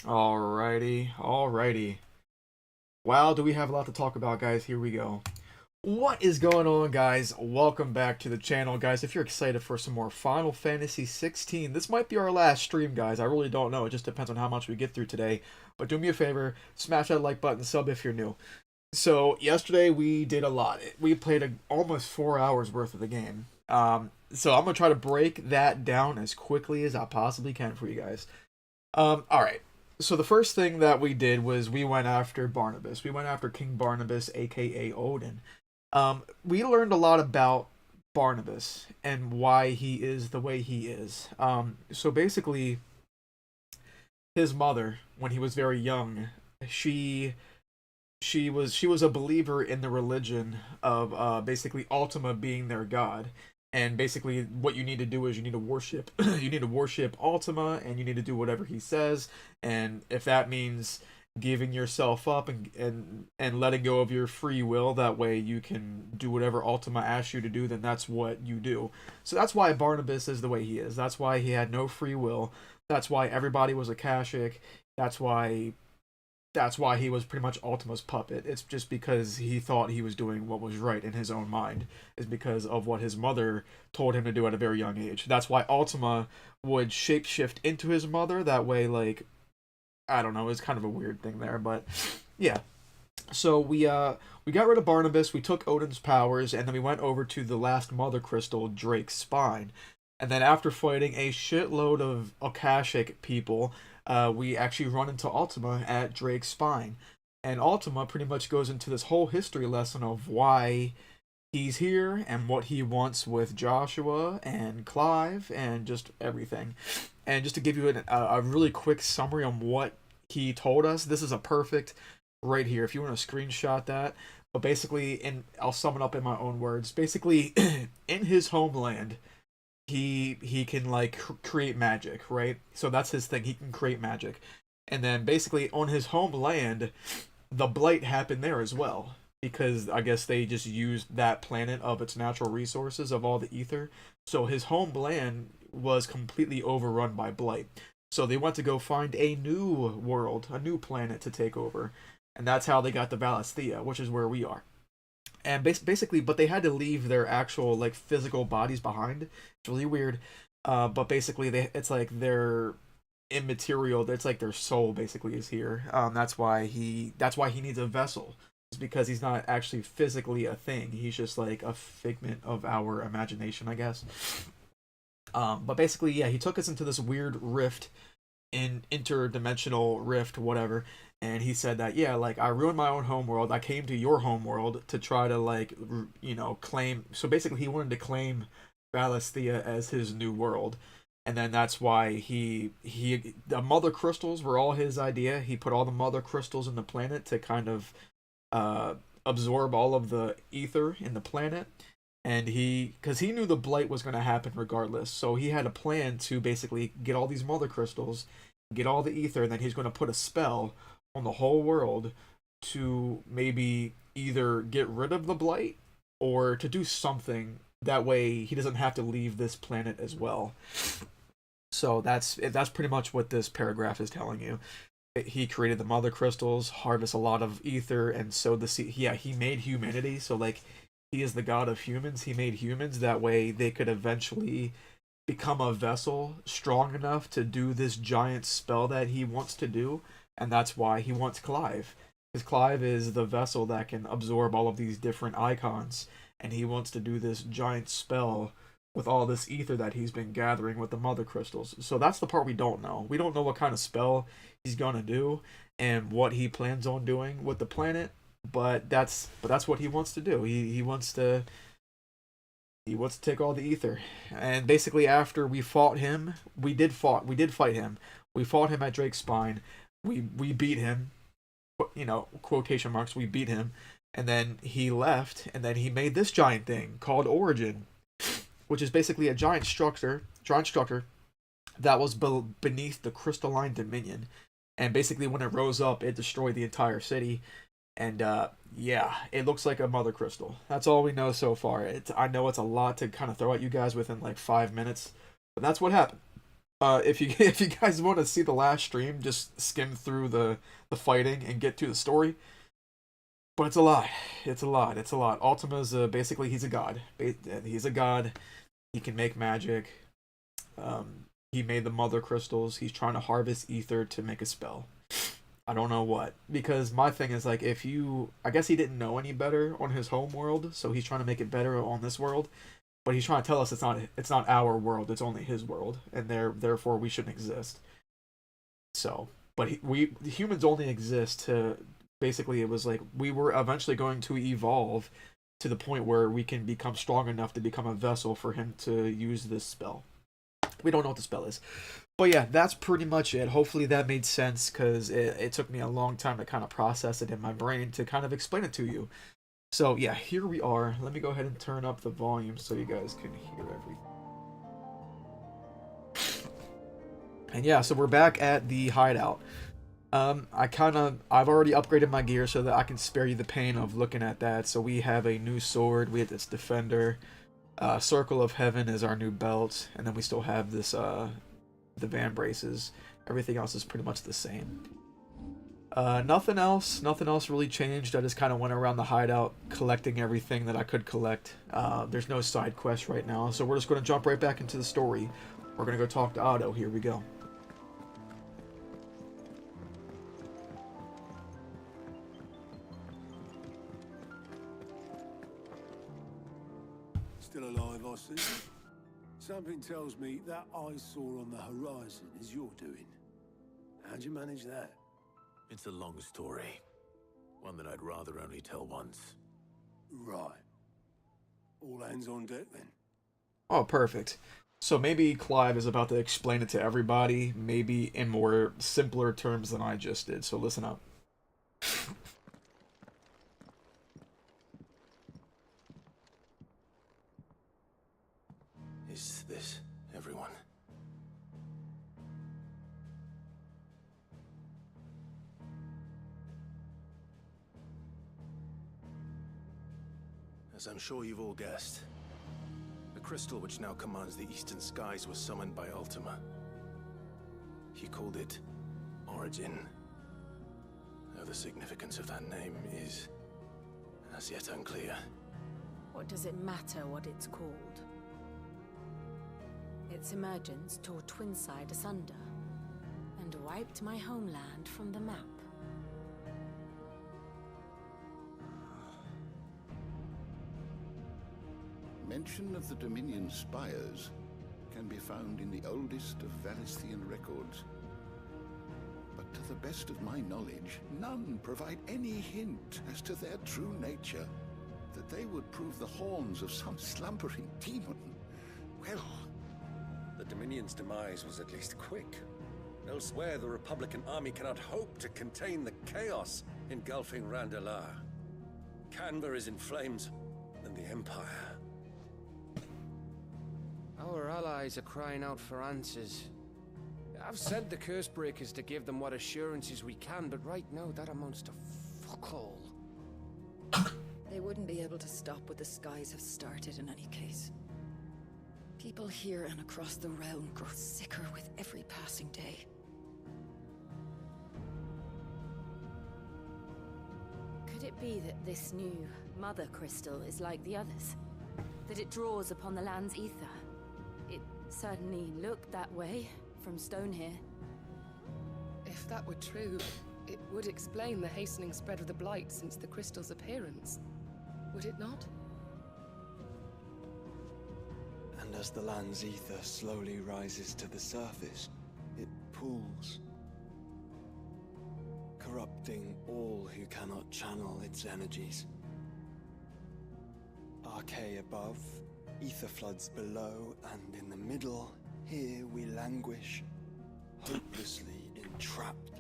Alrighty. Wow, do we have a lot to talk about, guys? Here we go. What is going on, guys? Welcome back to the channel, guys. If you're excited for some more Final Fantasy 16, this might be our last stream, guys. I really don't know. It just depends on how much we get through today. But do me a favor, smash that like button, sub if you're new. So, yesterday we did a lot. We played almost 4 hours worth of the game. So I'm going to try to break that down as quickly as I possibly can for you guys. Alright. So the first thing that we did was we went after Barnabas. We went after King Barnabas, aka Odin. We learned a lot about Barnabas and why he is the way he is. So basically, his mother, when he was very young, she she was a believer in the religion of basically Ultima being their god. And basically, what you need to do is you need to worship. You need to worship Ultima, and you need to do whatever he says. And if that means giving yourself up and letting go of your free will, that way you can do whatever Ultima asks you to do, then that's what you do. So that's why Barnabas is the way he is. That's why he had no free will. That's why everybody was a Akashic. That's why that's why he was pretty much Ultima's puppet. It's just because he thought he was doing what was right in his own mind. Is because of what his mother told him to do at a very young age. That's why Ultima would shapeshift into his mother. That way, like, I don't know, it's kind of a weird thing there, but yeah. So we got rid of Barnabas, we took Odin's powers, and then we went over to the last Mother Crystal, Drake's spine. And then after fighting a shitload of Akashic people, we actually run into Ultima at Drake's spine. And Ultima pretty much goes into this whole history lesson of why he's here and what he wants with Joshua and Clive and just everything. And just to give you a really quick summary on what he told us, this is a perfect right here. If you want to screenshot that, but basically, and I'll sum it up in my own words. Basically, in his homeland, he can like create magic, right? So that's his thing. He can create magic, and then basically on his homeland, the blight happened there as well because I guess they just used that planet of its natural resources of all the ether. So his homeland was completely overrun by blight. So they went to go find a new world, a new planet to take over, and that's how they got the Valisthea, which is where we are. And basically, but they had to leave their actual like physical bodies behind. It's really weird. But basically, it's like their immaterial. It's like their soul basically is here. That's why he needs a vessel. It's because he's not actually physically a thing. He's just like a figment of our imagination, I guess. But basically, yeah, he took us into this weird rift, in interdimensional rift, whatever. And he said that, yeah, like I ruined my own homeworld. I came to your homeworld to try to like claim. So basically, he wanted to claim Valisthea as his new world. And then that's why he the mother crystals were all his idea. He put all the mother crystals in the planet to kind of uh absorb all of the ether in the planet. And because he knew the blight was going to happen regardless, so he had a plan to basically get all these mother crystals, get all the ether, and then he's going to put a spell on the whole world to maybe either get rid of the blight or to do something. That way he doesn't have to leave this planet as well. So that's pretty much what this paragraph is telling you. He created the mother crystals, harvest a lot of ether, and sowed the seed. Yeah, he made humanity. So like, he is the god of humans. He made humans that way they could eventually become a vessel strong enough to do this giant spell that he wants to do, and that's why he wants Clive. Because Clive is the vessel that can absorb all of these different icons, and he wants to do this giant spell with all this ether that he's been gathering with the mother crystals. So that's the part we don't know. We don't know what kind of spell he's gonna do and what he plans on doing with the planet, but that's what he wants to do. He wants to take all the ether. And basically after we fought him, we did fight him. We fought him at Drake's spine. We beat him, quotation marks, we beat him. And then he left, and then he made this giant thing called Origin, which is basically a giant structure that was beneath the crystalline dominion. And basically, when it rose up, it destroyed the entire city. And yeah, it looks like a mother crystal. That's all we know so far. I know it's a lot to kind of throw at you guys within like 5 minutes, but that's what happened. If you if you guys want to see the last stream, just skim through the fighting and get to the story. But it's a lot. It's a lot. It's a lot. Ultima's basically he's a god. He's a god. He can make magic. He made the mother crystals. He's trying to harvest ether to make a spell. I don't know what. Because my thing is like if you I guess he didn't know any better on his home world, so he's trying to make it better on this world. But he's trying to tell us it's not our world, it's only his world, and therefore we shouldn't exist. So, but the humans only exist to basically it was like we were eventually going to evolve to the point where we can become strong enough to become a vessel for him to use this spell. We don't know what the spell is. But yeah, that's pretty much it. Hopefully that made sense because it took me a long time to kind of process it in my brain to kind of explain it to you. So yeah, here we are. Let me go ahead and turn up the volume so you guys can hear everything. And yeah, so we're back at the hideout. I've already upgraded my gear so that I can spare you the pain of looking at that. So we have a new sword, we have this defender, Circle of Heaven is our new belt, and then we still have this, the van braces. Everything else is pretty much the same. Nothing else really changed. I just kind of went around the hideout collecting everything that I could collect. There's no side quest right now, so we're just going to jump right back into the story. We're going to go talk to Otto. Here we go. Still alive, I see. Something tells me that eyesore on the horizon is your doing. How'd you manage that? It's a long story. One that I'd rather only tell once. Right. All hands on deck, then. Oh, perfect. So maybe Clive is about to explain it to everybody, maybe in more simpler terms than I just did, so listen up. Is this everyone? As I'm sure you've all guessed, the crystal which now commands the eastern skies was summoned by Ultima. He called it Origin. Though the significance of that name is as yet unclear. What does it matter what it's called? Its emergence tore Twinside asunder and wiped my homeland from the map. Mention of the Dominion spires can be found in the oldest of Valisthian records. But to the best of my knowledge, none provide any hint as to their true nature, that they would prove the horns of some slumbering demon. Well, the Dominion's demise was at least quick. Elsewhere, the Republican army cannot hope to contain the chaos engulfing Randalar. Canberra is in flames, and the Empire. Our allies are crying out for answers. I've sent the Cursebreakers to give them what assurances we can, but right now that amounts to fuck all. They wouldn't be able to stop what the skies have started in any case. People here and across the realm grow sicker with every passing day. Could it be that this new Mother Crystal is like the others? That it draws upon the land's ether? It certainly looked that way from stone here. If that were true, it would explain the hastening spread of the Blight since the crystal's appearance. Would it not? And as the land's ether slowly rises to the surface, it pools, corrupting all who cannot channel its energies. Archay above, ether floods below, and in the middle, here we languish, hopelessly entrapped.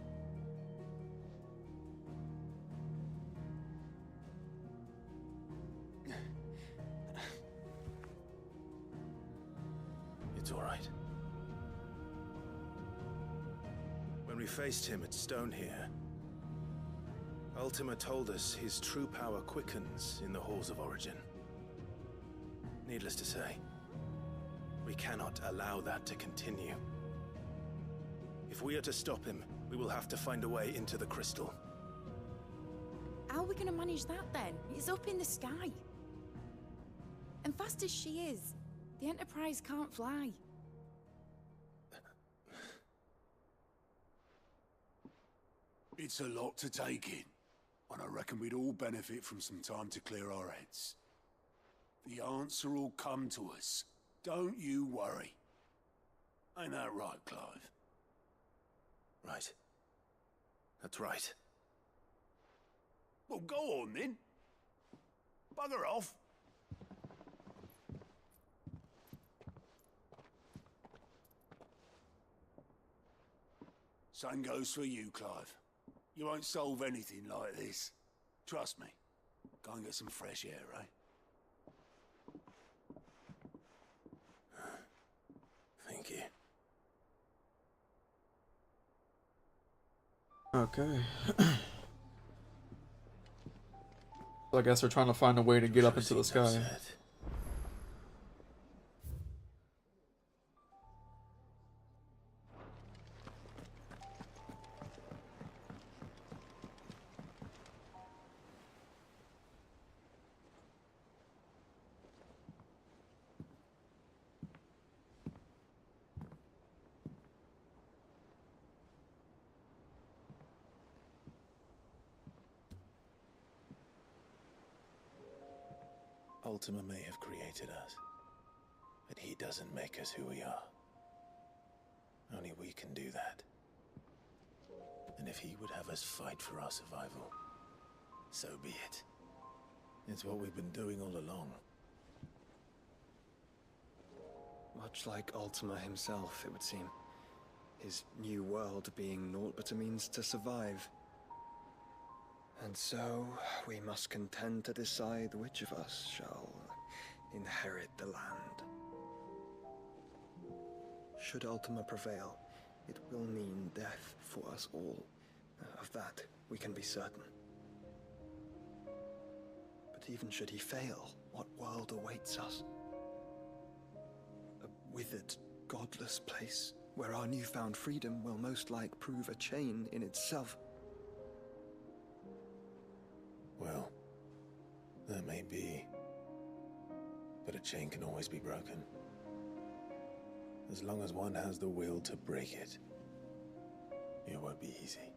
It's all right. When we faced him at Stone here, Ultima told us his true power quickens in the halls of Origin. Needless to say, we cannot allow that to continue. If we are to stop him, we will have to find a way into the crystal. How are we gonna manage that then? It's up in the sky. And fast as she is, the Enterprise can't fly. It's a lot to take in, and I reckon we'd all benefit from some time to clear our heads. The answer will come to us. Don't you worry. Ain't that right, Clive? Right. That's right. Well, go on then. Bugger off. Same goes for you, Clive. You won't solve anything like this. Trust me. Go and get some fresh air, eh? Thank you. Okay. So I guess they're trying to find a way to get up into the sky. Ultima may have created us, but he doesn't make us who we are. Only we can do that. And if he would have us fight for our survival, so be it. It's what we've been doing all along. Much like Ultima himself, it would seem. His new world being naught but a means to survive. And so, we must contend to decide which of us shall inherit the land. Should Ultima prevail, it will mean death for us all. Of that, we can be certain. But even should he fail, what world awaits us? A withered, godless place, where our newfound freedom will most like prove a chain in itself. Well, that may be, but a chain can always be broken. As long as one has the will to break it, it won't be easy.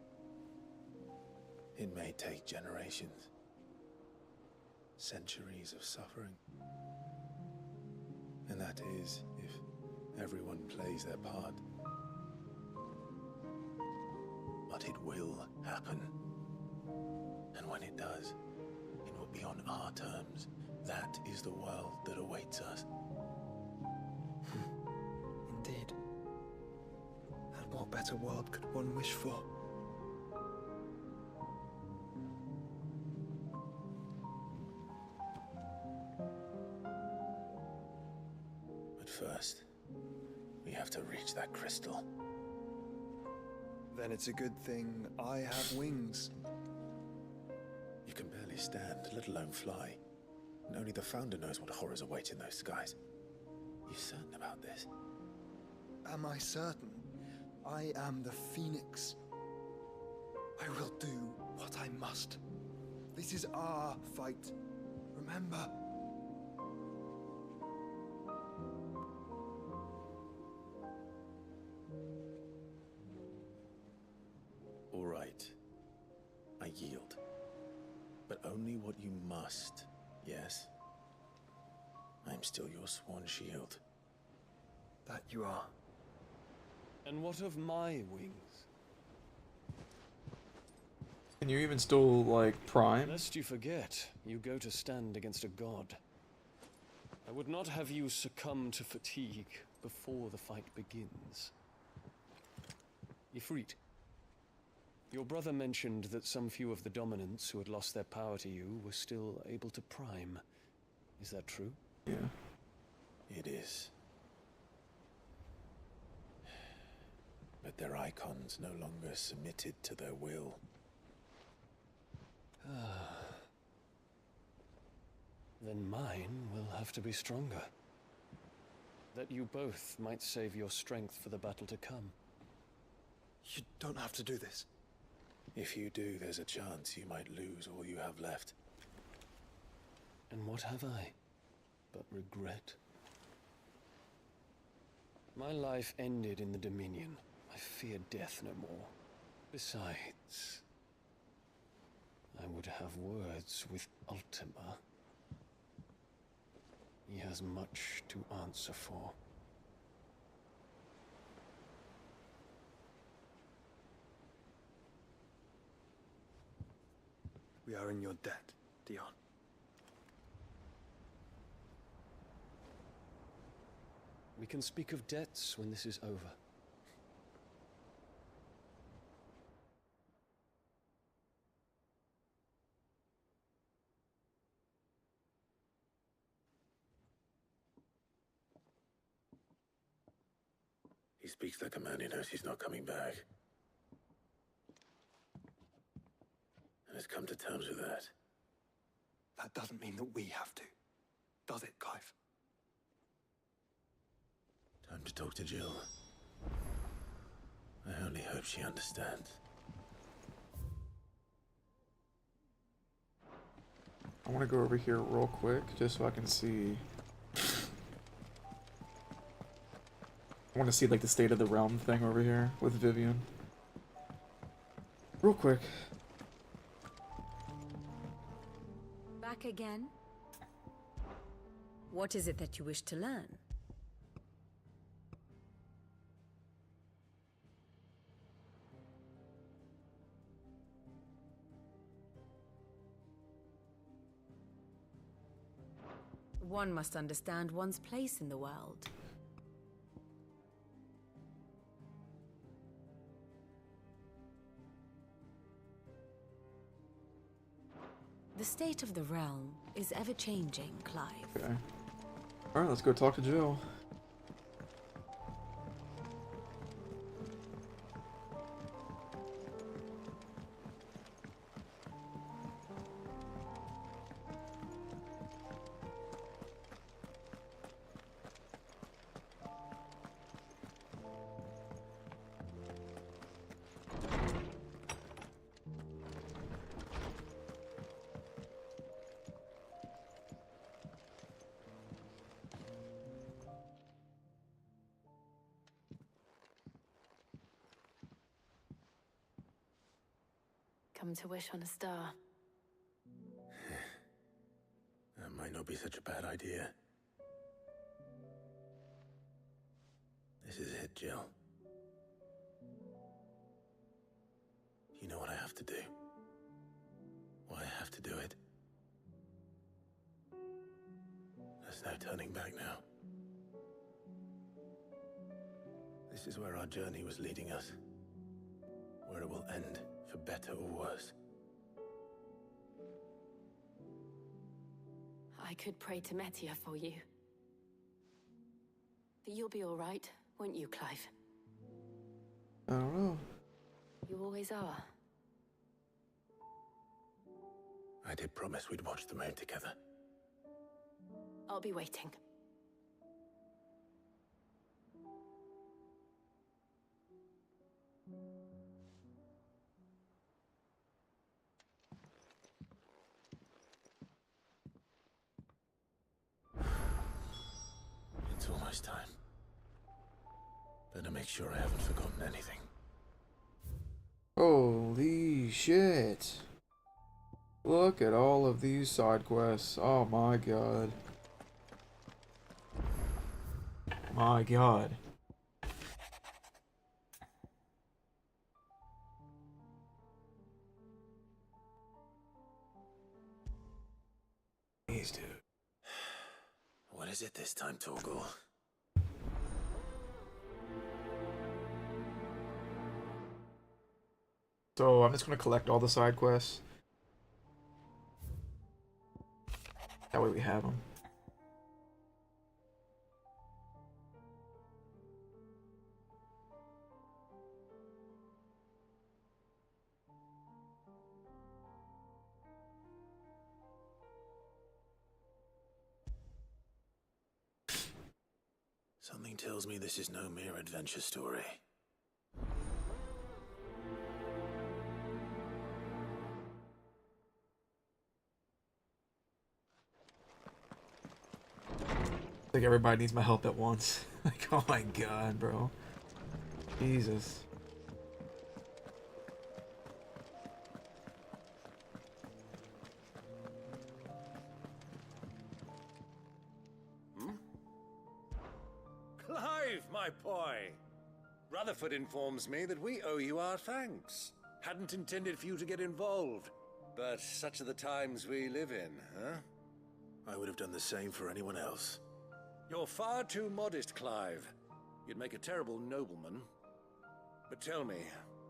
It may take generations, centuries of suffering. And that is, if everyone plays their part. But it will happen. And when it does, it will be on our terms. That is the world that awaits us. Indeed. And what better world could one wish for? But first, we have to reach that crystal. Then it's a good thing I have wings. You can barely stand, let alone fly. And only the Founder knows what horrors await in those skies. You certain about this? Am I certain? I am the Phoenix. I will do what I must. This is our fight. Remember? All right. I yield. But only what you must, yes? I'm still your sworn shield. That you are. And what of my wings? Can you even still, like, prime? Lest you forget, you go to stand against a god. I would not have you succumb to fatigue before the fight begins. Ifrit, your brother mentioned that some few of the dominants who had lost their power to you were still able to prime. Is that true? Yeah. It is. But their icons no longer submitted to their will. Then mine will have to be stronger. That you both might save your strength for the battle to come. You don't have to do this. If you do, there's a chance you might lose all you have left. And what have I but regret? My life ended in the Dominion. I fear death no more. Besides, I would have words with Ultima. He has much to answer for. We are in your debt, Dion. We can speak of debts when this is over. He speaks like a man who knows he's not coming back. And has come to terms with that. That doesn't mean that we have to, does it, Clive? Time to talk to Jill. I only hope she understands. I want to go over here real quick, just so I can see. I want to see like the state of the realm thing over here with Vivian. Real quick. Back again? What is it that you wish to learn? One must understand one's place in the world. The state of the realm is ever-changing, Clive. Okay. Alright, let's go talk to Jill. Come to wish on a star. That might not be such a bad idea. This is it, Jill. You know what I have to do. Why I have to do it. There's no turning back now. This is where our journey was leading us. Where it will end, for better or worse. I could pray to Metia for you. But you'll be all right, won't you, Clive? I don't know. You always are. I did promise we'd watch the moon together. I'll be waiting. It's almost time. Better make sure I haven't forgotten anything. Holy shit. Look at all of these side quests. Oh my god. My god. Please, dude. What is it this time, Torgal? So I'm just gonna collect all the side quests. That way we have them. Something tells me this is no mere adventure story. Like everybody needs my help at once. Like, oh my god, bro. Jesus. Clive, my boy! Rutherford informs me that we owe you our thanks. Hadn't intended for you to get involved, but such are the times we live in, huh? I would have done the same for anyone else. You're far too modest, Clive. You'd make a terrible nobleman. But tell me,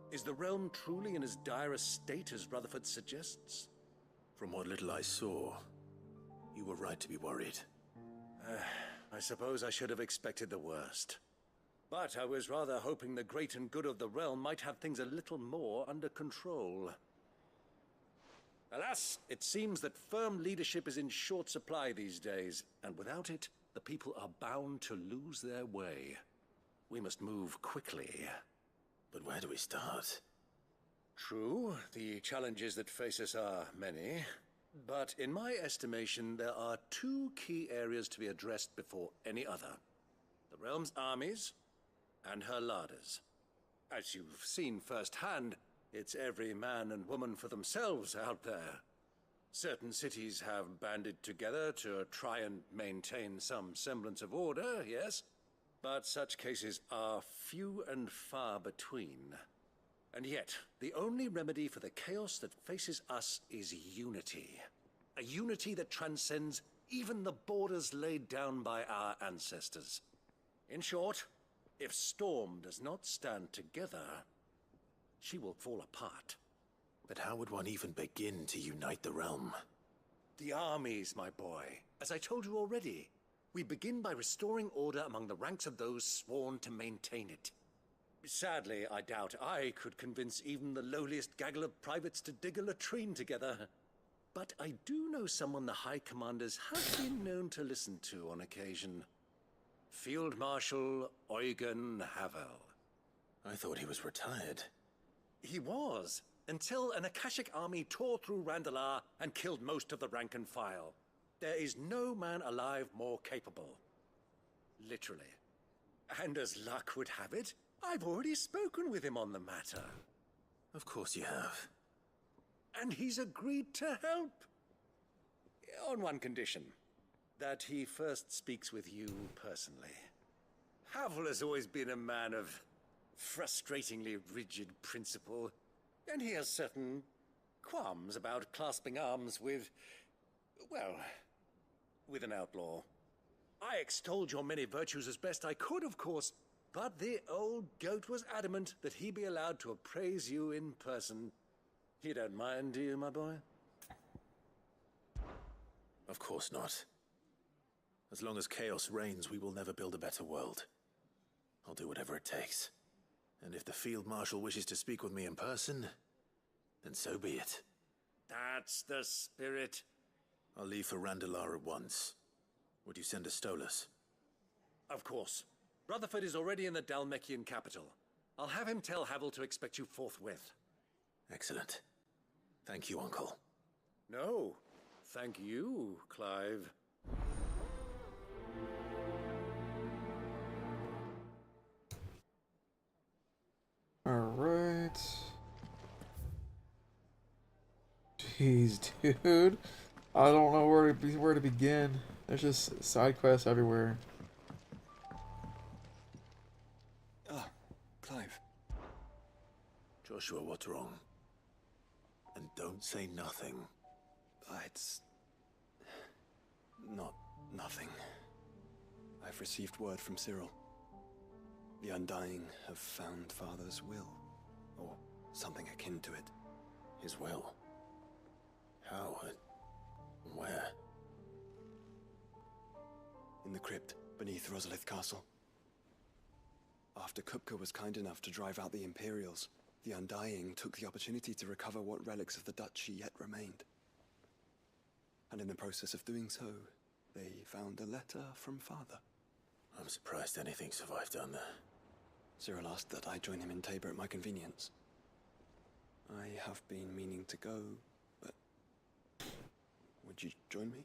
is the realm truly in as dire a state as Rutherford suggests? From what little I saw, you were right to be worried. I suppose I should have expected the worst. But I was rather hoping the great and good of the realm might have things a little more under control. Alas, it seems that firm leadership is in short supply these days, and without it, the people are bound to lose their way. We must move quickly. But where do we start? True, the challenges that face us are many. But in my estimation, there are two key areas to be addressed before any other. The realm's armies and her larders. As you've seen firsthand, it's every man and woman for themselves out there. Certain cities have banded together to try and maintain some semblance of order, yes, but such cases are few and far between. And yet, the only remedy for the chaos that faces us is unity. A unity that transcends even the borders laid down by our ancestors. In short, if Storm does not stand together, she will fall apart. But how would one even begin to unite the realm? The armies, my boy. As I told you already, we begin by restoring order among the ranks of those sworn to maintain it. Sadly, I doubt I could convince even the lowliest gaggle of privates to dig a latrine together. But I do know someone the High Commanders have been known to listen to on occasion. Field Marshal Eugen Havel. I thought he was retired. He was, until an Akashic army tore through Randalar and killed most of the rank and file. There is no man alive more capable. Literally. And as luck would have it, I've already spoken with him on the matter. Of course you have. And he's agreed to help. On one condition. That he first speaks with you personally. Havel has always been a man of frustratingly rigid principle, and he has certain qualms about clasping arms with, well, with an outlaw. I extolled your many virtues as best I could, of course, but the old goat was adamant that he be allowed to appraise you in person. You don't mind, do you, my boy? Of course not. As long as chaos reigns, we will never build a better world. I'll do whatever it takes. And if the Field Marshal wishes to speak with me in person, then so be it. That's the spirit. I'll leave for Randalar at once. Would you send a Stolas? Of course. Rutherford is already in the Dalmekian capital. I'll have him tell Havel to expect you forthwith. Excellent. Thank you, Uncle. No, thank you, Clive. Alright. Jeez, dude. I don't know where to begin. There's just side quests everywhere. Ah, Clive. Joshua, what's wrong? And don't say nothing. It's not nothing. I've received word from Cyril. The Undying have found Father's will, or something akin to it. His will? How and where? In the crypt beneath Rosalith Castle. After Kupka was kind enough to drive out the Imperials, the Undying took the opportunity to recover what relics of the Duchy yet remained. And in the process of doing so, they found a letter from Father. I'm surprised anything survived down there. Cyril asked that I join him in Tabor at my convenience. I have been meaning to go, but would you join me?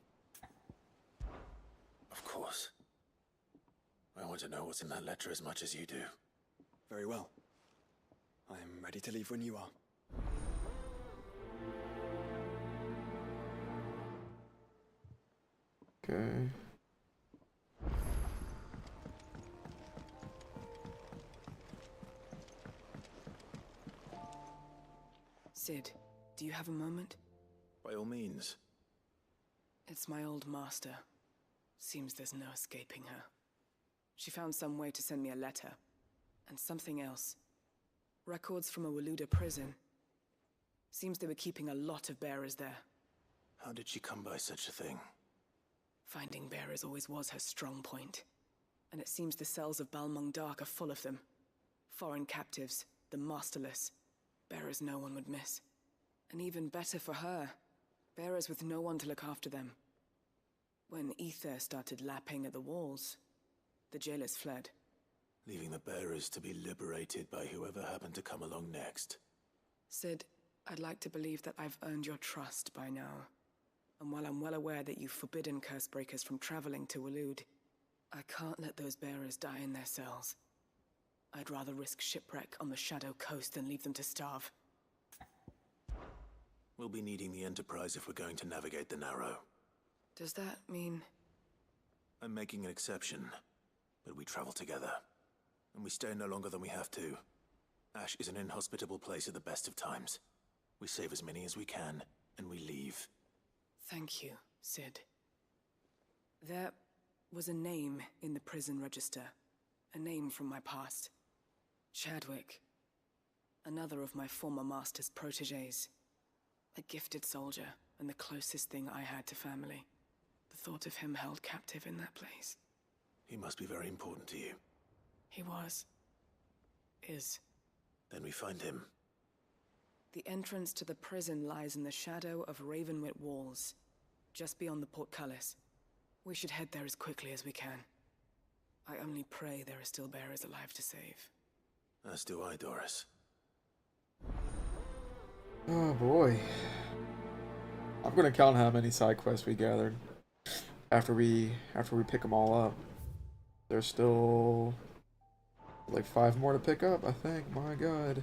Of course. I want to know what's in that letter as much as you do. Very well. I am ready to leave when you are. Okay. Sid, do you have a moment? By all means. It's my old master. Seems there's no escaping her. She found some way to send me a letter. And something else. Records from a Waluda prison. Seems they were keeping a lot of bearers there. How did she come by such a thing? Finding bearers always was her strong point. And it seems the cells of Balmung Dark are full of them. Foreign captives, the masterless. Bearers no one would miss. And even better for her, bearers with no one to look after them. When ether started lapping at the walls, the jailers fled. Leaving the bearers to be liberated by whoever happened to come along next. Sid, I'd like to believe that I've earned your trust by now. And while I'm well aware that you've forbidden Cursebreakers from traveling to Waloed, I can't let those bearers die in their cells. I'd rather risk shipwreck on the Shadow Coast than leave them to starve. We'll be needing the Enterprise if we're going to navigate the Narrow. Does that mean... I'm making an exception, but we travel together. And we stay no longer than we have to. Ash is an inhospitable place at the best of times. We save as many as we can, and we leave. Thank you, Sid. There was a name in the prison register. A name from my past. Chadwick. Another of my former master's protégés. A gifted soldier, and the closest thing I had to family. The thought of him held captive in that place. He must be very important to you. He was. Is. Then we find him. The entrance to the prison lies in the shadow of Ravenwit Walls, just beyond the portcullis. We should head there as quickly as we can. I only pray there are still bearers alive to save. As do I, Doris. Oh boy. I'm gonna count how many side quests we gathered after we pick them all up. There's still like 5 more to pick up, I think. My god.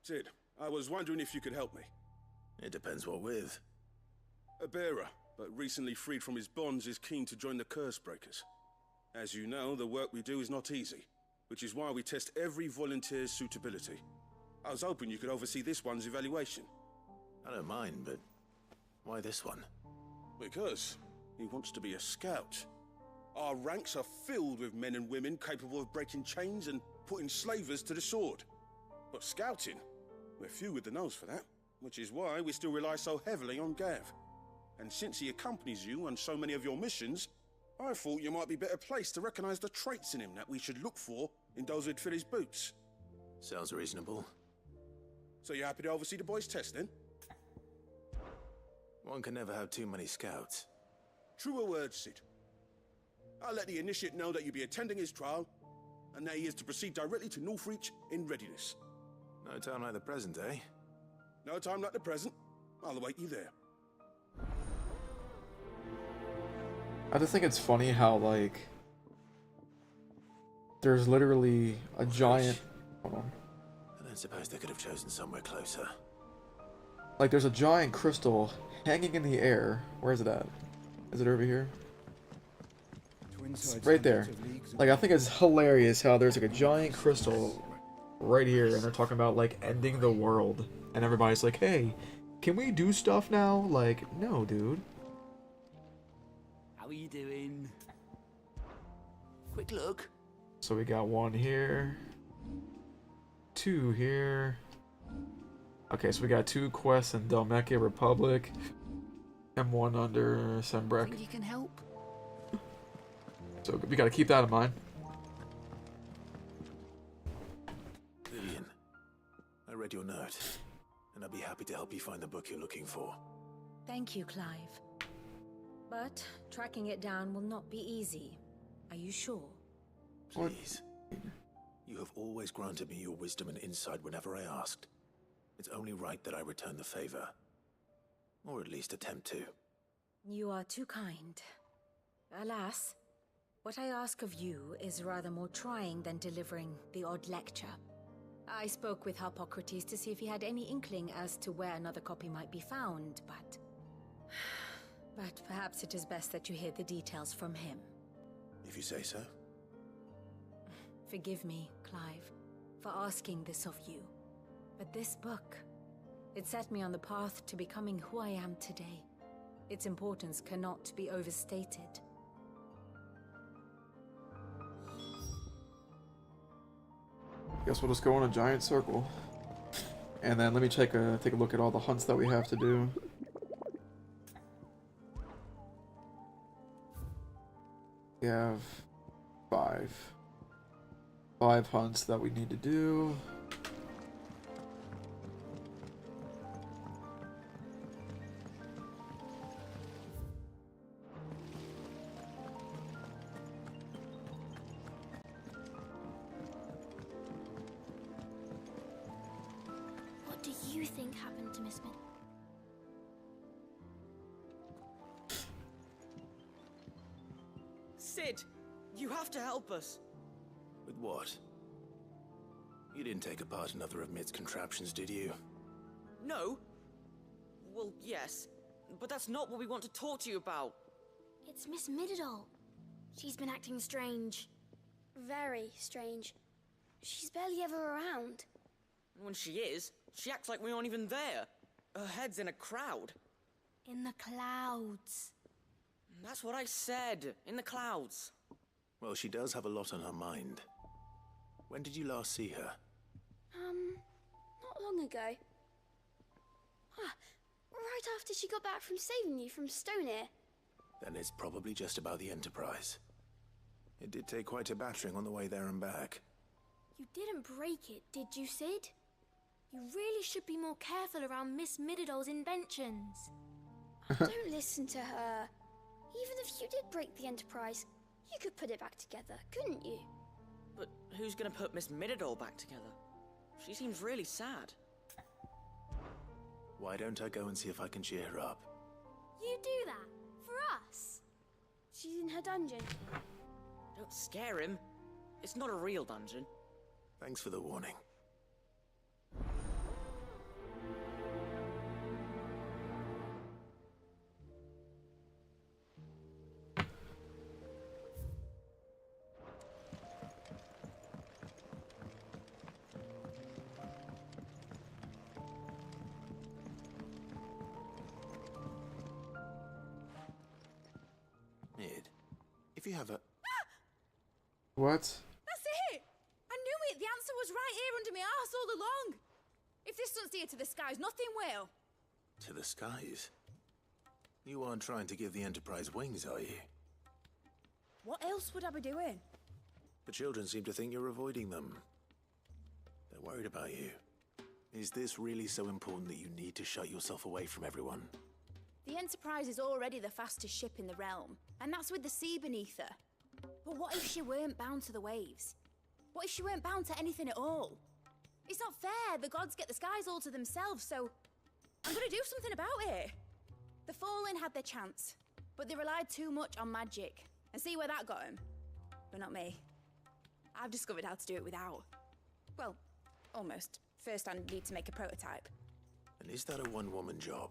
Sid, I was wondering if you could help me. It depends what with. A bearer, but recently freed from his bonds, is keen to join the Cursebreakers. As you know, the work we do is not easy, which is why we test every volunteer's suitability. I was hoping you could oversee this one's evaluation. I don't mind, but why this one? Because he wants to be a scout. Our ranks are filled with men and women capable of breaking chains and putting slavers to the sword. But scouting, we're few with the nose for that, which is why we still rely so heavily on Gav. And since he accompanies you on so many of your missions, I thought you might be better placed to recognize the traits in him that we should look for in those who'd fill his boots. Sounds reasonable. So you're happy to oversee the boys' test, then? One can never have too many scouts. Truer words, Sid. I'll let the initiate know that you'll be attending his trial, and that he is to proceed directly to Northreach in readiness. No time like the present, eh? No time like the present. I'll await you there. I just think it's funny how, like, there's literally a giant... Hold on. I don't suppose they could have chosen somewhere closer. Like, there's a giant crystal hanging in the air. Where is it at? Is it over here? It's right there. Like, I think it's hilarious how there's, like, a giant crystal right here, and they're talking about, like, ending the world. And everybody's like, hey, can we do stuff now? Like, no, dude. How are you doing? Quick look. So we got 1 here. 2 here. Okay, so we got 2 quests in Dalmecca Republic. And 1 under Sembrek. Think you can help? So we gotta keep that in mind. Vivian, I read your note, and I'd be happy to help you find the book you're looking for. Thank you, Clive. But tracking it down will not be easy. Are you sure? Please. You have always granted me your wisdom and insight whenever I asked. It's only right that I return the favor. Or at least attempt to. You are too kind. Alas, What I ask of you is rather more trying than delivering the odd lecture. I spoke with Harpocrates to see if he had any inkling as to where another copy might be found, but... But perhaps it is best that you hear the details from him. If you say so. Forgive me, Clive, for asking this of you. But this book, it set me on the path to becoming who I am today. Its importance cannot be overstated. Guess we'll just go in a giant circle. And then let me take a look at all the hunts that we have to do. We have 5 hunts that we need to do. What do you think happened to Miss Mid? Sid, you have to help us. With what? You didn't take apart another of Mid's contraptions, did you? No. Well, yes. But that's not what we want to talk to you about. It's Miss Mididol. She's been acting strange. Very strange. She's barely ever around. When she is, she acts like we aren't even there. Her head's in a crowd. In the clouds. That's what I said. In the clouds. Well, she does have a lot on her mind. When did you last see her? Not long ago. Ah, right after she got back from saving you from Stonear. Then it's probably just about the Enterprise. It did take quite a battering on the way there and back. You didn't break it, did you, Sid? You really should be more careful around Miss Mididol's inventions. Don't listen to her. Even if you did break the Enterprise, you could put it back together, couldn't you? But who's gonna put Miss Mididol back together? She seems really sad. Why don't I go and see if I can cheer her up? You do that? For us? She's in her dungeon. Don't scare him. It's not a real dungeon. Thanks for the warning. Mid, if you have a... What? That's it! I knew it! The answer was right here under my arse all along! If this doesn't steer to the skies, nothing will! To the skies? You aren't trying to give the Enterprise wings, are you? What else would I be doing? The children seem to think you're avoiding them. They're worried about you. Is this really so important that you need to shut yourself away from everyone? The Enterprise is already the fastest ship in the realm, and that's with the sea beneath her. But what if she weren't bound to the waves? What if she weren't bound to anything at all? It's not fair. The gods get the skies all to themselves, so I'm gonna do something about it. The Fallen had their chance, but they relied too much on magic. And see where that got them? But not me. I've discovered how to do it without. Well, almost. First I need to make a prototype. And is that a one-woman job?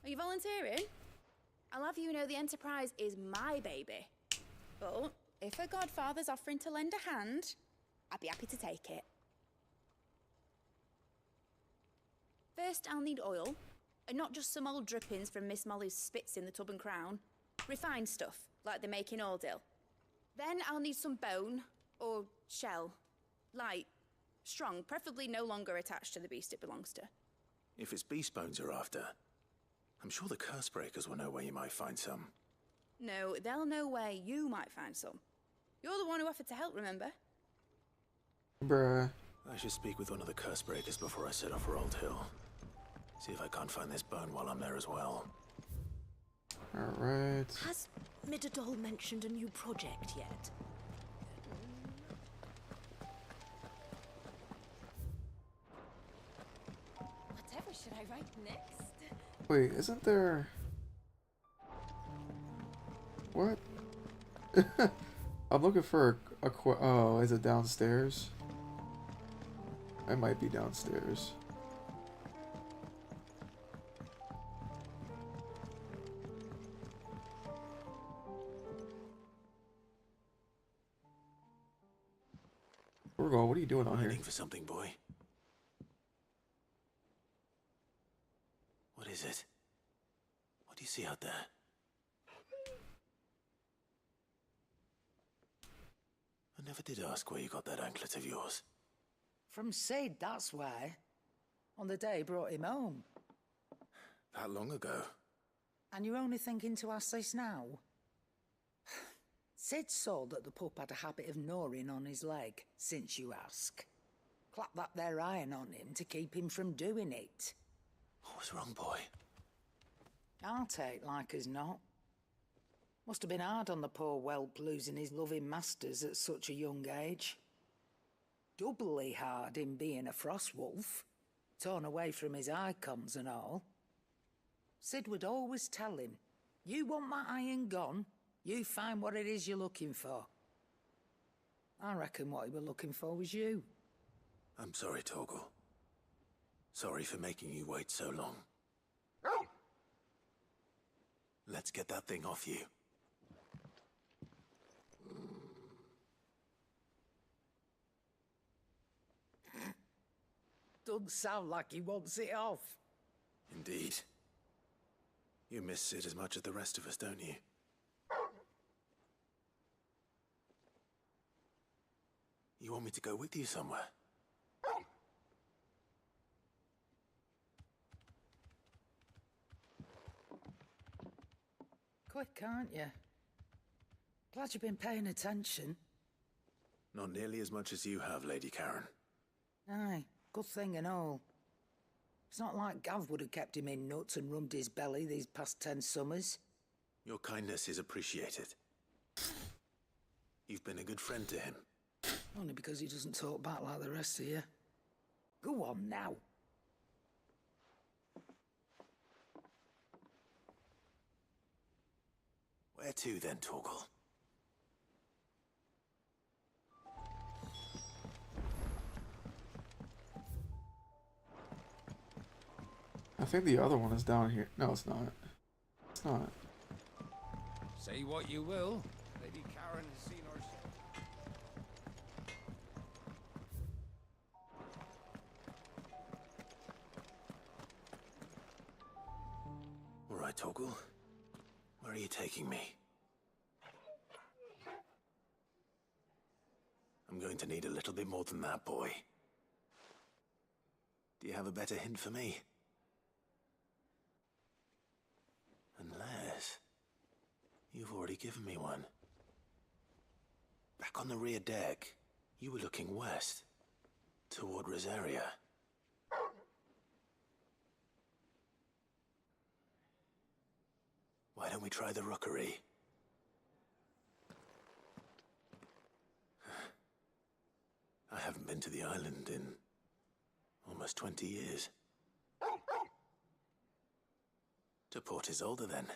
Are you volunteering? I'll have you know the Enterprise is my baby. But if a godfather's offering to lend a hand, I'd be happy to take it. First, I'll need oil, and not just some old drippings from Miss Molly's spits in the Tub and Crown. Refined stuff, like they make in Ordil. Then I'll need some bone, or shell. Light, strong, preferably no longer attached to the beast it belongs to. If it's beast bones you're after, I'm sure the curse breakers will know where you might find some. No, they'll know where you might find some. You're the one who offered to help, remember? Bruh. I should speak with one of the curse breakers before I set off for Old Hill. See if I can't find this bone while I'm there as well. Alright. Has Mididol mentioned a new project yet? Whatever should I write next? Wait, isn't there... What? I'm looking for oh, is it downstairs? I might be downstairs. Virgo, what are you doing on here? Mining for something, boy. What is it? What do you see out there? I never did ask where you got that anklet of yours. From Sid, that's why. On the day he brought him home. That long ago? And you're only thinking to ask this now? Sid saw that the pup had a habit of gnawing on his leg, since you ask. Clap that there iron on him to keep him from doing it. What was wrong, boy? I'll take like as not. Must have been hard on the poor whelp losing his loving masters at such a young age. Doubly hard in being a frost wolf, torn away from his icons and all. Sid would always tell him, you want my iron gone, you find what it is you're looking for. I reckon what he were looking for was you. I'm sorry, Torgal. Sorry for making you wait so long. Let's get that thing off you. Doesn't sound like he wants it off. Indeed. You miss Sid as much as the rest of us, don't you? You want me to go with you somewhere? Quick, aren't you? Glad you've been paying attention. Not nearly as much as you have, Lady Karen. Aye, good thing and all. It's not like Gav would have kept him in nuts and rubbed his belly these past 10 summers. Your kindness is appreciated. You've been a good friend to him. Only because he doesn't talk back like the rest of you. Go on now. Where to then, Torgal? I think the other one is down here. No, it's not. It's not. Say what you will. Lady Karen has seen her. All right, Torgal. Where are you taking me? I'm going to need a little bit more than that, boy. Do you have a better hint for me? Unless... you've already given me one. Back on the rear deck, you were looking west, toward Rosaria. Why don't we try the rookery? I haven't been to the island in almost 20 years. To Port Isolde, then.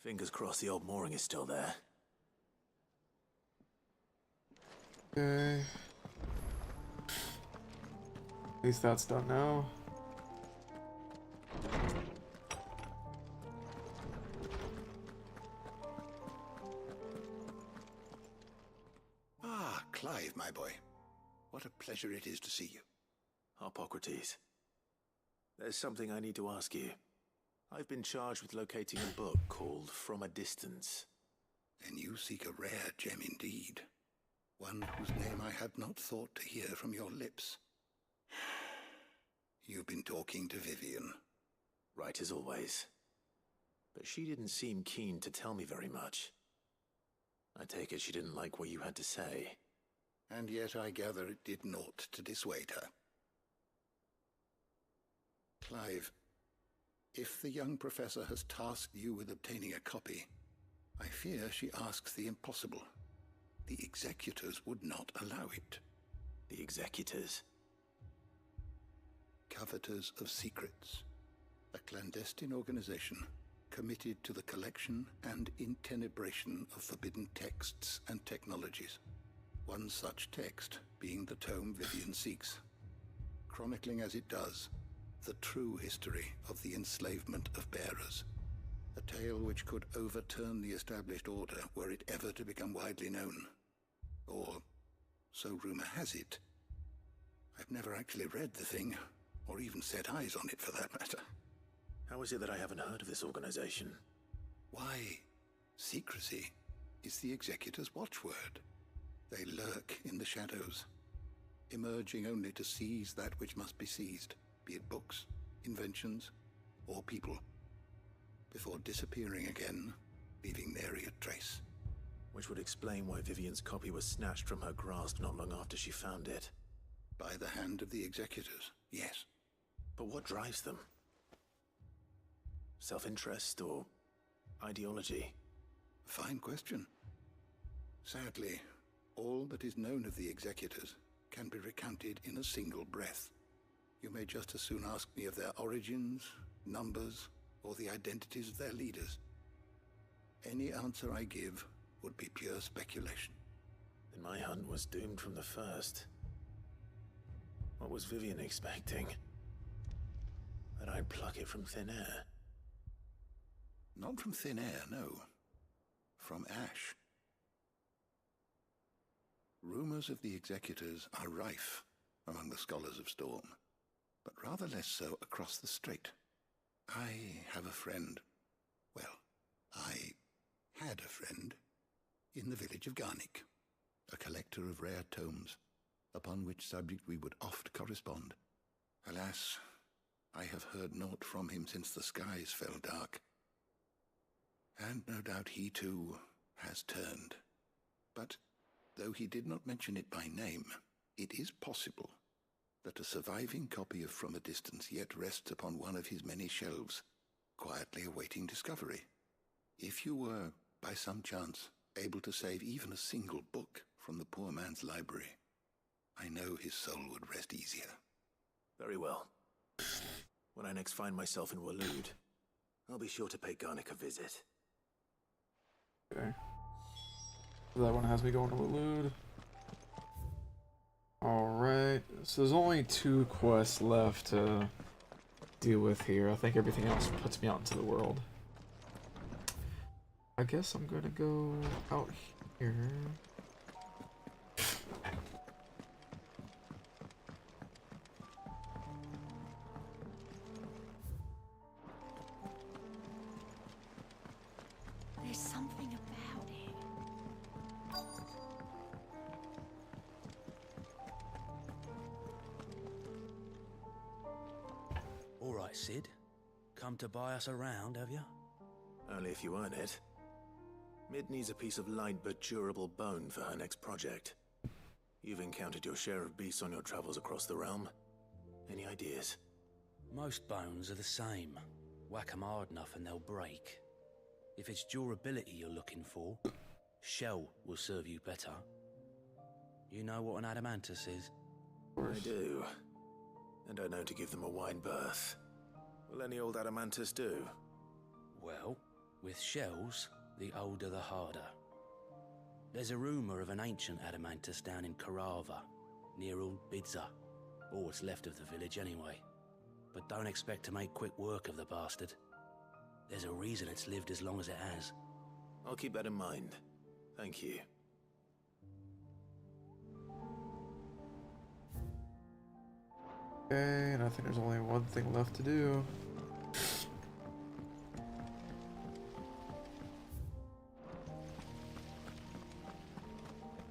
Fingers crossed the old mooring is still there. Okay. At least that's done now. Ah, Clive, my boy. What a pleasure it is to see you. Hippocrates. There's something I need to ask you. I've been charged with locating a book called From a Distance. Then you seek a rare gem indeed. One whose name I had not thought to hear from your lips. You've been talking to Vivian. Right as always. But she didn't seem keen to tell me very much. I take it she didn't like what you had to say. And yet I gather it did naught to dissuade her. Clive, if the young professor has tasked you with obtaining a copy, I fear she asks the impossible. The executors would not allow it. The executors? Coveters of secrets. A clandestine organization committed to the collection and intenebration of forbidden texts and technologies. One such text being the tome Vivian seeks, chronicling as it does the true history of the enslavement of bearers. A tale which could overturn the established order were it ever to become widely known. Or, so rumor has it. I've never actually read the thing, or even set eyes on it for that matter. How is it that I haven't heard of this organization? Why, secrecy is the Executor's watchword. They lurk in the shadows, emerging only to seize that which must be seized, be it books, inventions, or people, before disappearing again, leaving nary a trace. Which would explain why Vivian's copy was snatched from her grasp not long after she found it. By the hand of the Executors, yes. But what drives them? Self-interest or ideology? Fine question. Sadly, all that is known of the Executors can be recounted in a single breath. You may just as soon ask me of their origins, numbers, or the identities of their leaders. Any answer I give would be pure speculation. Then my hunt was doomed from the first. What was Vivian expecting? That I'd pluck it from thin air? Not from thin air, no. From ash. Rumors of the Executors are rife among the scholars of Storm, but rather less so across the strait. I have a friend. Well, I had a friend in the village of Garnick, a collector of rare tomes, upon which subject we would oft correspond. Alas, I have heard naught from him since the skies fell dark. And no doubt he too has turned. But though he did not mention it by name, it is possible that a surviving copy of From a Distance yet rests upon one of his many shelves, quietly awaiting discovery. If you were, by some chance, able to save even a single book from the poor man's library, I know his soul would rest easier. Very well. When I next find myself in Waloed, I'll be sure to pay Garnick a visit. Okay. So that one has me going to Waloed. Alright, so there's only 2 quests left to deal with here. I think everything else puts me out into the world. I guess I'm gonna go out here. There's something about it. All right, Sid. Come to buy us around, have you? Only if you earn it. Mid needs a piece of light but durable bone for her next project. You've encountered your share of beasts on your travels across the realm. Any ideas? Most bones are the same. Whack 'em hard enough and they'll break. If it's durability you're looking for, shell will serve you better. You know what an adamantus is? I do. And I know to give them a wide berth. Will any old adamantus do? Well, with shells, the older the harder. There's a rumour of an ancient adamantus down in Karava, near Old Bidza, or what's left of the village anyway. But don't expect to make quick work of the bastard. There's a reason it's lived as long as it has. I'll keep that in mind. Thank you. Okay, and I think there's only one thing left to do.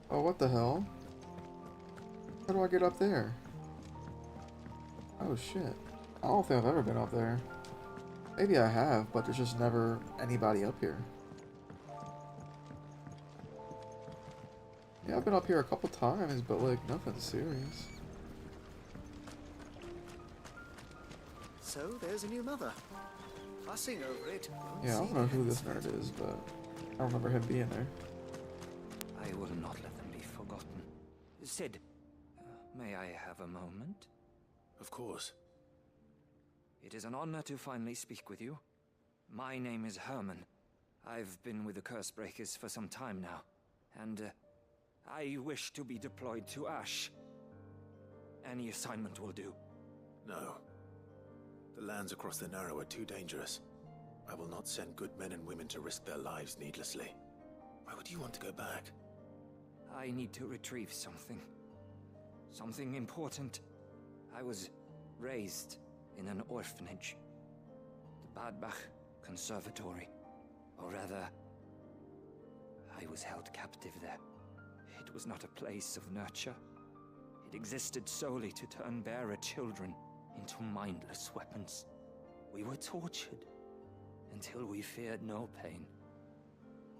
Oh, what the hell? How do I get up there? Oh shit. I don't think I've ever been up there. Maybe I have, but there's just never anybody up here. Yeah, I've been up here a couple times, but like, nothing serious. So, there's a new mother. Fussing over it. Yeah, I don't know who this nerd is, but I don't remember him being there. I will not let them be forgotten. Sid, may I have a moment? Of course. It is an honor to finally speak with you. My name is Herman. I've been with the Cursebreakers for some time now, and I wish to be deployed to Ash. Any assignment will do. No. The lands across the Narrow are too dangerous. I will not send good men and women to risk their lives needlessly. Why would you want to go back? I need to retrieve something. Something important. I was raised in an orphanage. The Badbach Conservatory. Or rather, I was held captive there. It was not a place of nurture. It existed solely to turn bearer children into mindless weapons. We were tortured until we feared no pain.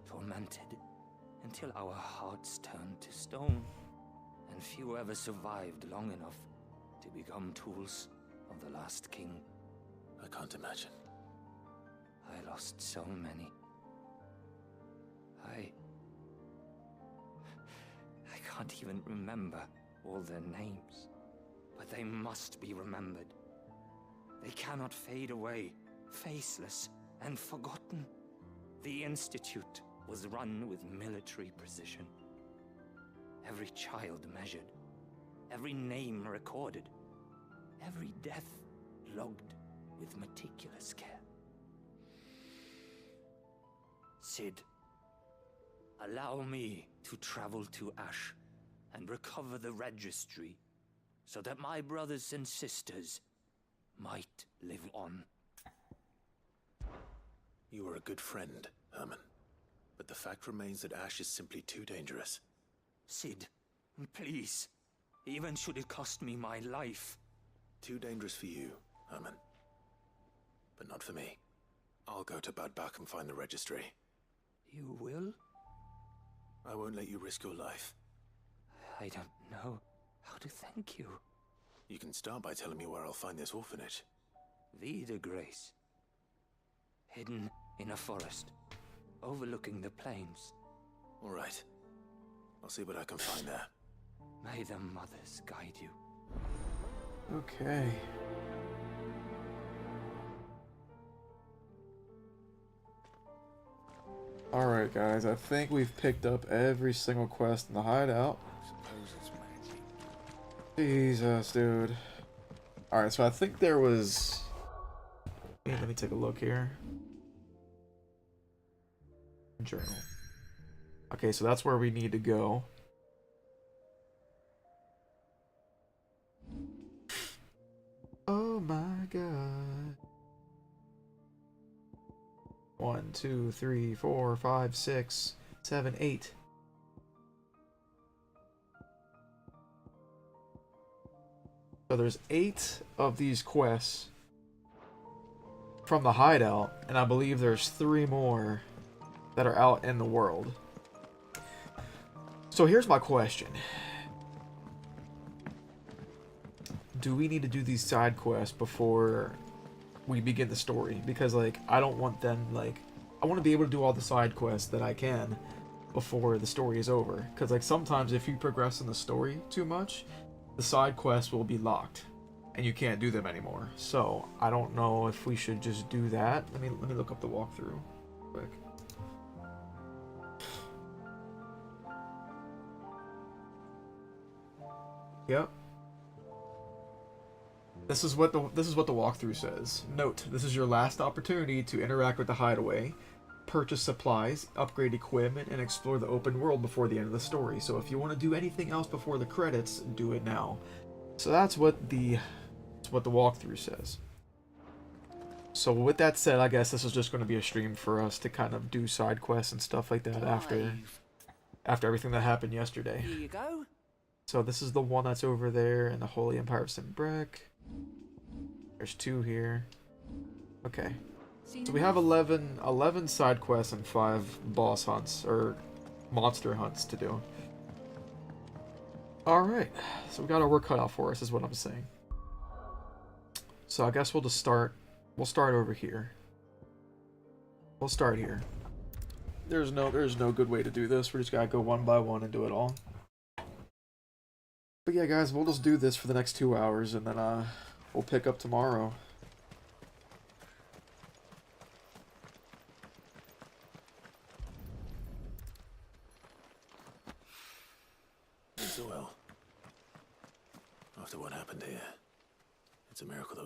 Tormented until our hearts turned to stone. And few ever survived long enough to become tools of the last king. I can't imagine. I lost so many. I can't even remember all their names. But they must be remembered. They cannot fade away, faceless and forgotten. The Institute was run with military precision. Every child measured, every name recorded, every death logged with meticulous care. Sid, allow me to travel to Ash and recover the registry so that my brothers and sisters might live on. You are a good friend, Herman. But the fact remains that Ash is simply too dangerous. Sid, please. Even should it cost me my life. Too dangerous for you, Herman. But not for me. I'll go to Bad Bach and find the registry. You will? I won't let you risk your life. I don't know how to thank you. You can start by telling me where I'll find this orphanage. Vida Grace. Hidden in a forest, overlooking the plains. All right. I'll see what I can find there. May the mothers guide you. Okay. Alright guys, I think we've picked up every single quest in the hideout. Jesus, dude. Alright, so I think there was... Yeah, let me take a look here. Journal. Okay, so that's where we need to go. Oh my god. 1, 2, 3, 4, 5, 6, 7, 8. So there's 8 of these quests from the hideout, and I believe there's 3 more that are out in the world. So here's my question. Do we need to do these side quests before we begin the story? Because, like, I don't want them, like... I want to be able to do all the side quests that I can before the story is over. Because, like, sometimes if you progress in the story too much, the side quests will be locked. And you can't do them anymore. So, I don't know if we should just do that. Let me look up the walkthrough quick. Yep. This is what the walkthrough says. Note, this is your last opportunity to interact with the hideaway, purchase supplies, upgrade equipment, and explore the open world before the end of the story. So if you want to do anything else before the credits, do it now. So that's what the walkthrough says. So with that said, I guess this is just going to be a stream for us to kind of do side quests and stuff like that after everything that happened yesterday. Here you go. So this is the one that's over there in the Holy Empire of Sinbrek. There's 2 here. Okay. So we have 11 side quests and 5 boss hunts, or monster hunts to do. Alright. So we got our work cut out for us, is what I'm saying. So I guess we'll just start. We'll start over here. We'll start here. There's no good way to do this. We just gotta go one by one and do it all. But yeah, guys, we'll just do this for the next 2 hours, and then we'll pick up tomorrow.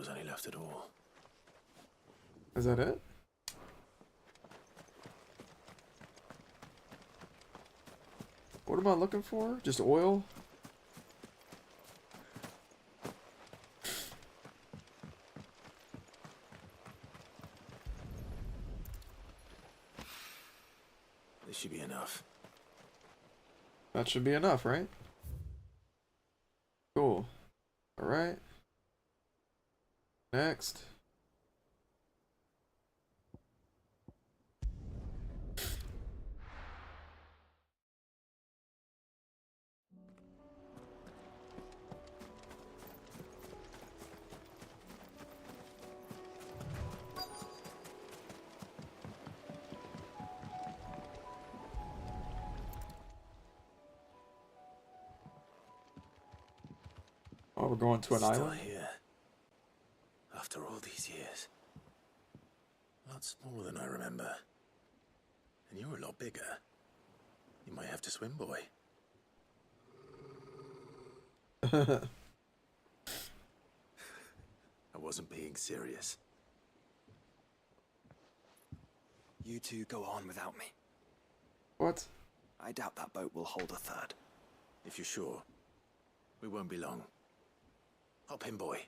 was any left at all. Is that it? What am I looking for? Just oil? This should be enough. That should be enough, right? Cool. Alright. Next. Oh, we're going to an Still island? here. After all these years. Lots smaller than I remember. And you're a lot bigger. You might have to swim, boy. I wasn't being serious. You two go on without me. What? I doubt that boat will hold a third. If you're sure, we won't be long. Hop in, boy.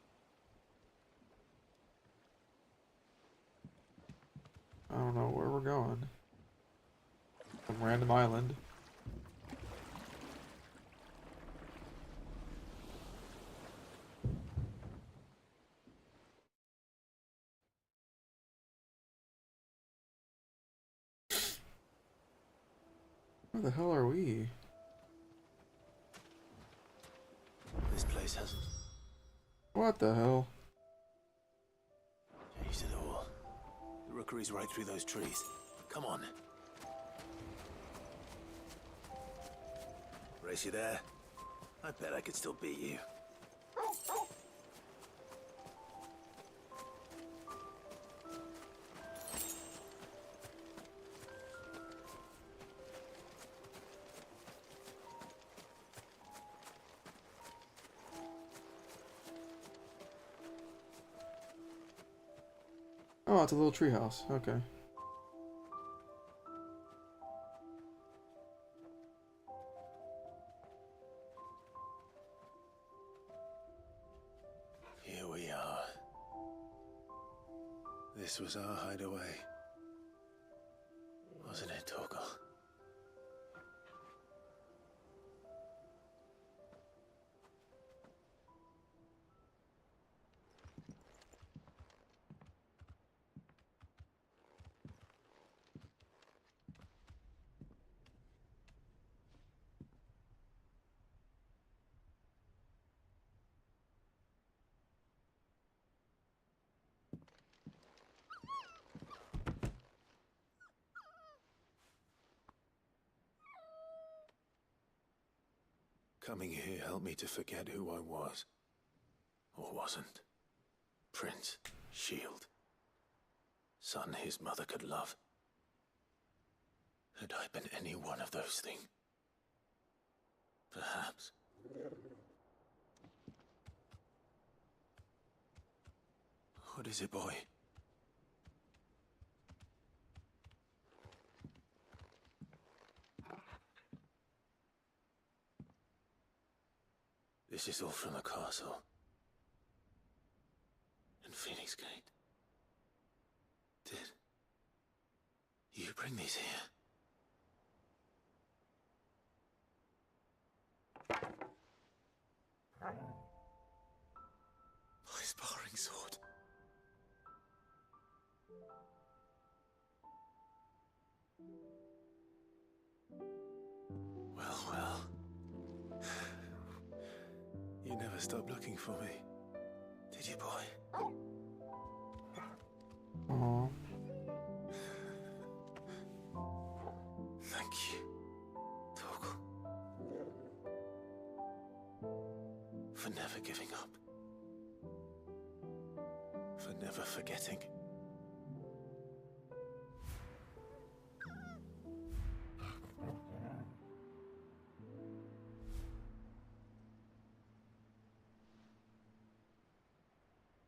I don't know where we're going. Some random island. Where the hell are we? This place hasn't What the hell? changed at all. The rookery's right through those trees. Come on. Race you there? I bet I could still beat you. Oh, it's a little treehouse. Okay. Here we are. This was our hideaway. Wasn't it, Torgal? Coming here helped me to forget who I was. Or wasn't. Prince, shield. Son his mother could love. Had I been any one of those things? Perhaps. What is it, boy? This is all from the castle. In Phoenix Gate. Did you bring these here? My sparring sword. Well, well. You never stopped looking for me, did you, boy? Aww. Thank you, Torgal. For never giving up. For never forgetting.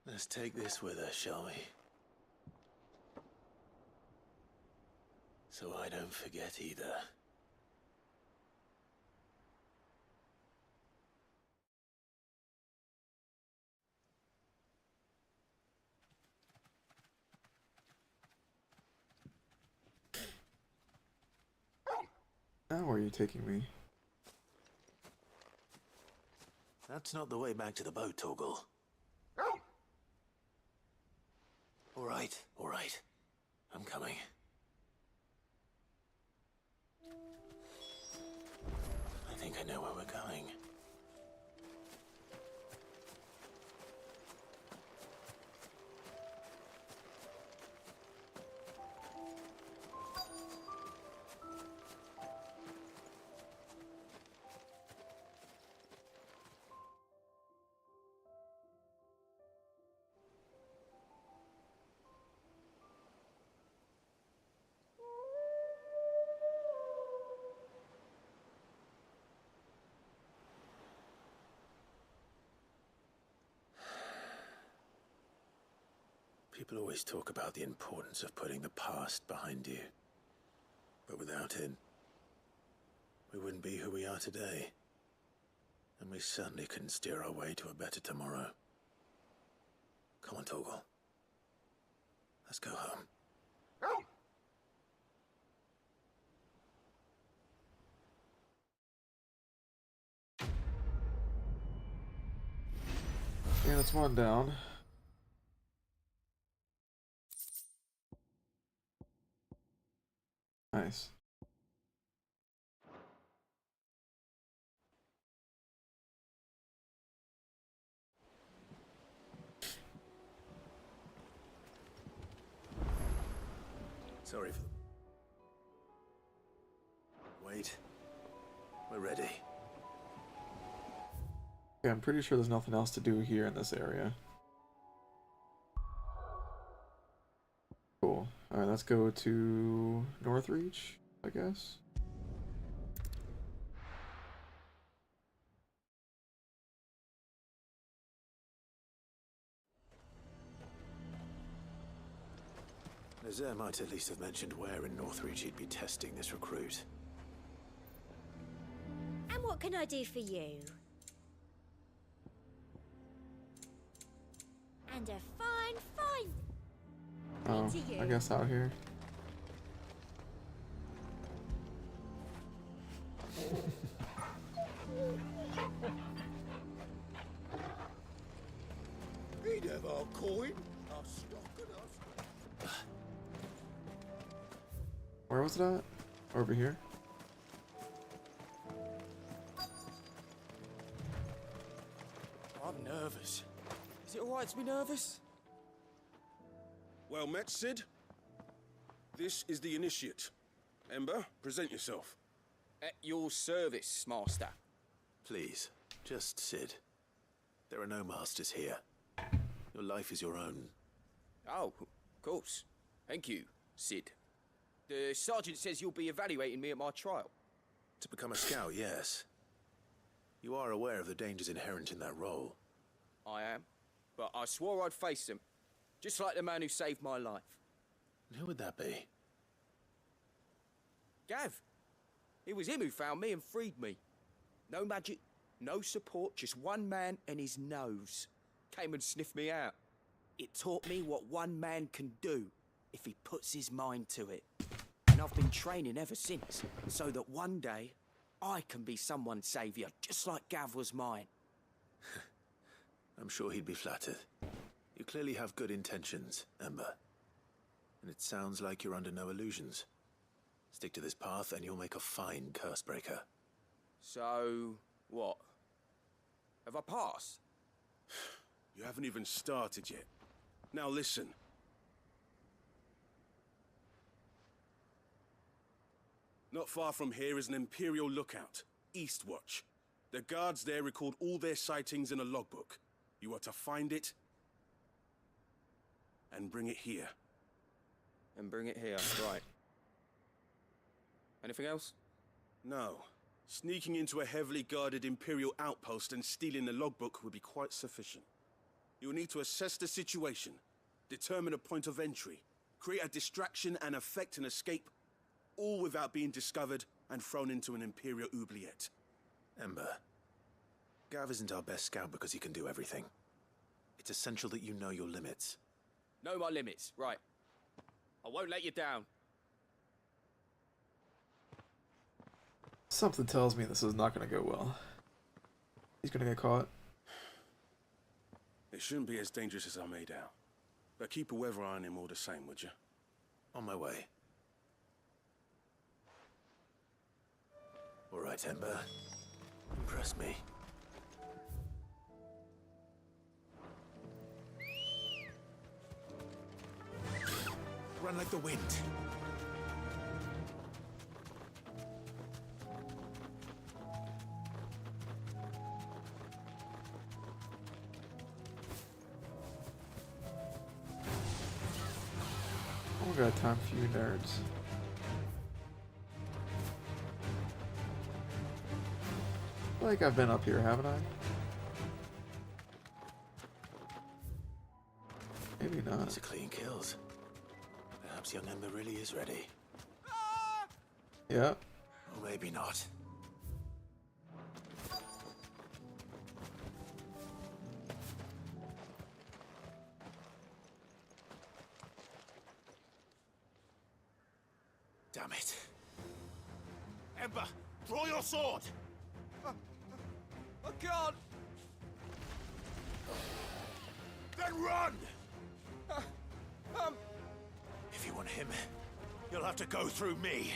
There's Let's take this with us, shall we? So I don't forget either. Now where are you taking me? That's not the way back to the boat, Torgal. All right. I'm coming. I think I know where we're going. People always talk about the importance of putting the past behind you. But without it, we wouldn't be who we are today. And we certainly couldn't steer our way to a better tomorrow. Come on, Torgal. Let's go home. Yeah, that's one down. Nice. Sorry for... Wait. We're ready. Yeah, I'm pretty sure there's nothing else to do here in this area. Cool. Alright, let's go to Northreach, I guess. Nazaire might at least have mentioned where in Northreach he'd be testing this recruit. And what can I do for you? And a fine Oh, I guess out here. He'd have our coin, our stock and our... Where was it at? Over here? I'm nervous. Is it alright to be nervous? Well met, Sid. This is the initiate. Ember, present yourself. At your service, Master. Please, just Sid. There are no masters here. Your life is your own. Oh, of course. Thank you, Sid. The sergeant says you'll be evaluating me at my trial. To become a scout, yes. You are aware of the dangers inherent in that role. I am, but I swore I'd face them. Just like the man who saved my life. And who would that be? Gav. It was him who found me and freed me. No magic, no support, just one man and his nose. Came and sniffed me out. It taught me what one man can do if he puts his mind to it. And I've been training ever since, so that one day I can be someone's saviour, just like Gav was mine. I'm sure he'd be flattered. You clearly have good intentions, Ember. And it sounds like you're under no illusions. Stick to this path and you'll make a fine Cursebreaker. So, what? Have I passed? You haven't even started yet. Now listen. Not far from here is an Imperial lookout, Eastwatch. The guards there record all their sightings in a logbook. You are to find it and bring it here. And bring it here, right. Anything else? No. Sneaking into a heavily guarded Imperial outpost and stealing the logbook would be quite sufficient. You'll need to assess the situation, determine a point of entry, create a distraction and effect an escape, all without being discovered and thrown into an Imperial oubliette. Ember, Gav isn't our best scout because he can do everything. It's essential that you know your limits. Know my limits, right. I won't let you down. Something tells me this is not going to go well. He's going to get caught. It shouldn't be as dangerous as I made out. But keep a weather eye on him all the same, would you? On my way. All right, Ember. Impress me. Run like the wind. We got time for you nerds. I feel like I've been up here, haven't I? Maybe not. These are clean kills. Perhaps young Ember really is ready. Yeah. Or maybe not. Damn it. Ember, draw your sword! I can't! Then run! If you want him, you'll have to go through me.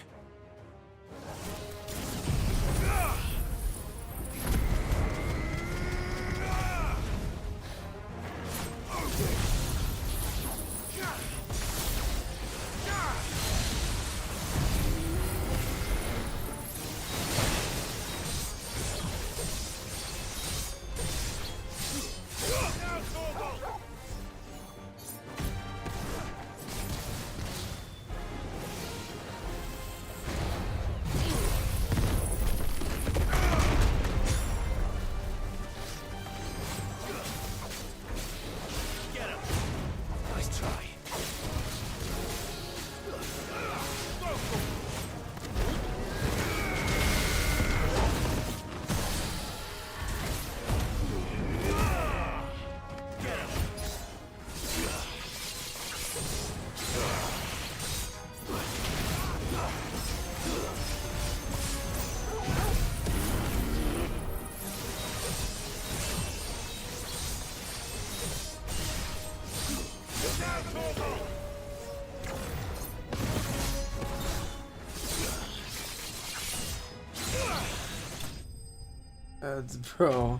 Bro,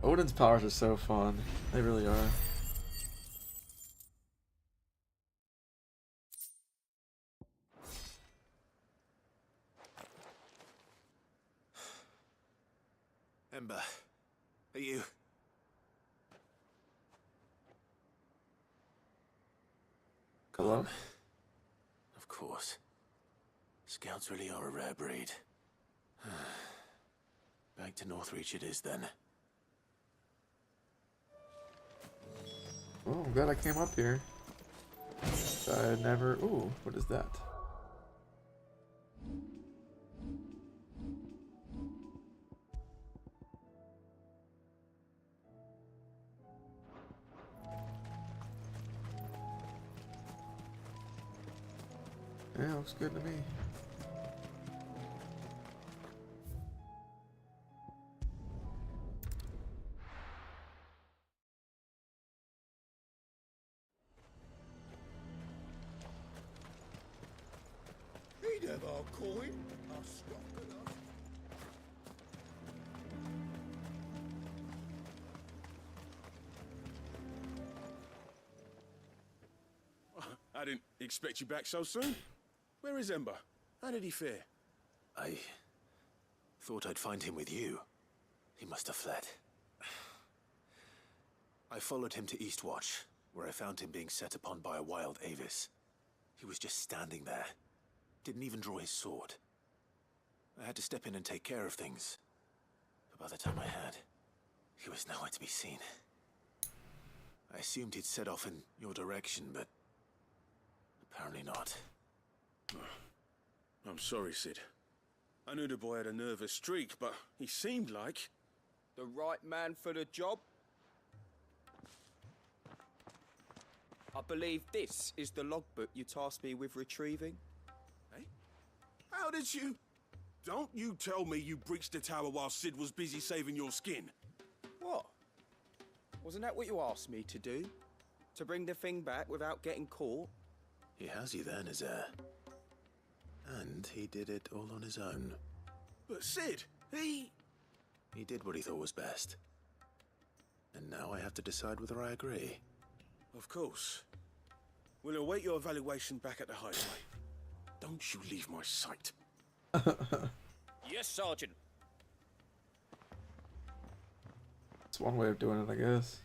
Odin's powers are so fun. They really are. Ember, are you... Hello? Of course. Scouts really are a rare breed. Back to Northreach it is, then. Oh, I'm glad I came up here. I never... Ooh, what is that? Yeah, looks good to me. He'd have our coin, our stock enough. I didn't expect you back so soon. Where is Ember? How did he fare? I thought I'd find him with you. He must have fled. I followed him to Eastwatch, where I found him being set upon by a wild Avis. He was just standing there. Didn't even draw his sword. I had to step in and take care of things. But by the time I had, he was nowhere to be seen. I assumed he'd set off in your direction, but apparently not. I'm sorry, Sid. I knew the boy had a nervous streak, but he seemed like... The right man for the job? I believe this is the logbook you tasked me with retrieving. Hey? How did you... Don't you tell me you breached the tower while Sid was busy saving your skin. What? Wasn't that what you asked me to do? To bring the thing back without getting caught? He has you there, Nazaire. And he did it all on his own. But Sid, he did what he thought was best. And now I have to decide whether I agree. Of course. We'll await your evaluation back at the highway. Don't you leave my sight. Yes, Sergeant. It's one way of doing it, I guess.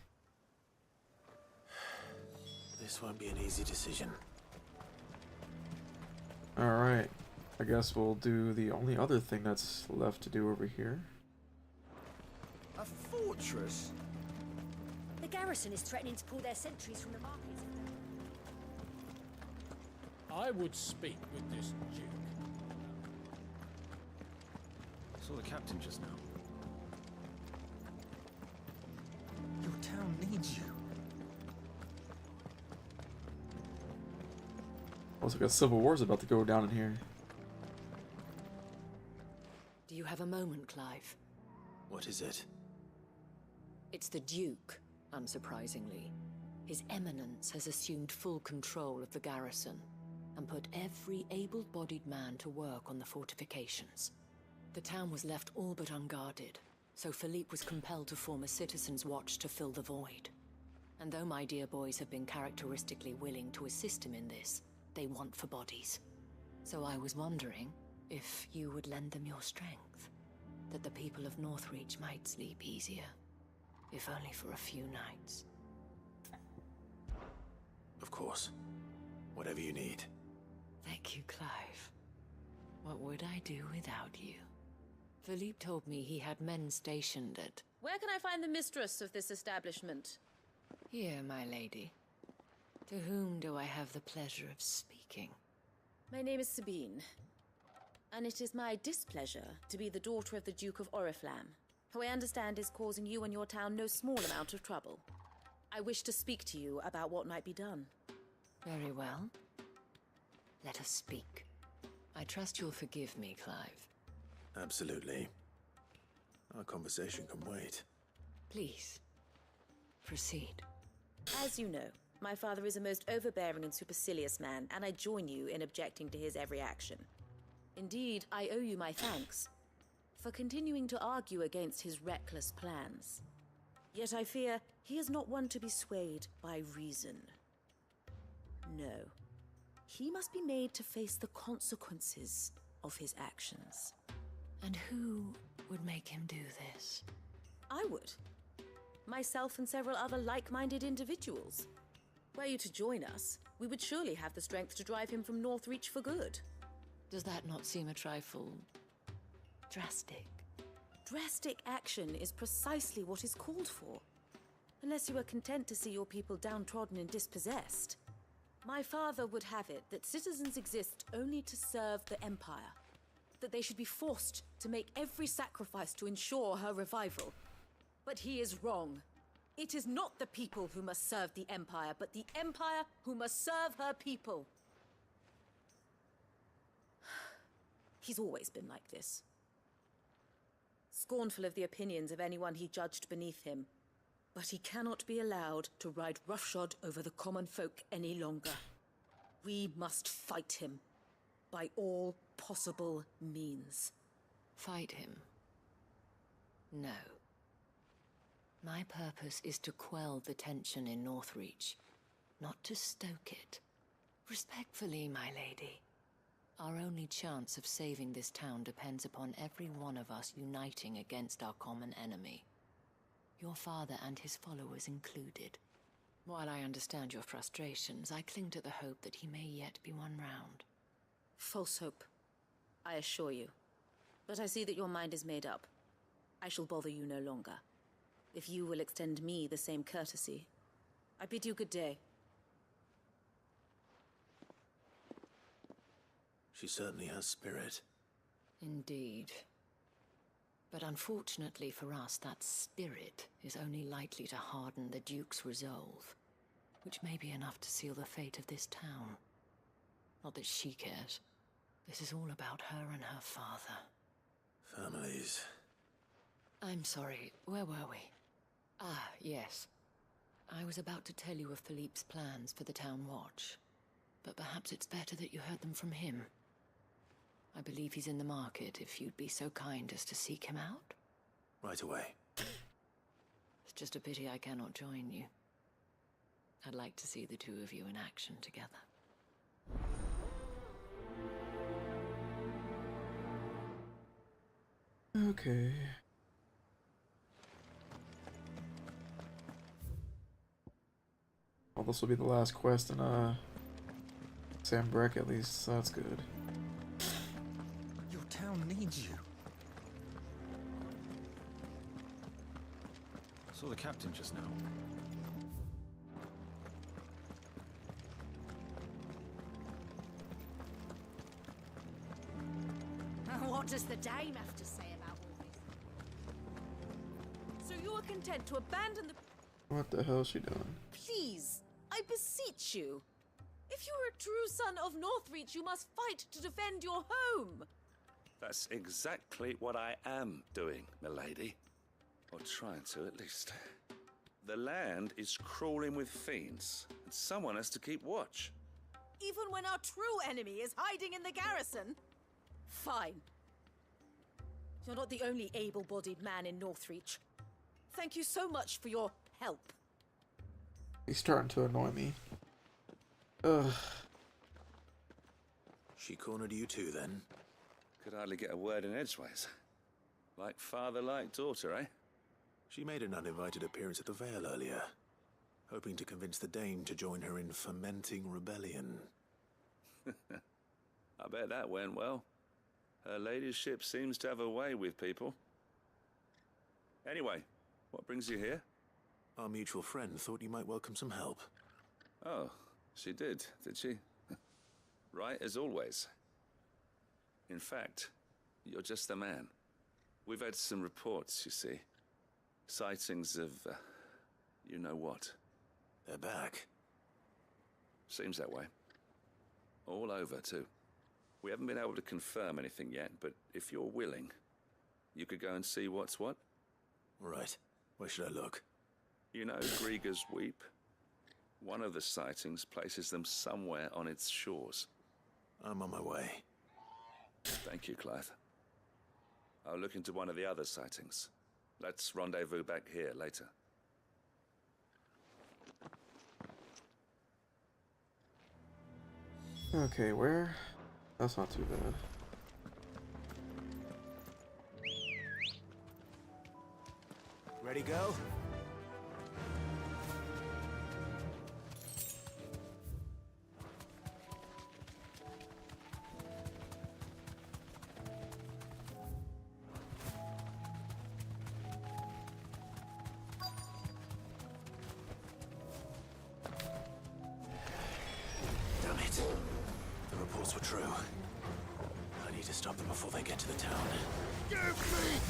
This won't be an easy decision. Alright. I guess we'll do the only other thing that's left to do over here. A fortress? The garrison is threatening to pull their sentries from the markets. I would speak with this duke. I saw the captain just now. Your town needs you. Looks like a civil war's about to go down in here. Do you have a moment, Clive? What is it? It's the Duke, unsurprisingly. His Eminence has assumed full control of the garrison and put every able-bodied man to work on the fortifications. The town was left all but unguarded, so Philippe was compelled to form a citizens' watch to fill the void. And though my dear boys have been characteristically willing to assist him in this, they want for bodies. So I was wondering if you would lend them your strength, that the people of Northreach might sleep easier, if only for a few nights. Of course. Whatever you need. Thank you, Clive. What would I do without you? Philippe told me he had men stationed at... Where can I find the mistress of this establishment? Here, my lady. To whom do I have the pleasure of speaking? My name is Sabine, and it is my displeasure to be the daughter of the Duke of Oriflamme, who I understand is causing you and your town no small amount of trouble. I wish to speak to you about what might be done. Very well. Let us speak. I trust you'll forgive me, Clive. Absolutely. Our conversation can wait. Please, proceed. As you know, my father is a most overbearing and supercilious man, and I join you in objecting to his every action. Indeed, I owe you my thanks for continuing to argue against his reckless plans. Yet I fear he is not one to be swayed by reason. No. He must be made to face the consequences of his actions. And who would make him do this? I would. Myself and several other like-minded individuals. Were you to join us, we would surely have the strength to drive him from Northreach for good. Does that not seem a trifle... drastic? Drastic action is precisely what is called for. Unless you are content to see your people downtrodden and dispossessed. My father would have it that citizens exist only to serve the Empire. That they should be forced to make every sacrifice to ensure her revival. But he is wrong. It is not the people who must serve the Empire, but the Empire who must serve her people. He's always been like this. Scornful of the opinions of anyone he judged beneath him. But he cannot be allowed to ride roughshod over the common folk any longer. We must fight him. By all possible means. Fight him? No. My purpose is to quell the tension in Northreach, not to stoke it. Respectfully, my lady. Our only chance of saving this town depends upon every one of us uniting against our common enemy. Your father and his followers included. While I understand your frustrations, I cling to the hope that he may yet be won round. False hope, I assure you. But I see that your mind is made up. I shall bother you no longer. If you will extend me the same courtesy, I bid you good day. She certainly has spirit. Indeed. But unfortunately for us, that spirit is only likely to harden the Duke's resolve, which may be enough to seal the fate of this town. Not that she cares. This is all about her and her father. Families. I'm sorry, where were we? Ah, yes. I was about to tell you of Philippe's plans for the town watch, but perhaps it's better that you heard them from him. I believe he's in the market, if you'd be so kind as to seek him out. Right away. It's just a pity I cannot join you. I'd like to see the two of you in action together. Okay. Well, this will be the last quest in Sam Breck, at least, so that's good. Your town needs you. I saw the captain just now. What does the dame have to say about all this? So you are content to abandon the... What the hell is she doing? Please, I beseech you. If you are a true son of Northreach, you must fight to defend your home. That's exactly what I am doing, milady. Or trying to, at least. The land is crawling with fiends, and someone has to keep watch. Even when our true enemy is hiding in the garrison? Fine. You're not the only able-bodied man in Northreach. Thank you so much for your help. He's starting to annoy me. Ugh. She cornered you too, then? Could hardly get a word in edgeways. Like father, like daughter, eh? She made an uninvited appearance at the Vale earlier, hoping to convince the Dame to join her in fomenting rebellion. I bet that went well. Her ladyship seems to have a way with people. Anyway, what brings you here? Our mutual friend thought you might welcome some help. Oh, she did she? Right as always. In fact, you're just the man. We've had some reports, you see. Sightings of, you know what. They're back. Seems that way. All over, too. We haven't been able to confirm anything yet, but if you're willing, you could go and see what's what. Right. Where should I look? You know Grieger's Weep? One of the sightings places them somewhere on its shores. I'm on my way. Thank you, Clive. I'll look into one of the other sightings. Let's rendezvous back here later. Okay, where? That's not too bad. Ready, go? Damn it. The reports were true. I need to stop them before they get to the town. Give me!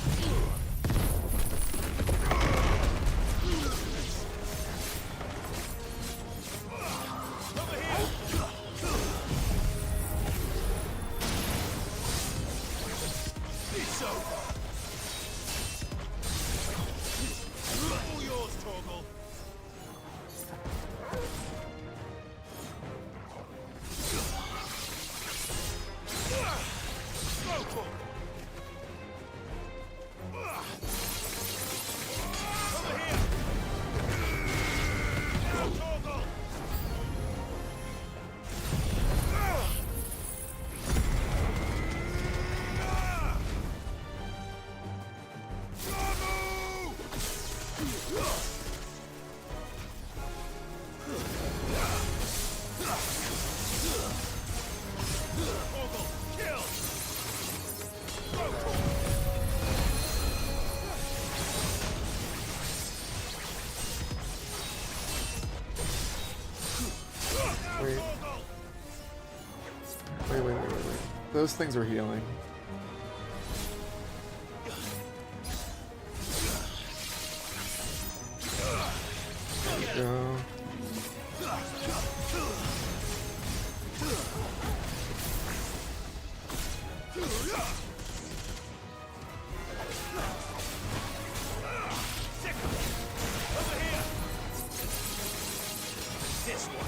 It's over. All yours, Torgal. Go for it. Wait. Wait. Those things are healing. There we go. This one.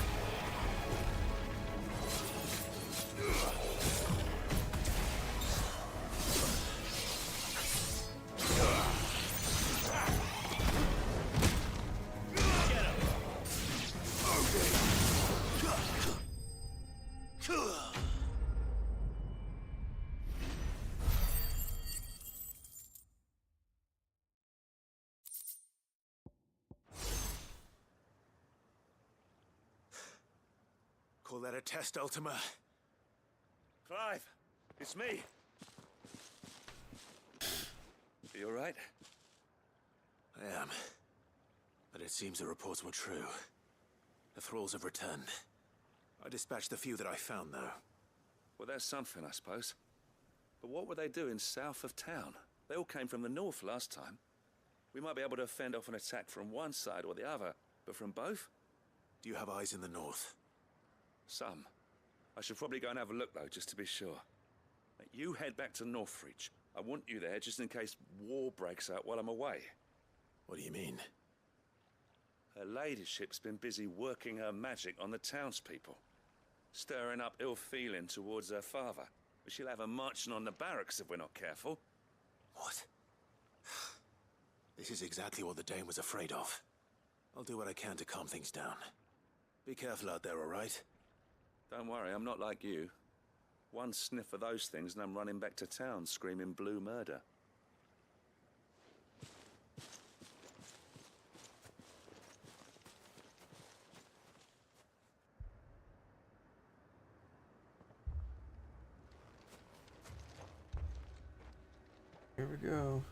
Call that a test, Ultima? Clive, it's me. You all right? I am. But it seems the reports were true. The thralls have returned. I dispatched the few that I found, though. Well, there's something, I suppose. But what were they doing south of town? They all came from the north last time. We might be able to fend off an attack from one side or the other, but from both? Do you have eyes in the north? Some. I should probably go and have a look, though, just to be sure. You head back to Northreach. I want you there just in case war breaks out while I'm away. What do you mean? Her ladyship's been busy working her magic on the townspeople, stirring up ill feeling towards her father. But she'll have her marching on the barracks if we're not careful. What? This is exactly what the Dane was afraid of. I'll do what I can to calm things down. Be careful out there, all right? Don't worry, I'm not like you. One sniff of those things and I'm running back to town screaming blue murder. Here we go.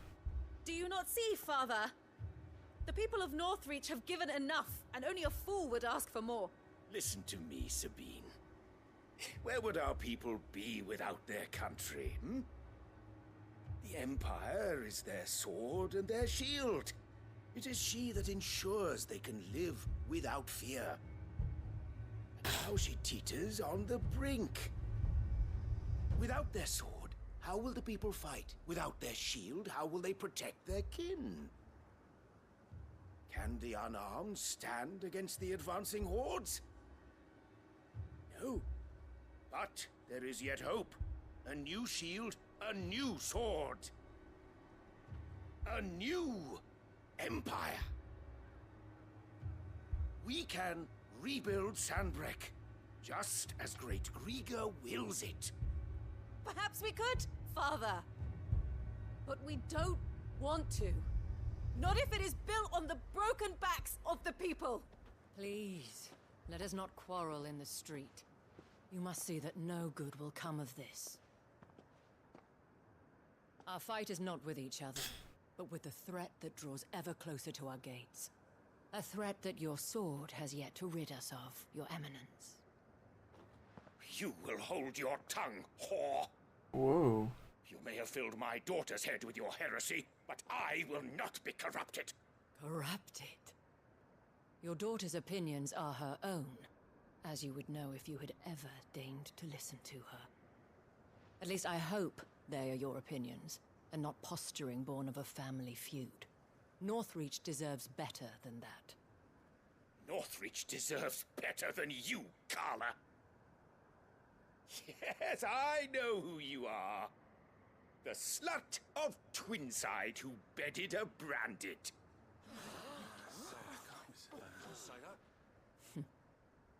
Do you not see, Father? The people of Northreach have given enough, and only a fool would ask for more. Listen to me, Sabine. Where would our people be without their country, hmm? The Empire is their sword and their shield. It is she that ensures they can live without fear. And now she teeters on the brink. Without their sword, how will the people fight? Without their shield, how will they protect their kin? Can the unarmed stand against the advancing hordes? No. But there is yet hope. A new shield, a new sword. A new empire. We can rebuild Sandbreck, just as great Grieger wills it. Perhaps we could, Father. But we don't want to. Not if it is built on the broken backs of the people. Please, let us not quarrel in the street. You must see that no good will come of this. Our fight is not with each other, but with the threat that draws ever closer to our gates. A threat that your sword has yet to rid us of, Your Eminence. You will hold your tongue, whore. Whoa. You may have filled my daughter's head with your heresy, but I will not be corrupted. Corrupted? Your daughter's opinions are her own, as you would know if you had ever deigned to listen to her. At least I hope they are your opinions, and not posturing born of a family feud. Northreach deserves better than that. Northreach deserves better than you, Carla. Yes, I know who you are. The slut of Twinside who bedded a Branded.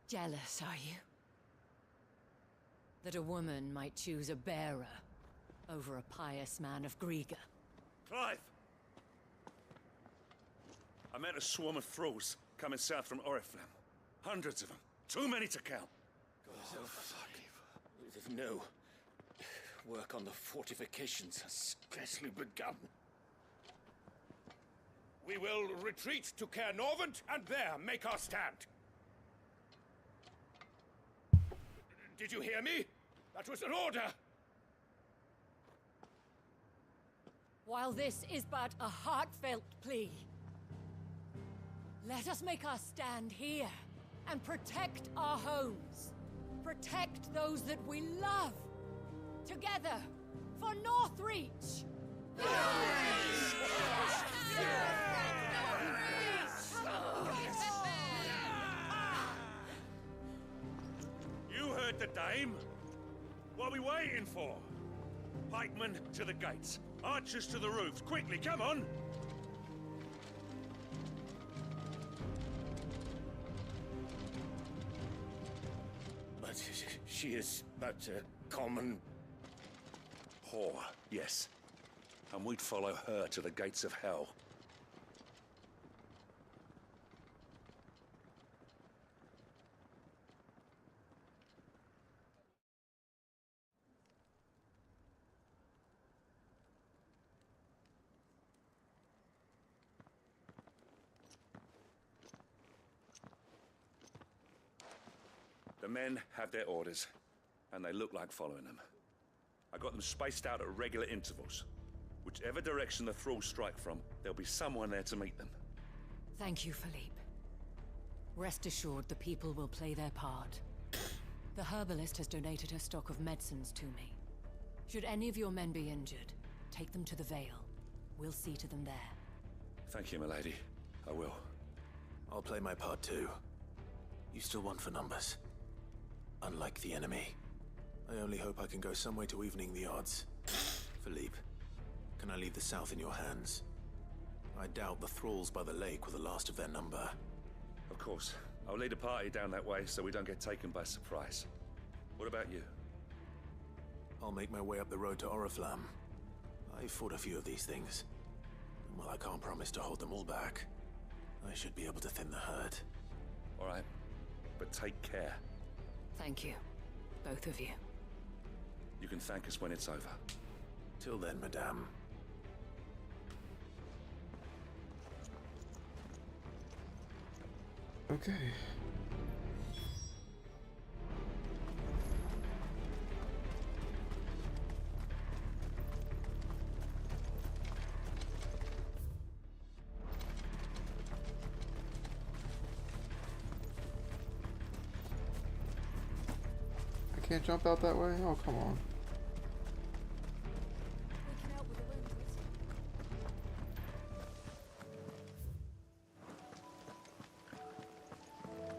Jealous, are you? That a woman might choose a bearer over a pious man of Grieger. Clive! I met a swarm of thralls coming south from Oriflamme. Hundreds of them. Too many to count. No. Work on the fortifications has scarcely begun. We will retreat to Caer Norvent and there make our stand. Did you hear me? That was an order! While this is but a heartfelt plea, let us make our stand here and protect our homes. Protect those that we love. Together, for Northreach! You heard the dame. What are we waiting for? Pikemen to the gates. Archers to the roofs. Quickly, come on! But she is but a common whore, yes. And we'd follow her to the gates of hell. The men have their orders, and they look like following them. I got them spaced out at regular intervals. Whichever direction the thralls strike from, there'll be someone there to meet them. Thank you, Philippe. Rest assured the people will play their part. The herbalist has donated her stock of medicines to me. Should any of your men be injured, take them to the Vale. We'll see to them there. Thank you, milady. I will. I'll play my part too. You still want for numbers. Unlike the enemy. I only hope I can go some way to evening the odds. Philippe, can I leave the south in your hands? I doubt the thralls by the lake were the last of their number. Of course. I'll lead a party down that way so we don't get taken by surprise. What about you? I'll make my way up the road to Oriflamme. I've fought a few of these things. And while I can't promise to hold them all back, I should be able to thin the herd. All right. But take care. Thank you. Both of you. You can thank us when it's over. Till then, madame. Okay. I can't jump out that way? Oh, come on.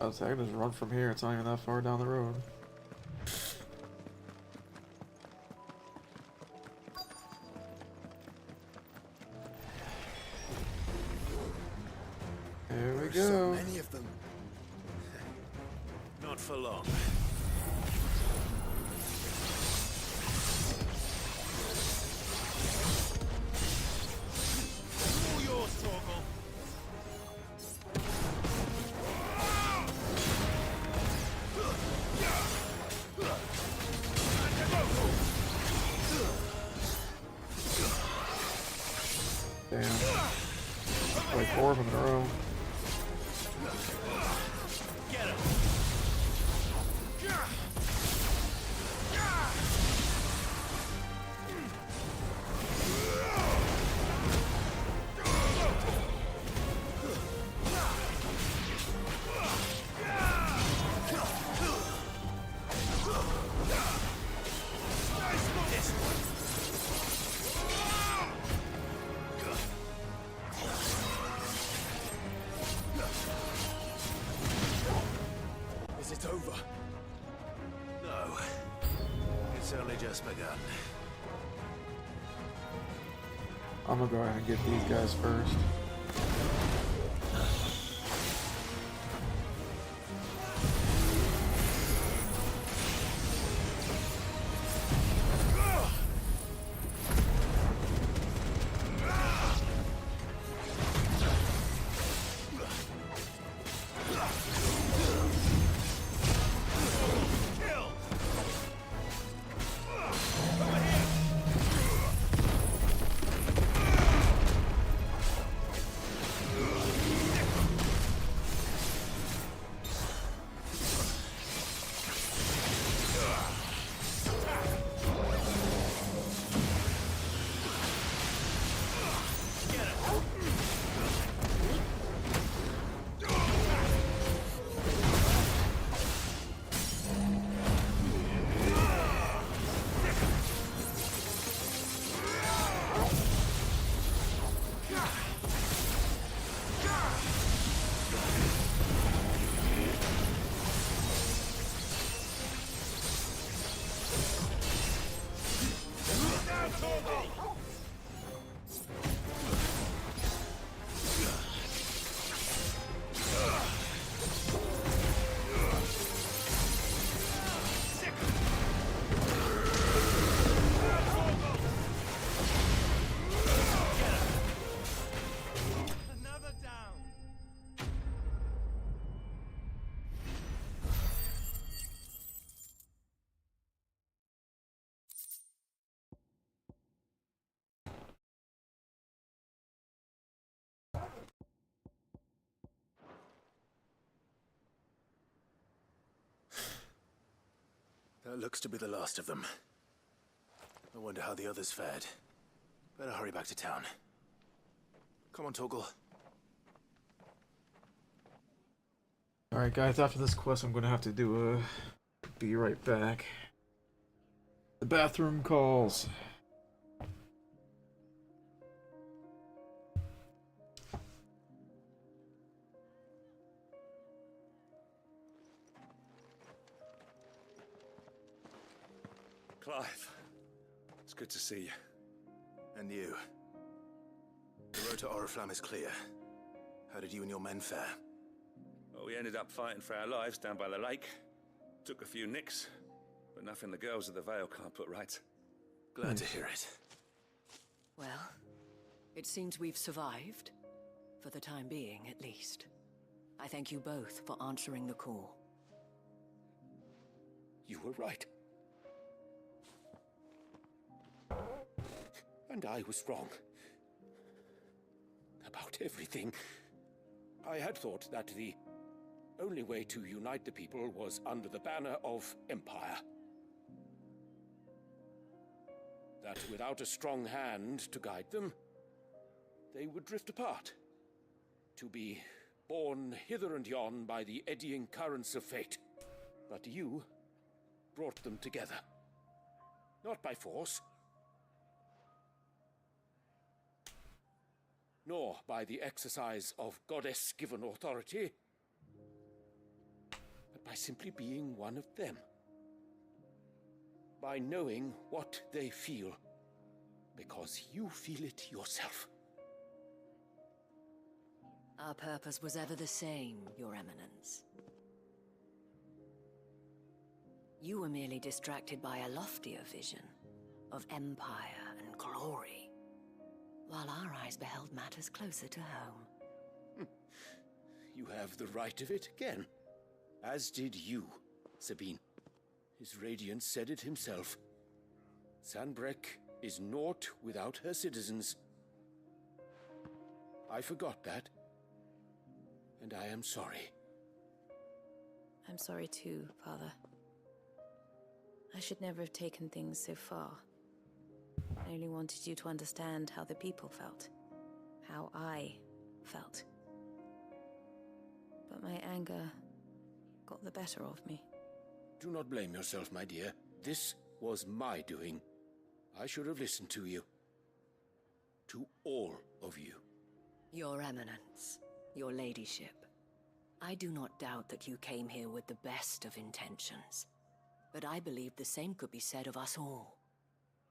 I was like, I can just run from here. It's not even that far down the road. There we go. So many of them. Not for long. All yours, Torgal. Damn. Like 4 of them in a row. Get him. Is it over? No. It's only just begun. I'm gonna go ahead and get these guys first. That looks to be the last of them. I wonder how the others fared. Better hurry back to town. Come on, Torgal. Alright guys, after this quest I'm gonna have to do a... Be right back. The bathroom calls. Clive, it's good to see you. And you. The road to Oriflamme is clear. How did you and your men fare? Well, we ended up fighting for our lives down by the lake. Took a few nicks, but nothing the girls of the Vale can't put right. Glad to hear it. Well, it seems we've survived. For the time being, at least. I thank you both for answering the call. You were right. And I was wrong. About everything. I had thought that the only way to unite the people was under the banner of Empire. That without a strong hand to guide them, they would drift apart. To be borne hither and yon by the eddying currents of fate. But you brought them together. Not by force, nor by the exercise of goddess-given authority, but by simply being one of them. By knowing what they feel, because you feel it yourself. Our purpose was ever the same, Your Eminence. You were merely distracted by a loftier vision of empire and glory, while our eyes beheld matters closer to home. You have the right of it again. As did you, Sabine. His radiance said it himself. Sanbreque is naught without her citizens. I forgot that. And I am sorry. I'm sorry too, Father. I should never have taken things so far. I only wanted you to understand how the people felt. How I felt. But my anger got the better of me. Do not blame yourself, my dear. This was my doing. I should have listened to you. To all of you. Your Eminence, your Ladyship, I do not doubt that you came here with the best of intentions. But I believe the same could be said of us all.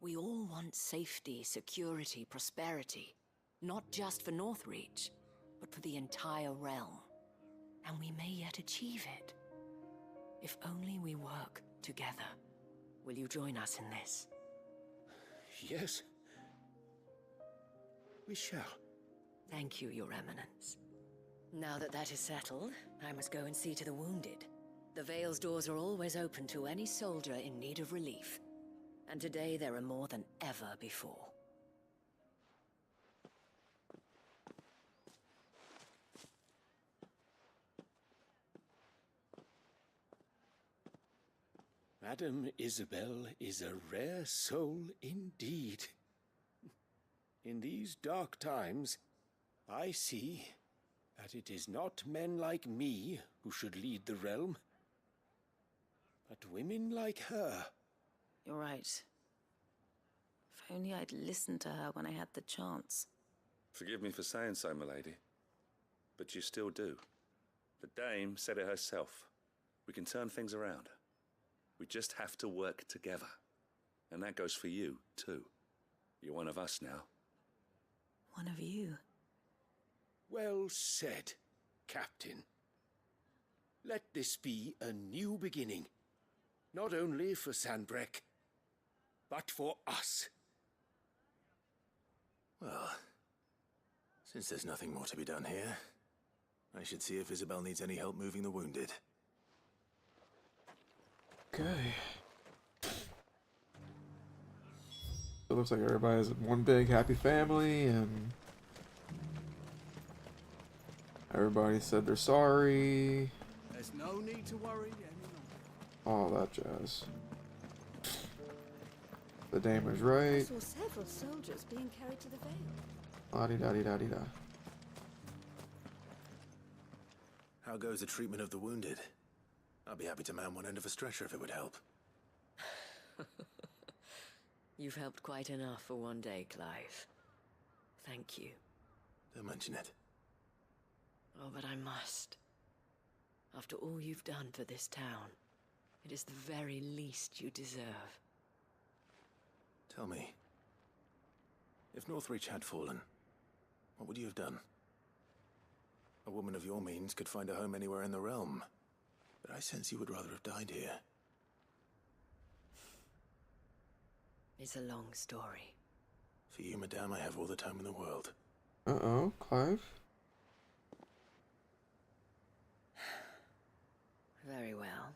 We all want safety, security, prosperity. Not just for Northreach, but for the entire realm. And we may yet achieve it. If only we work together. Will you join us in this? Yes. We shall. Thank you, Your Eminence. Now that that is settled, I must go and see to the wounded. The Vale's doors are always open to any soldier in need of relief. And today there are more than ever before. Madame Isabel is a rare soul indeed. In these dark times, I see that it is not men like me who should lead the realm, but women like her. You're right. If only I'd listened to her when I had the chance. Forgive me for saying so, milady, but you still do. The dame said it herself. We can turn things around. We just have to work together. And that goes for you, too. You're one of us now. One of you? Well said, Captain. Let this be a new beginning. Not only for Sanbreque, but for us. Well, since there's nothing more to be done here, I should see if Isabel needs any help moving the wounded. Okay. It looks like everybody's one big happy family, and everybody said they're sorry. There's no need to worry any longer. All that jazz. The dame is I right. saw several soldiers being carried to the Vale. La-di-da-di-da-di-da. How goes the treatment of the wounded? I'd be happy to man one end of a stretcher if it would help. You've helped quite enough for one day, Clive. Thank you. Don't mention it. Oh, but I must. After all you've done for this town, it is the very least you deserve. Tell me, if Northreach had fallen, what would you have done? A woman of your means could find a home anywhere in the realm, but I sense you would rather have died here. It's a long story. For you, madame, I have all the time in the world. Uh-oh, Clive? Very well.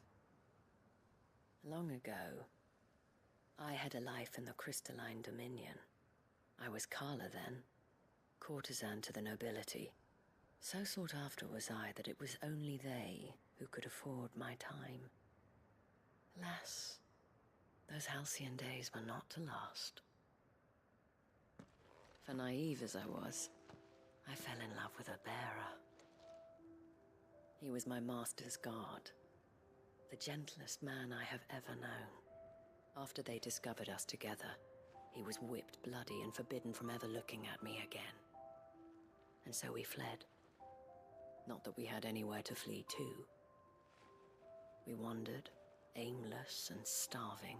Long ago, I had a life in the Crystalline Dominion. I was Carla then, courtesan to the nobility. So sought after was I that it was only they who could afford my time. Alas, those halcyon days were not to last. For naive as I was, I fell in love with a bearer. He was my master's guard, the gentlest man I have ever known. After they discovered us together, he was whipped bloody and forbidden from ever looking at me again. And so we fled. Not that we had anywhere to flee to. We wandered, aimless and starving,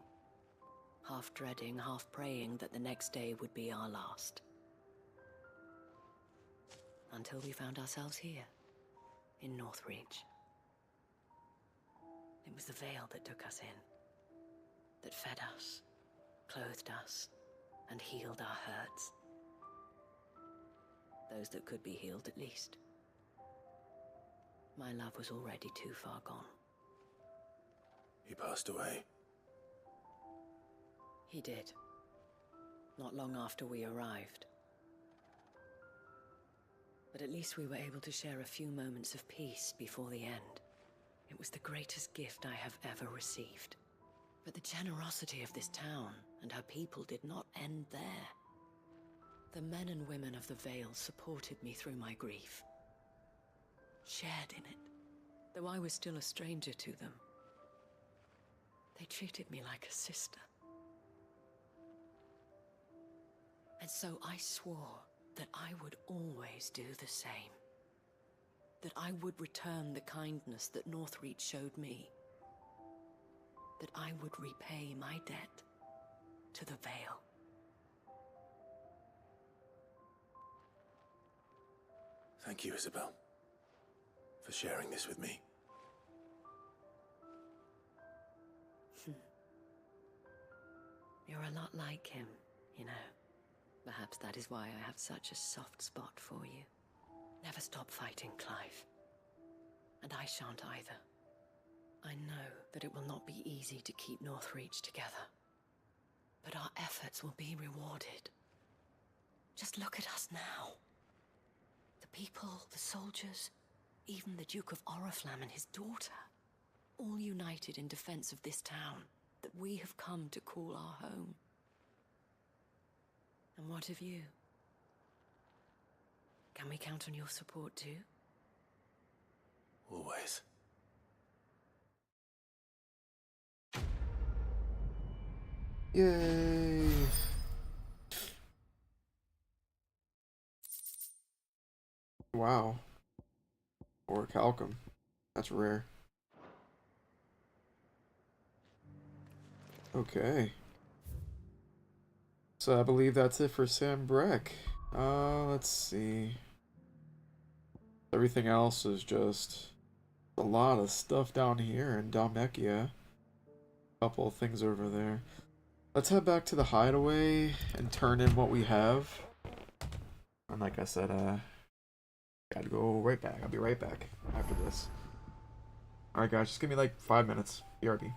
half dreading, half praying that the next day would be our last. Until we found ourselves here, in Northreach. It was the Vale that took us in, that fed us, clothed us, and healed our hurts. Those that could be healed, at least. My love was already too far gone. He passed away. He did. Not long after we arrived. But at least we were able to share a few moments of peace before the end. It was the greatest gift I have ever received. But the generosity of this town and her people did not end there. The men and women of the Vale supported me through my grief. Shared in it, though I was still a stranger to them. They treated me like a sister. And so I swore that I would always do the same. That I would return the kindness that Northreach showed me. That I would repay my debt to the Vale. Thank you, Isabel, for sharing this with me. You're a lot like him, you know. Perhaps that is why I have such a soft spot for you. Never stop fighting, Clive. And I shan't either. I know that it will not be easy to keep Northreach together. But our efforts will be rewarded. Just look at us now. The people, the soldiers, even the Duke of Oriflamme and his daughter, all united in defense of this town that we have come to call our home. And what of you? Can we count on your support too? Always. Yay! Wow. Or Calcum. That's rare. Okay. So I believe that's it for Sam Breck. Let's see. Everything else is just a lot of stuff down here in Dalmekia. A couple of things over there. Let's head back to the hideaway and turn in what we have. And like I said, gotta go right back. I'll be right back after this. Alright guys, just give me like 5 minutes. BRB.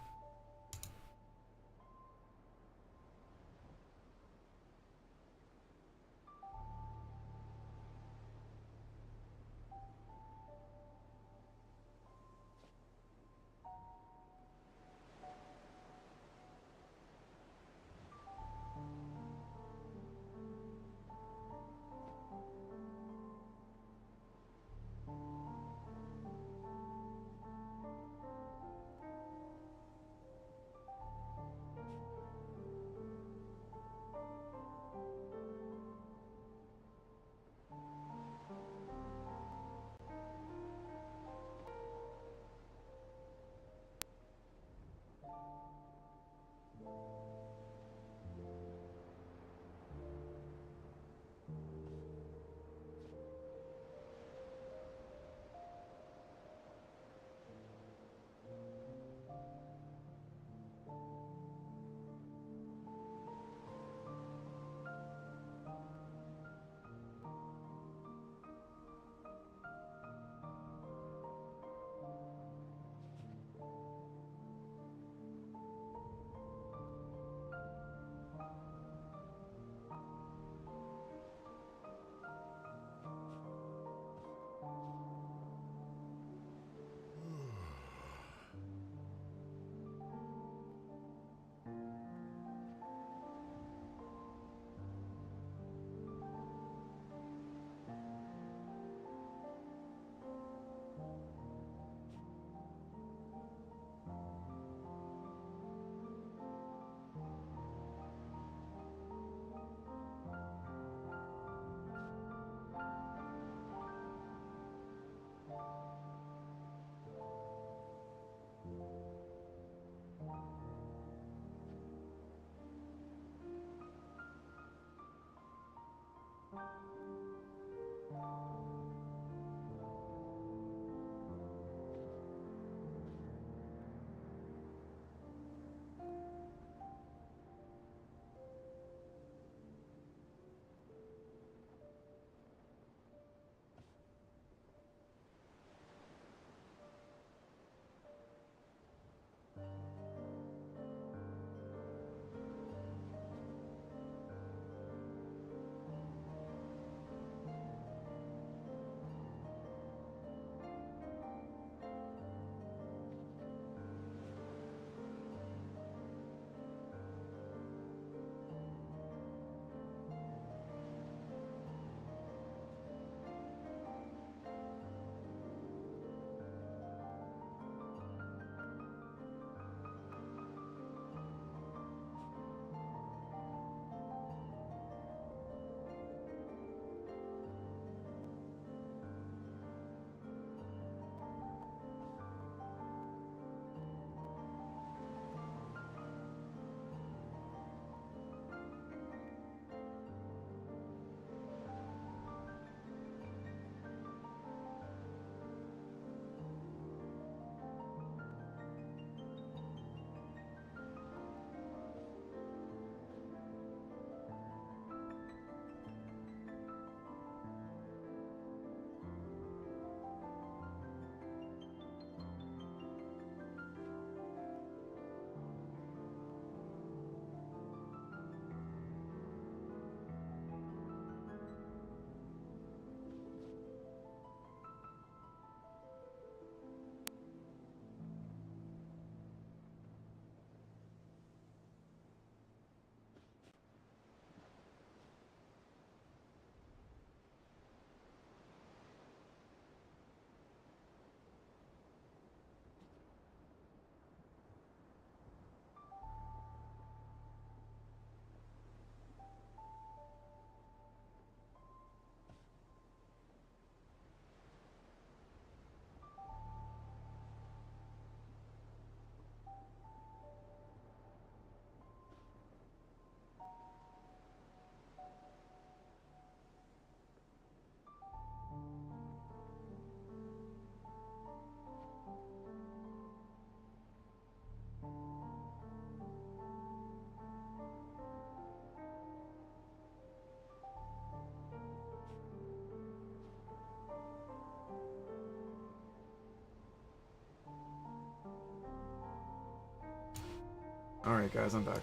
Alright, guys, I'm back.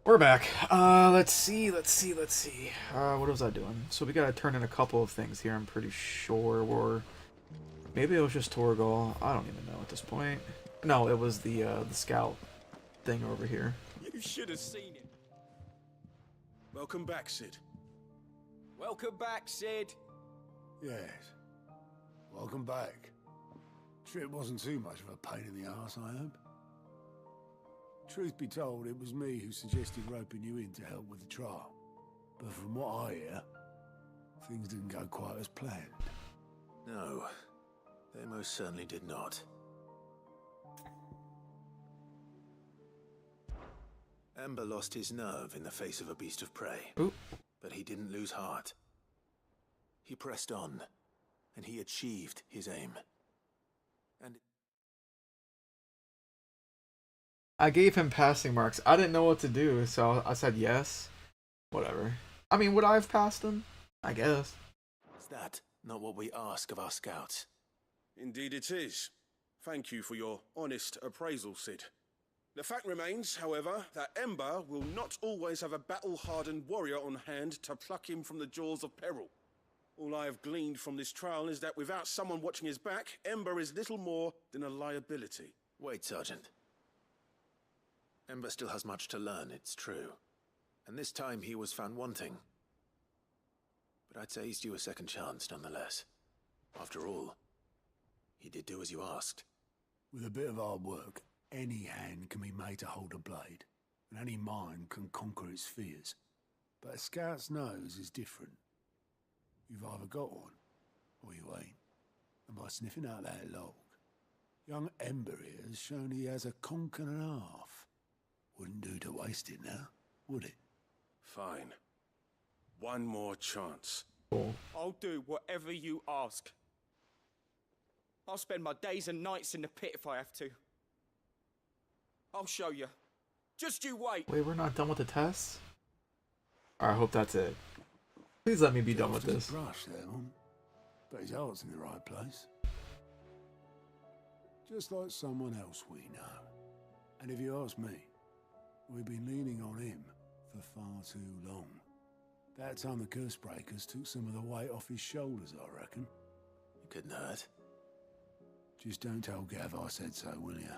We're back. Let's see. What was I doing? So we gotta turn in a couple of things here, I'm pretty sure. Or maybe it was just Torgal. I don't even know at this point. No, it was the scout thing over here. You should have seen it. Welcome back, Sid. Welcome back, Sid. Yes. Welcome back. Trip wasn't too much of a pain in the arse, I hope. Truth be told, it was me who suggested roping you in to help with the trial. But from what I hear, things didn't go quite as planned. No, they most certainly did not. Ember lost his nerve in the face of a beast of prey. Ooh. But he didn't lose heart. He pressed on, and he achieved his aim. And I gave him passing marks. I didn't know what to do, so I said yes. Whatever. I mean, would I have passed him? I guess. is that not what we ask of our scouts? Indeed it is. Thank you for your honest appraisal, Sid. The fact remains, however, that Ember will not always have a battle-hardened warrior on hand to pluck him from the jaws of peril. All I have gleaned from this trial is that without someone watching his back, Ember is little more than a liability. Wait, Sergeant. Ember still has much to learn, it's true. And this time he was found wanting. But I'd say he's due a second chance, nonetheless. After all, he did do as you asked. With a bit of hard work, any hand can be made to hold a blade, and any mind can conquer its fears. But a scout's nose is different. You've either got one, or you ain't. And by sniffing out that log, young Ember here has shown he has a conk and a half. Wouldn't do to waste it now, would it? Fine. One more chance. I'll do whatever you ask. I'll spend my days and nights in the pit if I have to. I'll show you. Just you wait. Wait, we're not done with the tests? I hope that's it. Please let me be done with this. Brush there, man. But his heart's in the right place. Just like someone else we know. And if you ask me, we've been leaning on him for far too long. That time the curse breakers took some of the weight off his shoulders, I reckon. It couldn't hurt. Just don't tell Gav I said so, will you?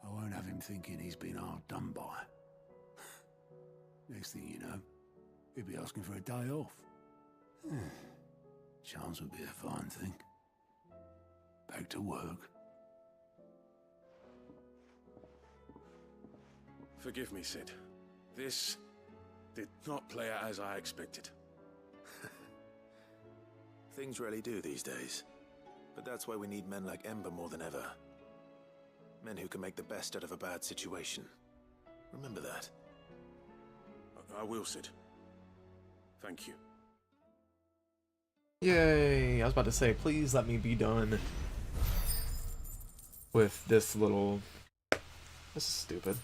I won't have him thinking he's been hard done by. Next thing you know, he'll be asking for a day off. Chance would be a fine thing. Back to work. Forgive me, Sid. This did not play out as I expected. Things really do these days. But that's why we need men like Ember more than ever. Men who can make the best out of a bad situation. Remember that. I will, Sid. Thank you. Yay! I was about to say, please let me be done with this little... This is stupid.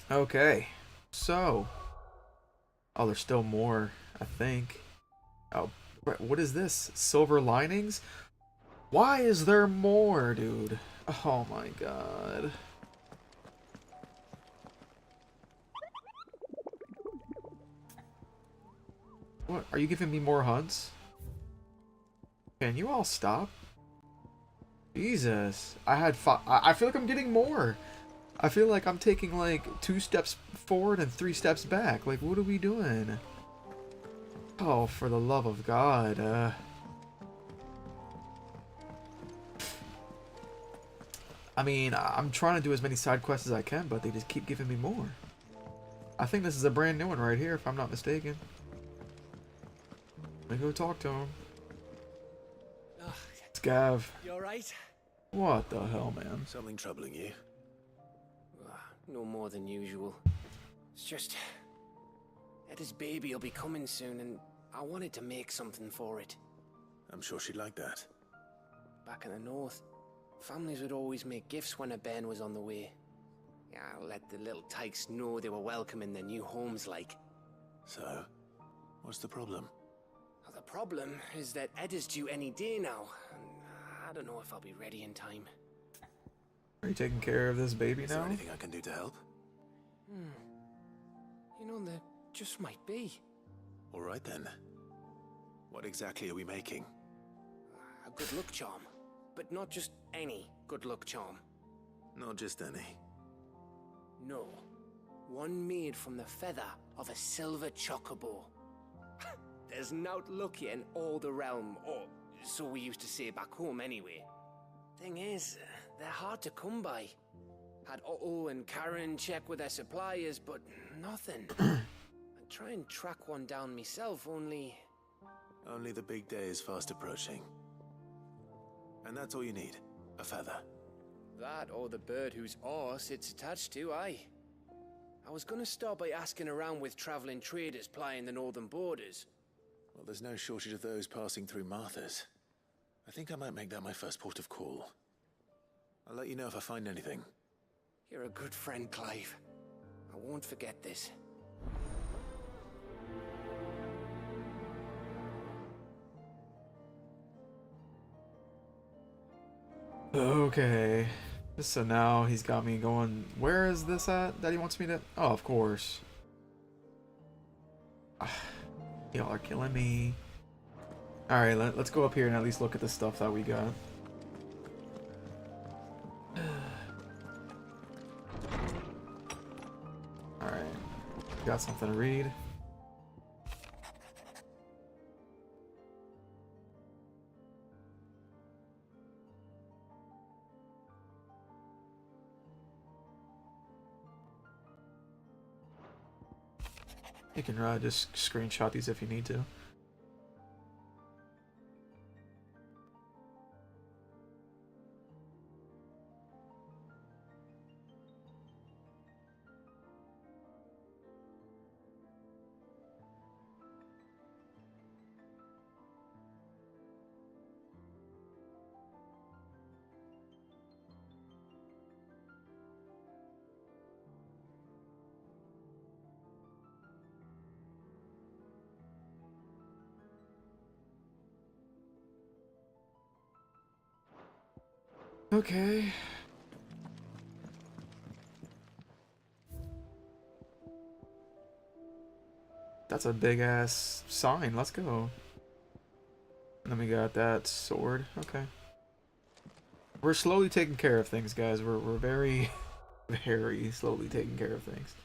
Okay, so... Oh, there's still more, I think. Oh, what is this? Silver linings? Why is there more, dude? Oh my god. What? Are you giving me more hunts? Can you all stop? Jesus. I feel like I'm getting more. I feel like I'm taking like 2 steps forward and 3 steps back. Like, what are we doing? Oh, for the love of God. I mean, I'm trying to do as many side quests as I can, but they just keep giving me more. I think this is a brand new one right here, if I'm not mistaken. Let me go talk to him. It's Gav. You alright? What the hell, man? Something troubling you? No more than usual. It's just... Etta's baby will be coming soon, and I wanted to make something for it. I'm sure she'd like that. Back in the north, families would always make gifts when a bairn was on the way. Yeah, I'll let the little tykes know they were welcome in their new homes, like. So, what's the problem? The problem is that Edda's due any day now. And I don't know if I'll be ready in time. Are you taking care of this baby Is now? there anything I can do to help? You know, there just might be. All right then. What exactly are we making? A good luck charm. But not just any good luck charm. Not just any. No. One made from the feather of a silver chocobo. There's naught luckier in all the realm, or so we used to say back home anyway. Thing is, they're hard to come by. Had Otto and Karen check with their suppliers, but nothing. I'd try and track one down myself, only... Only the big day is fast approaching. And that's all you need, a feather. That or the bird whose horse it's attached to, aye. I was gonna start by asking around with traveling traders plying the northern borders. Well, there's no shortage of those passing through Martha's. I think I might make that my first port of call. I'll let you know if I find anything. You're a good friend, Clive. I won't forget this. Okay. So now he's got me going. Where is this at that he wants me to? Oh, of course. Y'all are killing me. Alright, let's go up here and at least look at the stuff that we got. Alright. Got something to read. You can just screenshot these if you need to. Okay. That's a big ass sign. Let's go. And then we got that sword. Okay. We're slowly taking care of things, guys. We're very, very slowly taking care of things.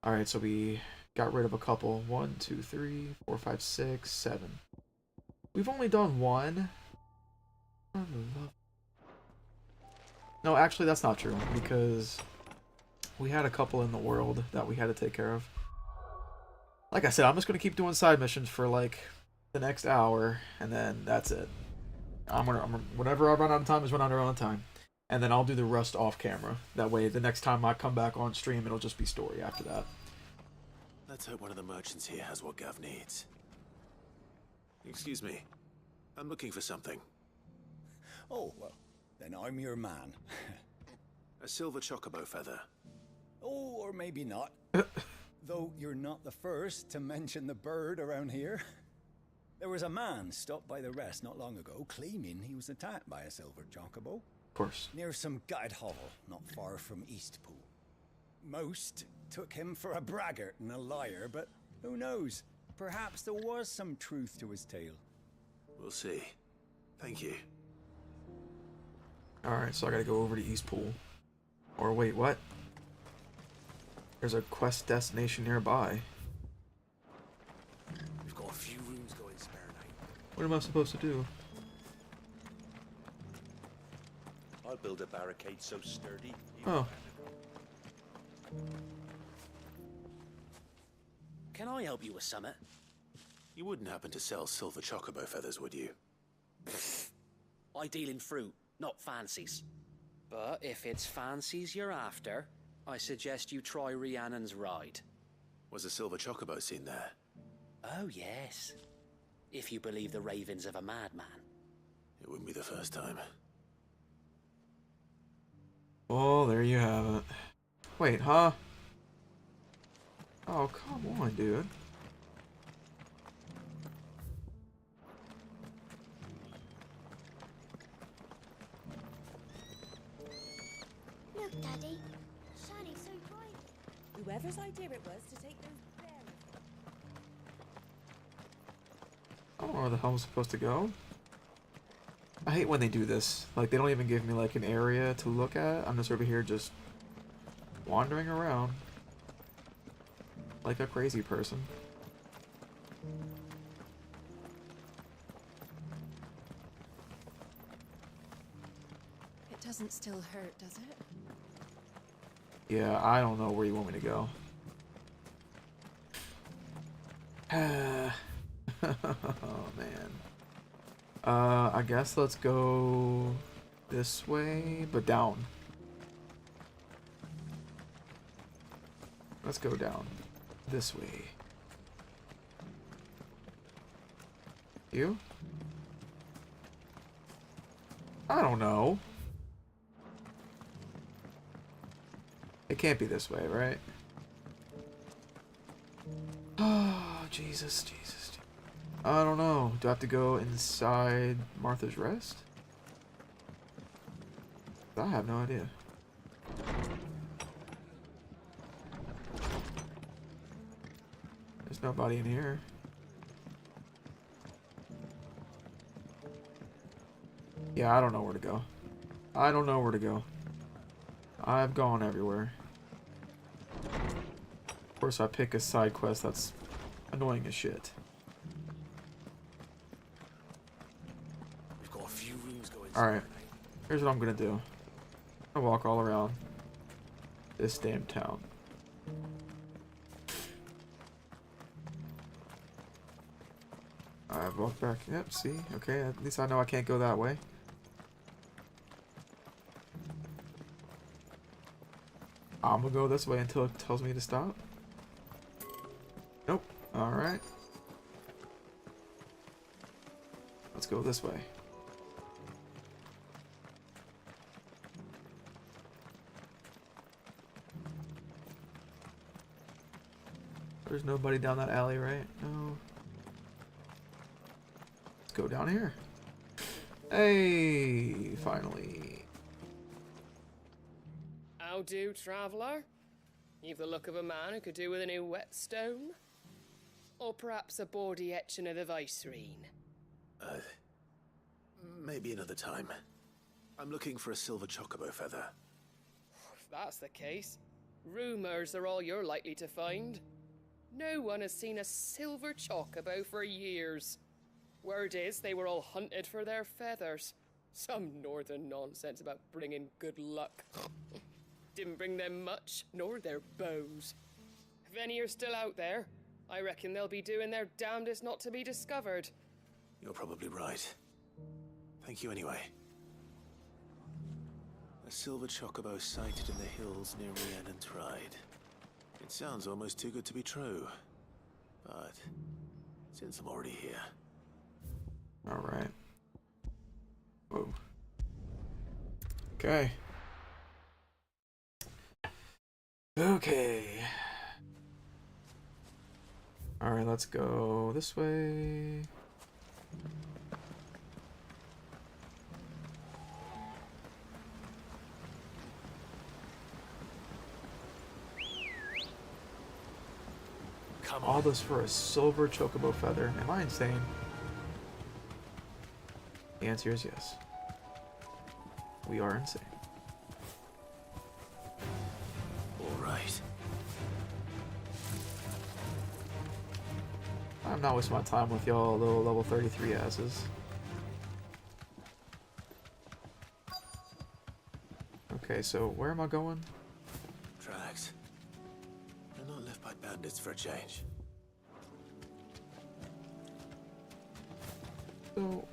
Alright, so we got rid of a couple. 1, 2, 3, 4, 5, 6, 7. We've only done one. No, actually that's not true, because we had a couple in the world that we had to take care of. Like I said, I'm just going to keep doing side missions for like the next hour, and then that's it. Whenever I run out of time is when I run out of time. And then I'll do the rest off camera. That way the next time I come back on stream, it'll just be story after that. Let's hope one of the merchants here has what Gav needs. Excuse me. I'm looking for something. Oh, well, then I'm your man. A silver chocobo feather. Oh, or maybe not. Though you're not the first to mention the bird around here. There was a man stopped by the rest not long ago claiming he was attacked by a silver chocobo. Of course. Near some gutted hovel not far from Eastpool. Most took him for a braggart and a liar, but who knows? Perhaps there was some truth to his tale. We'll see. Thank you. Alright, so I gotta go over to Eastpool. Or wait, what? There's a quest destination nearby. We've got a few rooms going spare now. What am I supposed to do? I'll build a barricade so sturdy. Oh. Can I help you with something? You wouldn't happen to sell silver chocobo feathers, would you? I deal in fruit, not fancies. But if it's fancies you're after, I suggest you try Rhiannon's ride. Was a silver chocobo seen there? Oh, yes. If you believe the ravings of a madman. It wouldn't be the first time. Oh, there you have it. Wait, huh? Oh, come on, dude. Look, Daddy. Shining so bright. Whoever's idea it was to take those berries. I don't know where the hell I'm supposed to go. I hate when they do this. Like, they don't even give me, like, an area to look at. I'm just over here just wandering around like a crazy person. It doesn't still hurt, does it? Yeah, I don't know where you want me to go. Oh, man. I guess let's go this way, but down. Let's go down this way. You? I don't know. It can't be this way, right? Oh, Jesus, Jesus. I don't know. Do I have to go inside Martha's Rest? I have no idea. There's nobody in here. Yeah, I don't know where to go. I don't know where to go. I've gone everywhere. Of course, I pick a side quest that's annoying as shit. We've got a few rooms going. Alright, here's what I'm gonna do. I'm gonna walk all around this damn town. I've walked back. Yep, see? Okay, at least I know I can't go that way. I'm gonna go this way until it tells me to stop. Nope. Alright. Let's go this way. There's nobody down that alley, right? No. Let's go down here. Hey, finally. How do, traveller? You've the look of a man who could do with a new whetstone? Or perhaps a bawdy etching of the Vicerine? Maybe another time. I'm looking for a silver chocobo feather. If that's the case, rumours are all you're likely to find. No one has seen a silver chocobo for years. Word is they were all hunted for their feathers. Some northern nonsense about bringing good luck. Didn't bring them much, nor their bows. If any are still out there, I reckon they'll be doing their damnedest not to be discovered. You're probably right. Thank you anyway. A silver chocobo sighted in the hills near Rhiannon's Ride. It sounds almost too good to be true. But since I'm already here... Alright. Whoa. Okay. Okay. Alright, let's go this way. Come All this for a silver chocobo feather. Am I insane? The answer is yes. We are insane. Alright. I'm not wasting my time with y'all little level 33 asses. Okay, so where am I going? Tracks. They're not left by bandits for a change. So...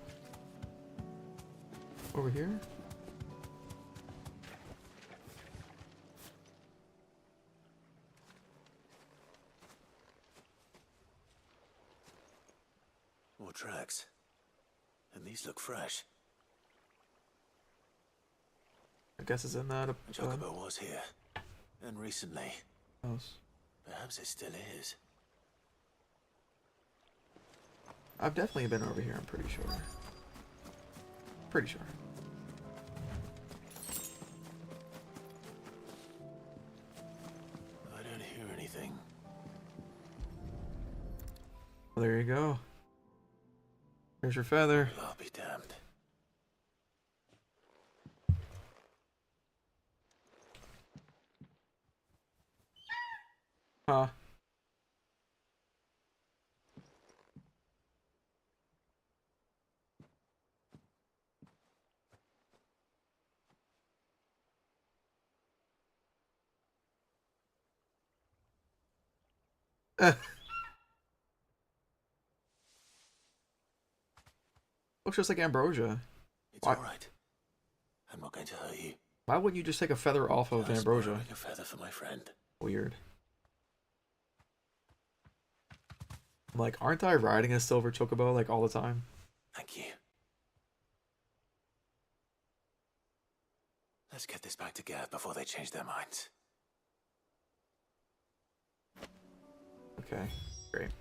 over here? More tracks. And these look fresh. I guess it's in that Chocobo was here. And recently. house. Perhaps it still is. I've definitely been over here, I'm pretty sure. Pretty sure. there you go. Here's your feather. I'll be damned. Huh. Looks just like ambrosia. It's alright. I'm not going to hurt you. Why wouldn't you just take a feather off of ambrosia? Borrowing a feather for my friend. Weird. I'm like, aren't I riding a silver chocobo like all the time? Thank you. Let's get this back to Gav before they change their minds. Okay, great.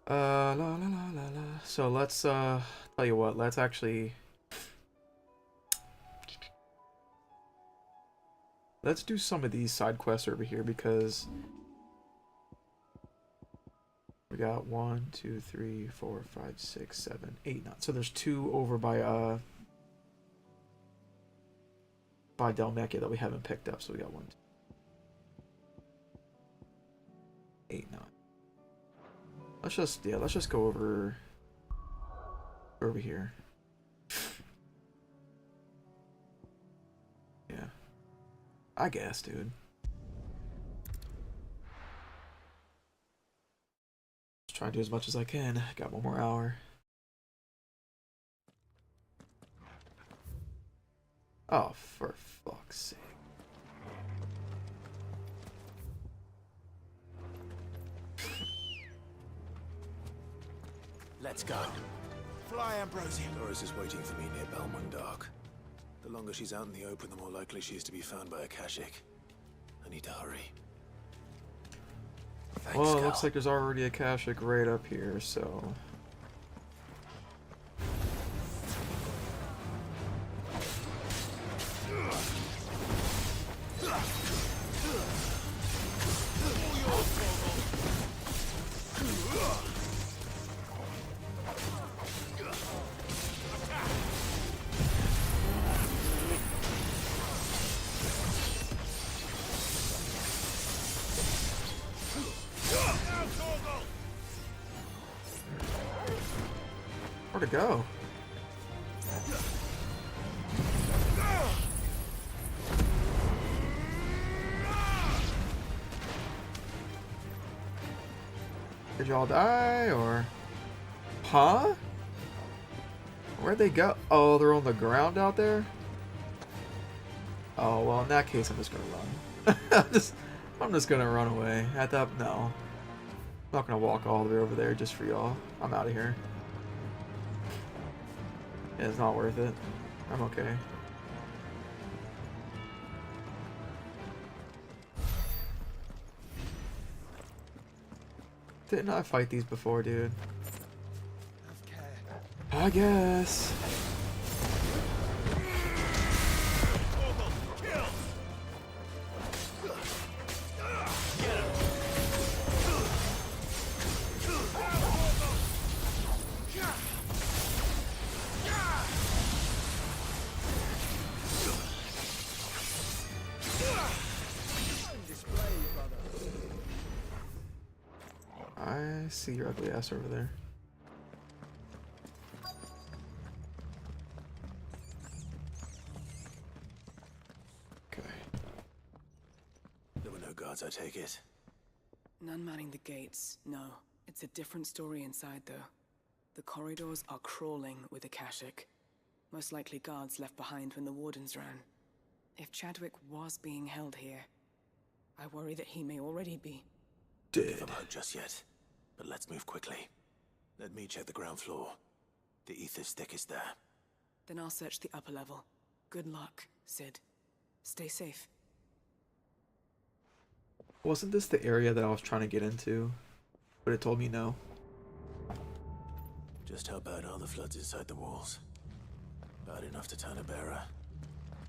La la la la la. So let's tell you what, let's actually let's do some of these side quests over here because we got 1, 2, 3, 4, 5, 6, 7, 8, 9. So there's 2 over by Delmecca that we haven't picked up. So we got 1, 2, 8, 9. Let's just go over here. Yeah. I guess, dude. Just try to do as much as I can. Got 1 more hour. Oh, for fuck's sake. Let's go. Fly, Ambrosia. Doris is waiting for me near Belmont Dark. The longer she's out in the open, the more likely she is to be found by Akashic. I need to hurry. Thanks, Well, it Cal. looks like there's already a Akashic right up here, so... Where'd it go? Did y'all die, or... Huh? Where'd they go? Oh, they're on the ground out there? Oh, well, in that case, I'm just gonna run. I'm just gonna run away. No. I'm not gonna walk all the way over there just for y'all. I'm out of here. Yeah, it's not worth it. I'm okay. Didn't I fight these before, dude? I guess. I see your ugly ass over there. Okay. There were no guards, I take it. None manning the gates, no. It's a different story inside, though. The corridors are crawling with Akashic. Most likely guards left behind when the wardens ran. If Chadwick was being held here, I worry that he may already be Don't give up hope just yet, but let's move quickly. Let me check the ground floor. The ether's thickest there. Then I'll search the upper level. Good luck, Sid. Stay safe. Wasn't this the area that I was trying to get into? But it told me no. Just how bad are the floods inside the walls? Bad enough to turn a bearer?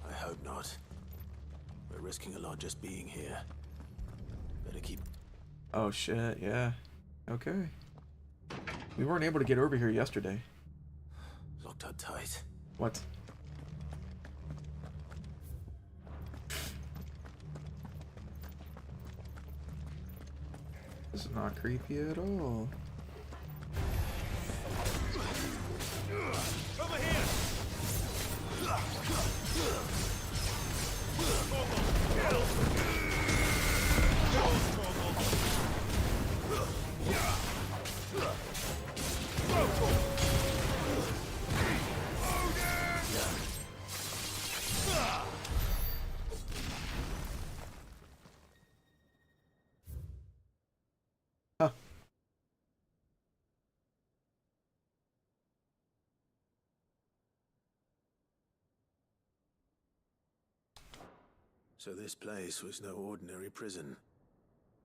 I hope not. We're risking a lot just being here. Better keep... Oh shit, yeah. Okay. We weren't able to get over here yesterday. Locked up tight. What? This is not creepy at all. Over here! Huh. So this place was no ordinary prison.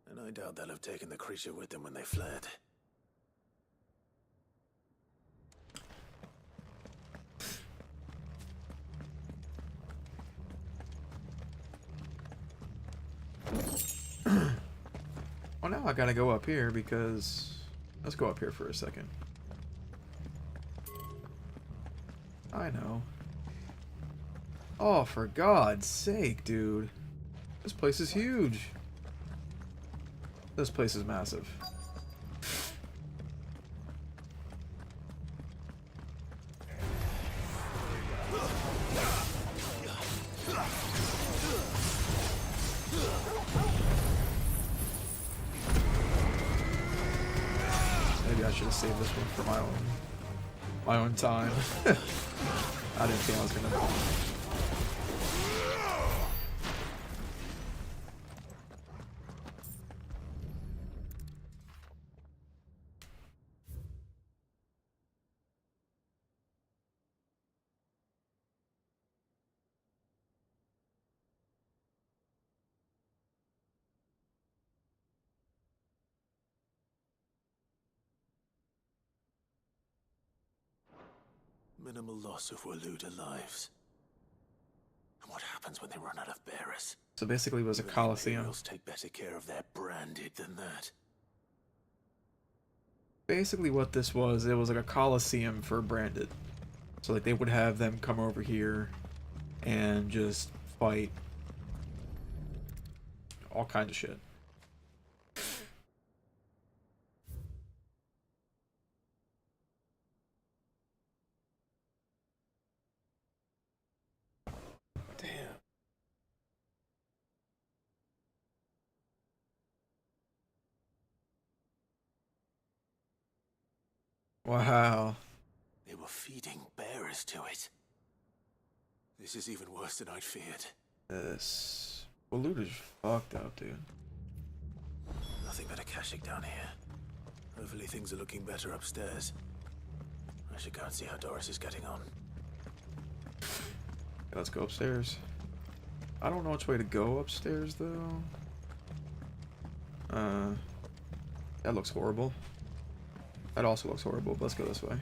And I doubt they'll have taken the creature with them when they fled. Well, now I gotta go up here because... Let's go up here for a second. I know. Oh, for God's sake, dude. This place is huge. This place is massive. Maybe I should have saved this one for my own time. I didn't think I was gonna. Minimal loss of Waluda lives. And what happens when they run out of bearers? So basically it was a Even the coliseum. Imperials take better care of their branded than that. Basically what this was, it was like a coliseum for branded. So like they would have them come over here and just fight all kinds of shit. Damn. Wow. They were feeding bearers to it. This is even worse than I'd feared. This Waluda's fucked up, dude. Nothing but a Kashyyyk down here. Hopefully things are looking better upstairs. I should go and see how Doris is getting on. Okay, let's go upstairs. I don't know which way to go upstairs though. That looks horrible. That also looks horrible, but let's go this way.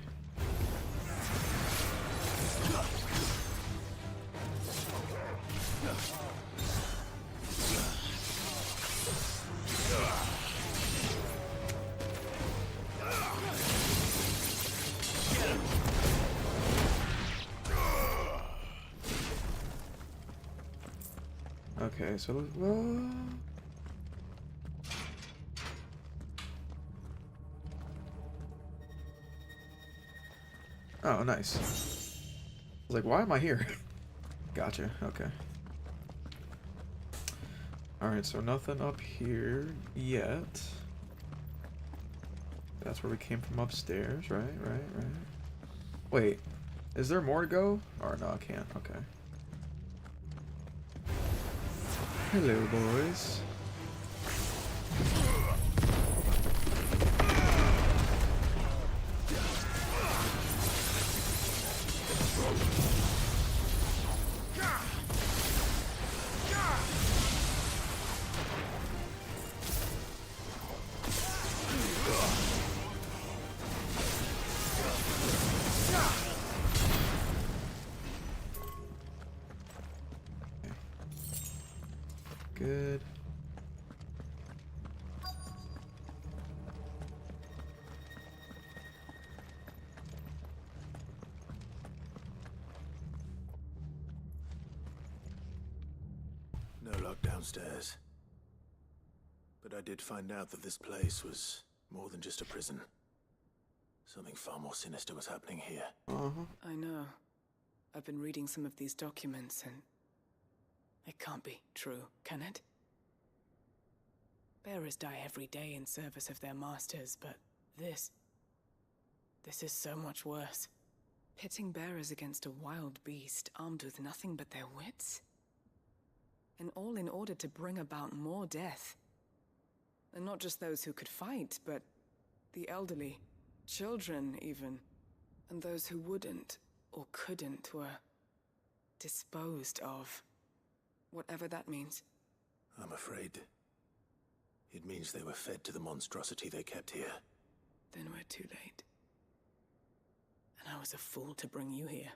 Okay, so well, oh, nice. I was like, why am I here? Gotcha. Okay. Alright, so nothing up here yet. That's where we came from upstairs, right? Wait, is there more to go? Or no, I can't. Okay. Hello, boys. Good. downstairs. But I did find out that this place was more than just a prison. Something far more sinister was happening here. I know. I've been reading some of these documents, and it can't be true, can it? Bearers die every day in service of their masters, but this is so much worse. Pitting bearers against a wild beast armed with nothing but their wits? And all in order to bring about more death. And not just those who could fight, but the elderly, children even. And those who wouldn't or couldn't were disposed of. Whatever that means. I'm afraid it means they were fed to the monstrosity they kept here. Then we're too late. And I was a fool to bring you here.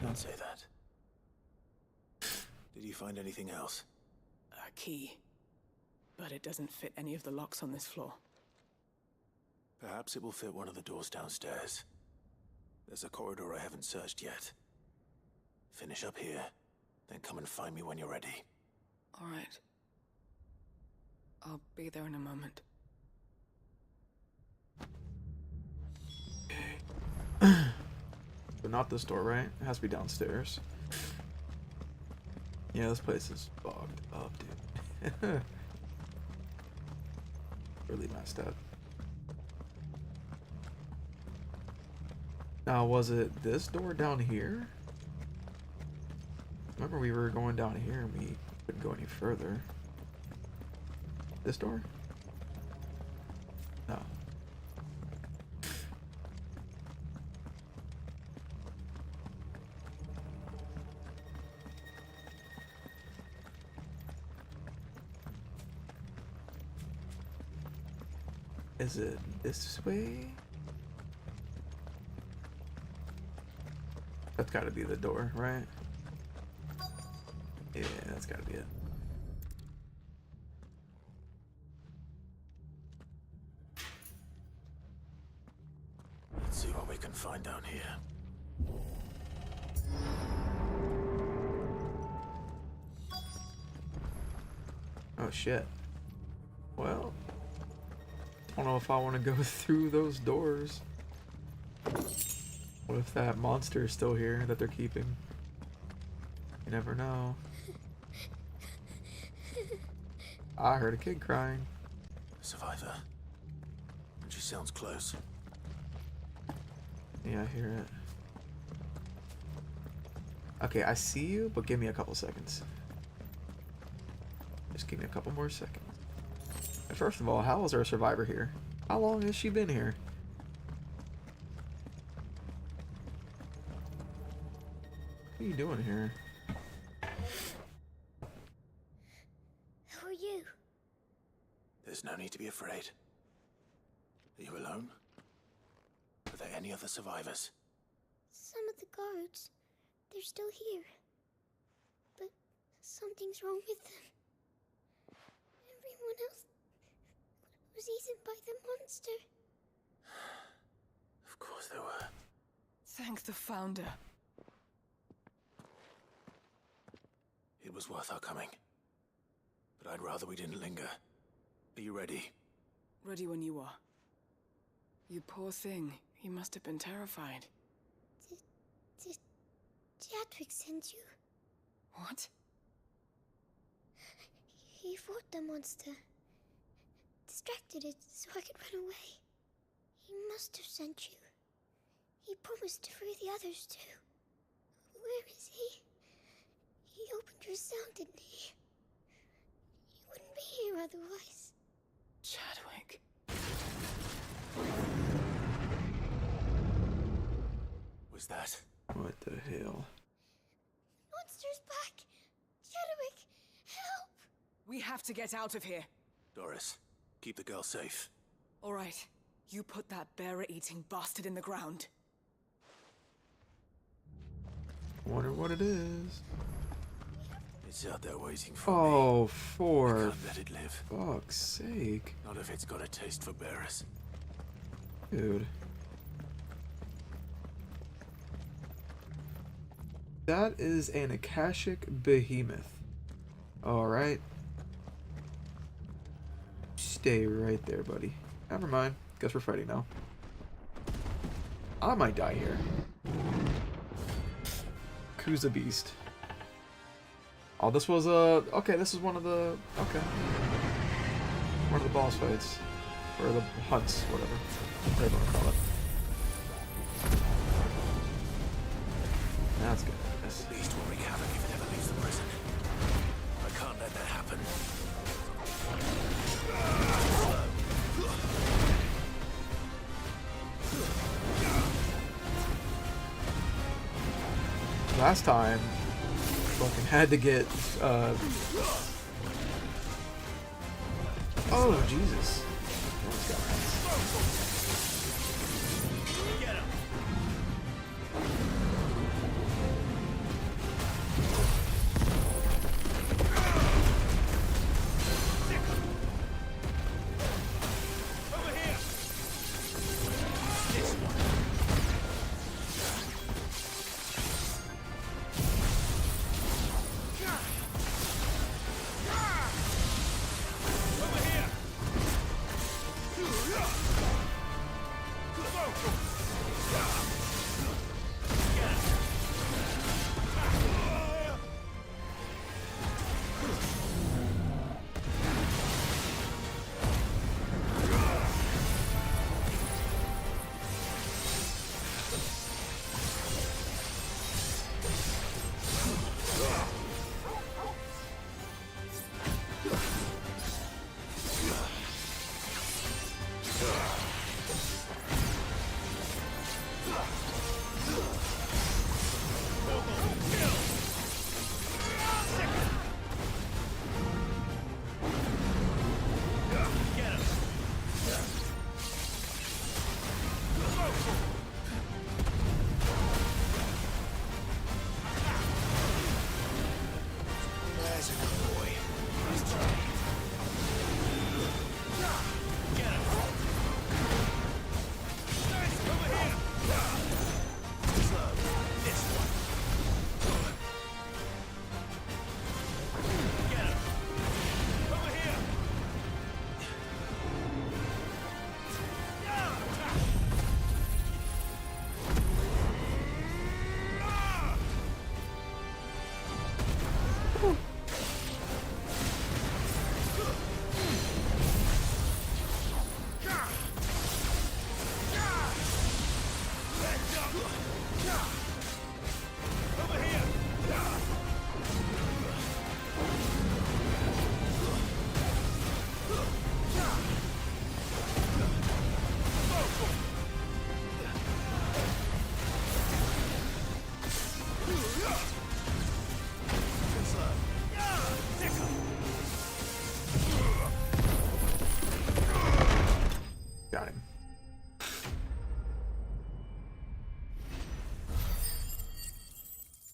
Don't say that. Did you find anything else? A key. But it doesn't fit any of the locks on this floor. Perhaps it will fit one of the doors downstairs. There's a corridor I haven't searched yet. Finish up here, then come and find me when you're ready. All right. I'll be there in a moment. But not this door, right? It has to be downstairs. Yeah, this place is bogged up, dude. Really messed up. Now, was it this door down here? Remember we were going down here and we couldn't go any further. This door? No. Is it this way? That's gotta be the door, right? Yeah, that's gotta be it. Let's see what we can find down here. Oh shit. Well, I don't know if I want to go through those doors. What if that monster is still here that they're keeping? You never know. I heard a kid crying. Survivor. And she sounds close. Yeah, I hear it. Okay, I see you, but give me a couple seconds. Just give me a couple more seconds. And first of all, how is our survivor here? How long has she been here? What are you doing here? Who are you? There's no need to be afraid. Are you alone? Are there any other survivors? Some of the guards. They're still here. But something's wrong with them. Everyone else was eaten by the monster. Of course there were. Thank the Founder. It was worth our coming. But I'd rather we didn't linger. Are you ready? Ready when you are. You poor thing. You must have been terrified. Did Chadwick send you? What? He fought the monster. Distracted it so I could run away. He must have sent you. He promised to free the others too. Where is he? He opened your cell, didn't he? He wouldn't be here otherwise. Chadwick. Was that? What the hell? Monster's back! Chadwick, help! We have to get out of here. Doris, keep the girl safe. All right. You put that bearer-eating bastard in the ground. Wonder what it is. It's out there waiting for Oh, me. for I can't let it live. fuck's sake. Not if it's got a taste for bearers. Dude. That is an Akashic behemoth. Alright. stay right there, buddy. Never mind. Guess we're fighting now. I might die here. Kuza Beast. Oh, this was okay, this is one of the one of the boss fights. Or the hunts, whatever you want to call it. That's good. At least we'll wreak havoc if it ever leaves the prison. I can't let that happen. Last time, fucking had to get, oh, Jesus. Those guys.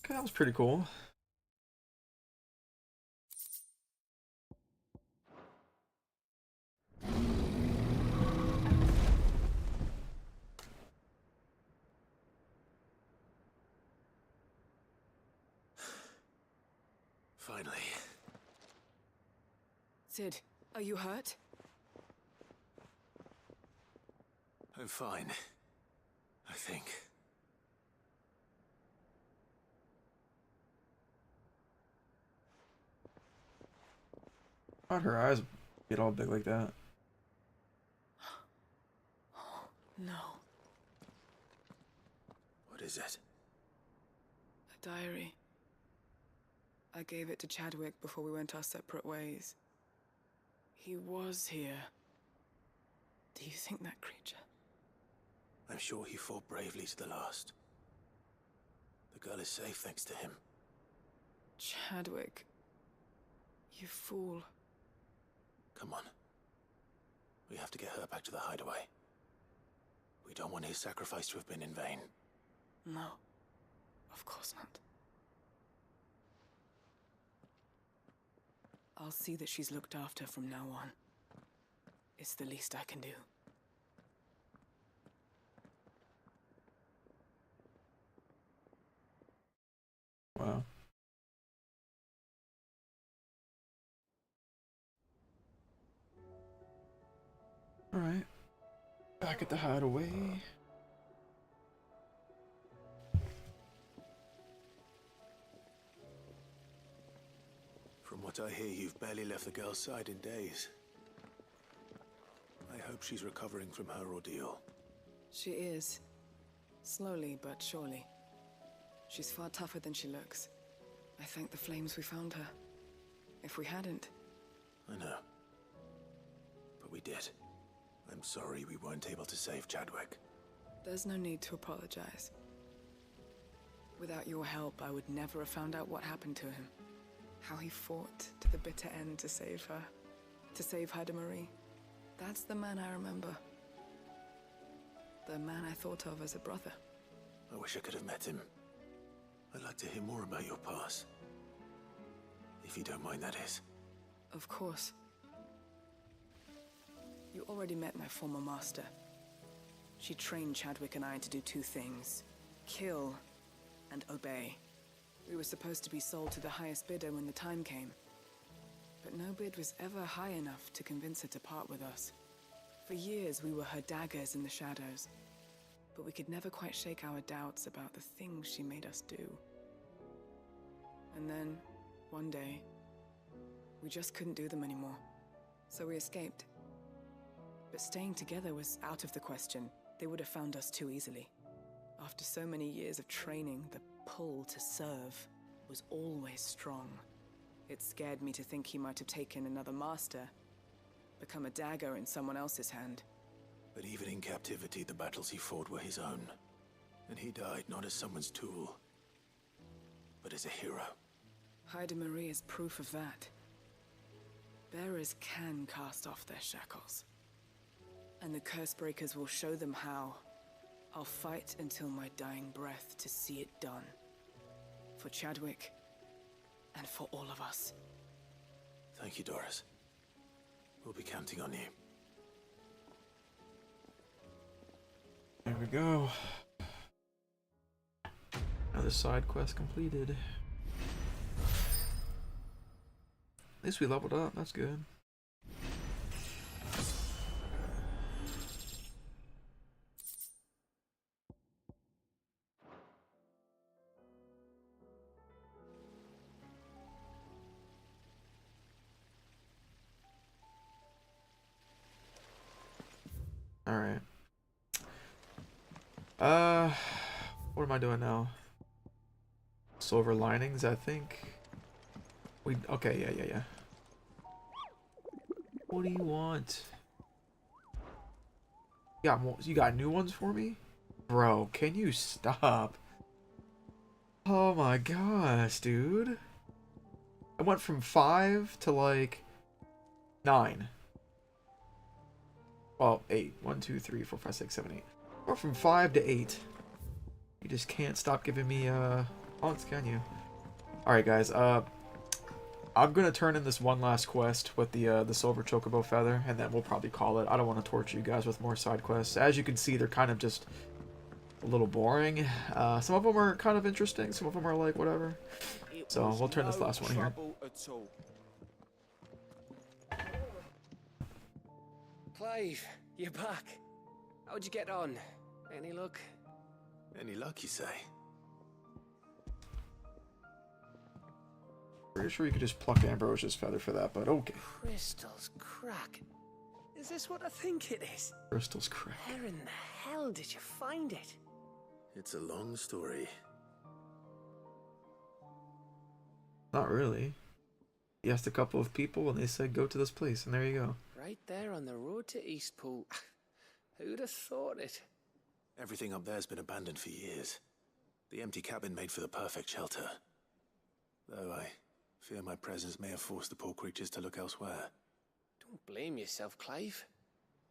That was pretty cool. Finally. Sid, are you hurt? I'm fine. I think. Why'd her eyes get all big like that? No. What is it? A diary. I gave it to Chadwick before we went our separate ways. He was here. Do you think that creature? I'm sure he fought bravely to the last. The girl is safe thanks to him. Chadwick. You fool. Come on. We have to get her back to the hideaway. We don't want his sacrifice to have been in vain. No. Of course not. I'll see that she's looked after from now on. It's the least I can do. Wow. Alright. Back at the hideaway. From what I hear, you've barely left the girl's side in days. I hope she's recovering from her ordeal. She is. Slowly but surely. She's far tougher than she looks. I thank the flames we found her. If we hadn't... I know. But we did. I'm sorry we weren't able to save Chadwick. There's no need to apologize. Without your help, I would never have found out what happened to him. How he fought to the bitter end to save her. To save Haida Marie. That's the man I remember. The man I thought of as a brother. I wish I could have met him. I'd like to hear more about your past. If you don't mind, that is. Of course. You already met my former master. She trained Chadwick and I to do two things. Kill and obey. We were supposed to be sold to the highest bidder when the time came. But no bid was ever high enough to convince her to part with us. For years we were her daggers in the shadows. But we could never quite shake our doubts about the things she made us do. And then, one day, we just couldn't do them anymore. So we escaped. But staying together was out of the question. They would have found us too easily. After so many years of training, the pull to serve was always strong. It scared me to think he might have taken another master, become a dagger in someone else's hand. But even in captivity, the battles he fought were his own. And he died not as someone's tool, but as a hero. Haida Marie is proof of that. Bearers can cast off their shackles. And the Cursebreakers will show them how. I'll fight until my dying breath to see it done. For Chadwick, and for all of us. Thank you, Doris. We'll be counting on you. There we go. Another side quest completed. At least we leveled up, that's good. Alright. What am I doing now? Silver linings, I think. Okay, yeah. What do you want? You got new ones for me? Bro, can you stop? Oh my gosh, dude. I went from 5 to like 9. Well, 8. 1, 2, 3, 4, 5, 6, 7, 8. Or from 5 to 8. You just can't stop giving me haunts, can you? Alright guys, I'm gonna turn in this one last quest with the silver chocobo feather, and then we'll probably call it. I don't want to torture you guys with more side quests. As you can see, they're kind of just a little boring. Some of them are kind of interesting, some of them are like whatever. So we'll turn this last one here. Clive, you're back. How'd you get on? Any luck? Any luck, you say? Pretty sure you could just pluck Ambrosia's feather for that, but okay. Crystal's crack. Is this what I think it is? Crystal's crack. Where in the hell did you find it? It's a long story. Not really. He asked a couple of people and they said go to this place, and there you go. Right there on the road to Eastpool. Who'd have thought it? Everything up there's been abandoned for years. The empty cabin made for the perfect shelter. Though I fear my presence may have forced the poor creatures to look elsewhere. Don't blame yourself, Clive.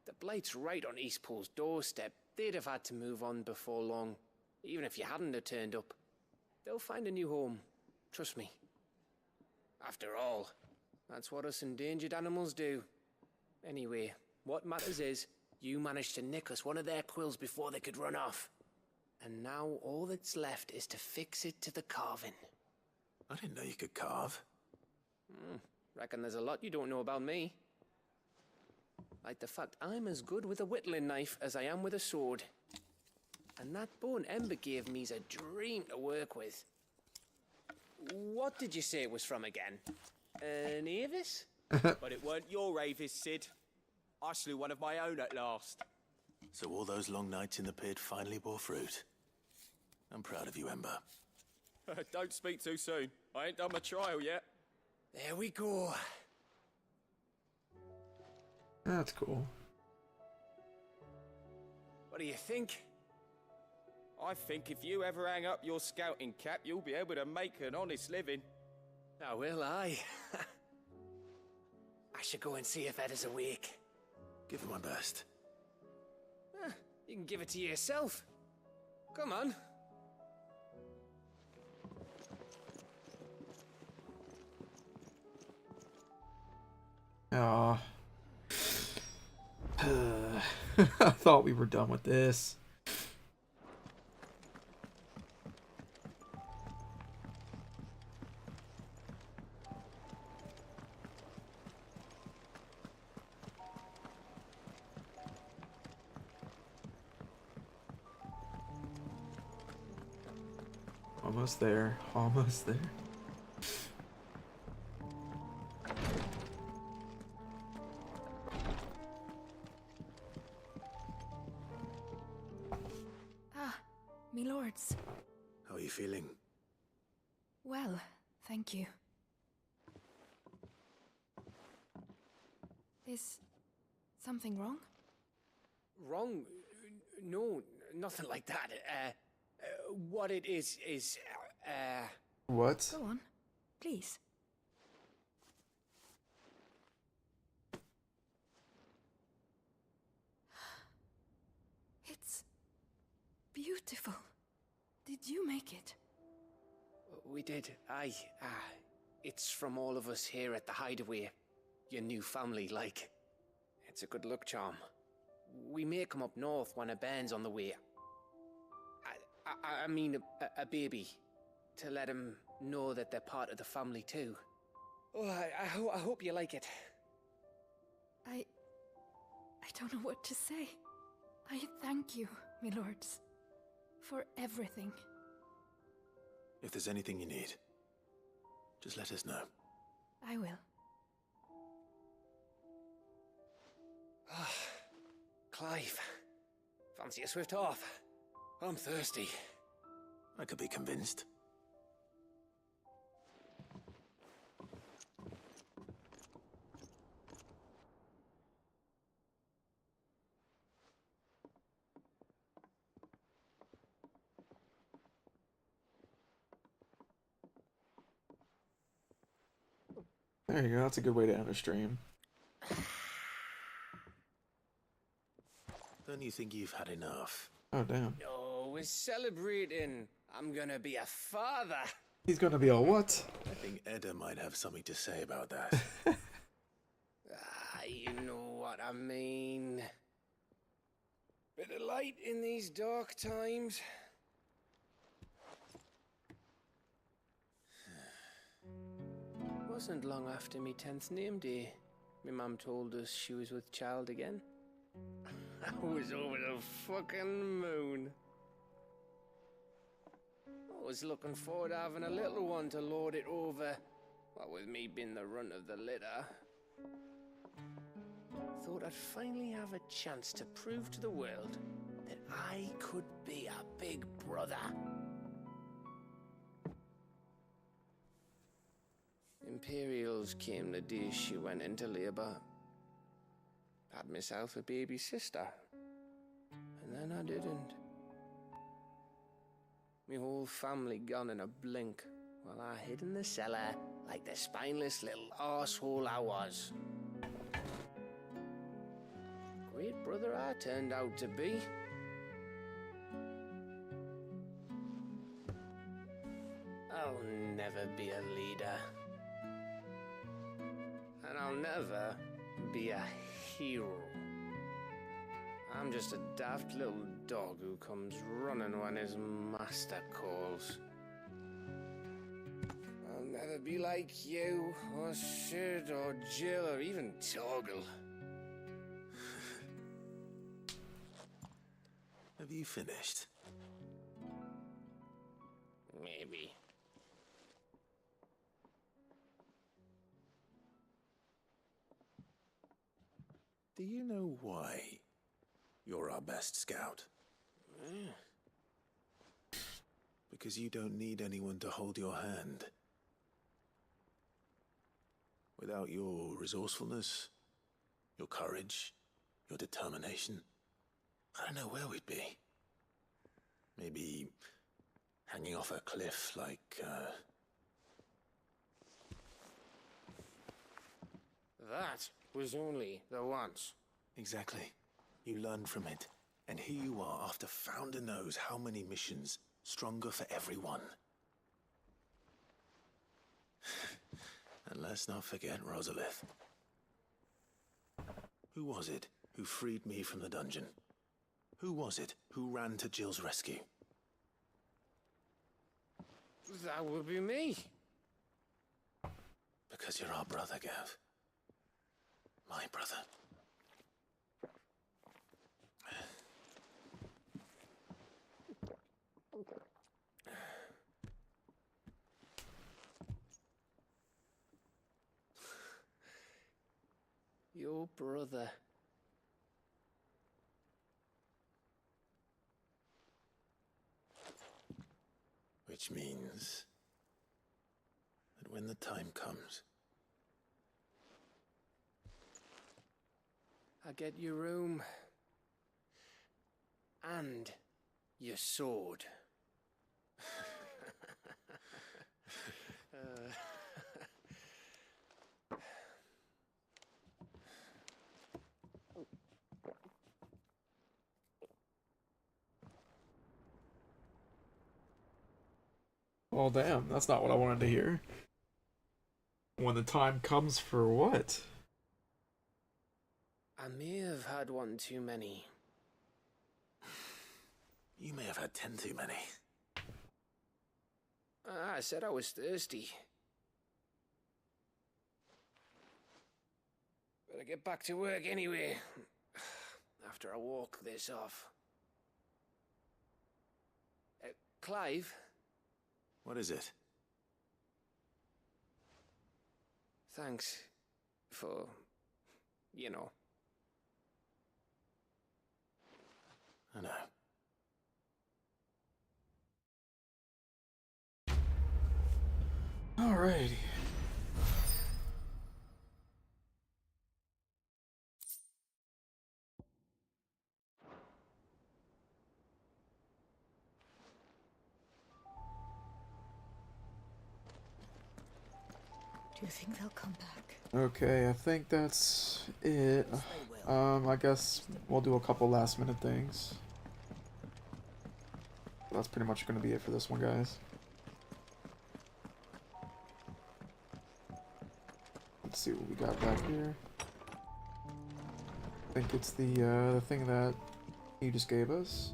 The Blight's right on Eastpool's doorstep. They'd have had to move on before long, even if you hadn't have turned up. They'll find a new home. Trust me. After all, that's what us endangered animals do. Anyway, what matters is, you managed to nick us one of their quills before they could run off. And now all that's left is to fix it to the carving. I didn't know you could carve. Reckon there's a lot you don't know about me. Like the fact I'm as good with a whittling knife as I am with a sword. And that bone Ember gave me's a dream to work with. What did you say it was from again? An Avis? But it weren't your Avis, Sid. I slew one of my own at last. So all those long nights in the pit finally bore fruit. I'm proud of you, Ember. Don't speak too soon. I ain't done my trial yet. There we go. That's cool. What do you think? I think if you ever hang up your scouting cap, you'll be able to make an honest living. Oh, will I? I should go and see if Ed is awake. Give it my best. You can give it to yourself. Come on. Aw. I thought we were done with this. Almost there. Almost there. Ah, me lords. How are you feeling? Well, thank you. Is something wrong? Wrong? No, nothing like that. What it is, What? Go on, please. It's beautiful. Did you make it? We did. Aye. It's from all of us here at the Hideaway. Your new family, like. It's a good luck charm. We may come up north when a band's on the way. I mean a baby. To let him know that they're part of the family too. Oh, I hope you like it. I don't know what to say. I thank you, my lords, for everything. If there's anything you need, just let us know. I will. Clive, fancy a swift off? I'm thirsty. I could be convinced. There you go. That's a good way to end a stream. Don't you think you've had enough? Oh, damn. No, we're celebrating. I'm gonna be a father. He's gonna be a what? I think Edda might have something to say about that. You know what I mean. Bit of light in these dark times. Wasn't long after me 10th name day, my mum told us she was with child again. I was over the fucking moon. I was looking forward to having a little one to lord it over, what with me being the runt of the litter. Thought I'd finally have a chance to prove to the world that I could be a big brother. Imperials came the day she went into labour. Had myself a baby sister. And then I didn't. My whole family gone in a blink, while I hid in the cellar like the spineless little arsehole I was. Great brother I turned out to be. I'll never be a leader. And I'll never be a hero. I'm just a daft little dog who comes running when his master calls. I'll never be like you, or Sid, or Jill, or even Torgal. Have you finished? Maybe. Do you know why you're our best scout? Because you don't need anyone to hold your hand. Without your resourcefulness, your courage, your determination, I don't know where we'd be. Maybe hanging off a cliff like, That was only the once. Exactly. You learned from it. And here you are after Founder knows how many missions, stronger for everyone. And let's not forget Rosalith. Who was it who freed me from the dungeon? Who was it who ran to Jill's rescue? That would be me. Because you're our brother, Gav. My brother. Your brother. Which means that when the time comes, I get your room. And your sword. Well, damn, that's not what I wanted to hear. When the time comes for what? I may have had one too many. you may have had 10 too many. I said I was thirsty. Better get back to work anyway. After I walk this off. Clive? What is it? Thanks for, you know. I know. Alrighty. Do you think they'll come back? Okay, I think that's it. I guess we'll do a couple last minute things. That's pretty much going to be it for this one, guys. Let's see what we got back here. I think it's the thing that he just gave us.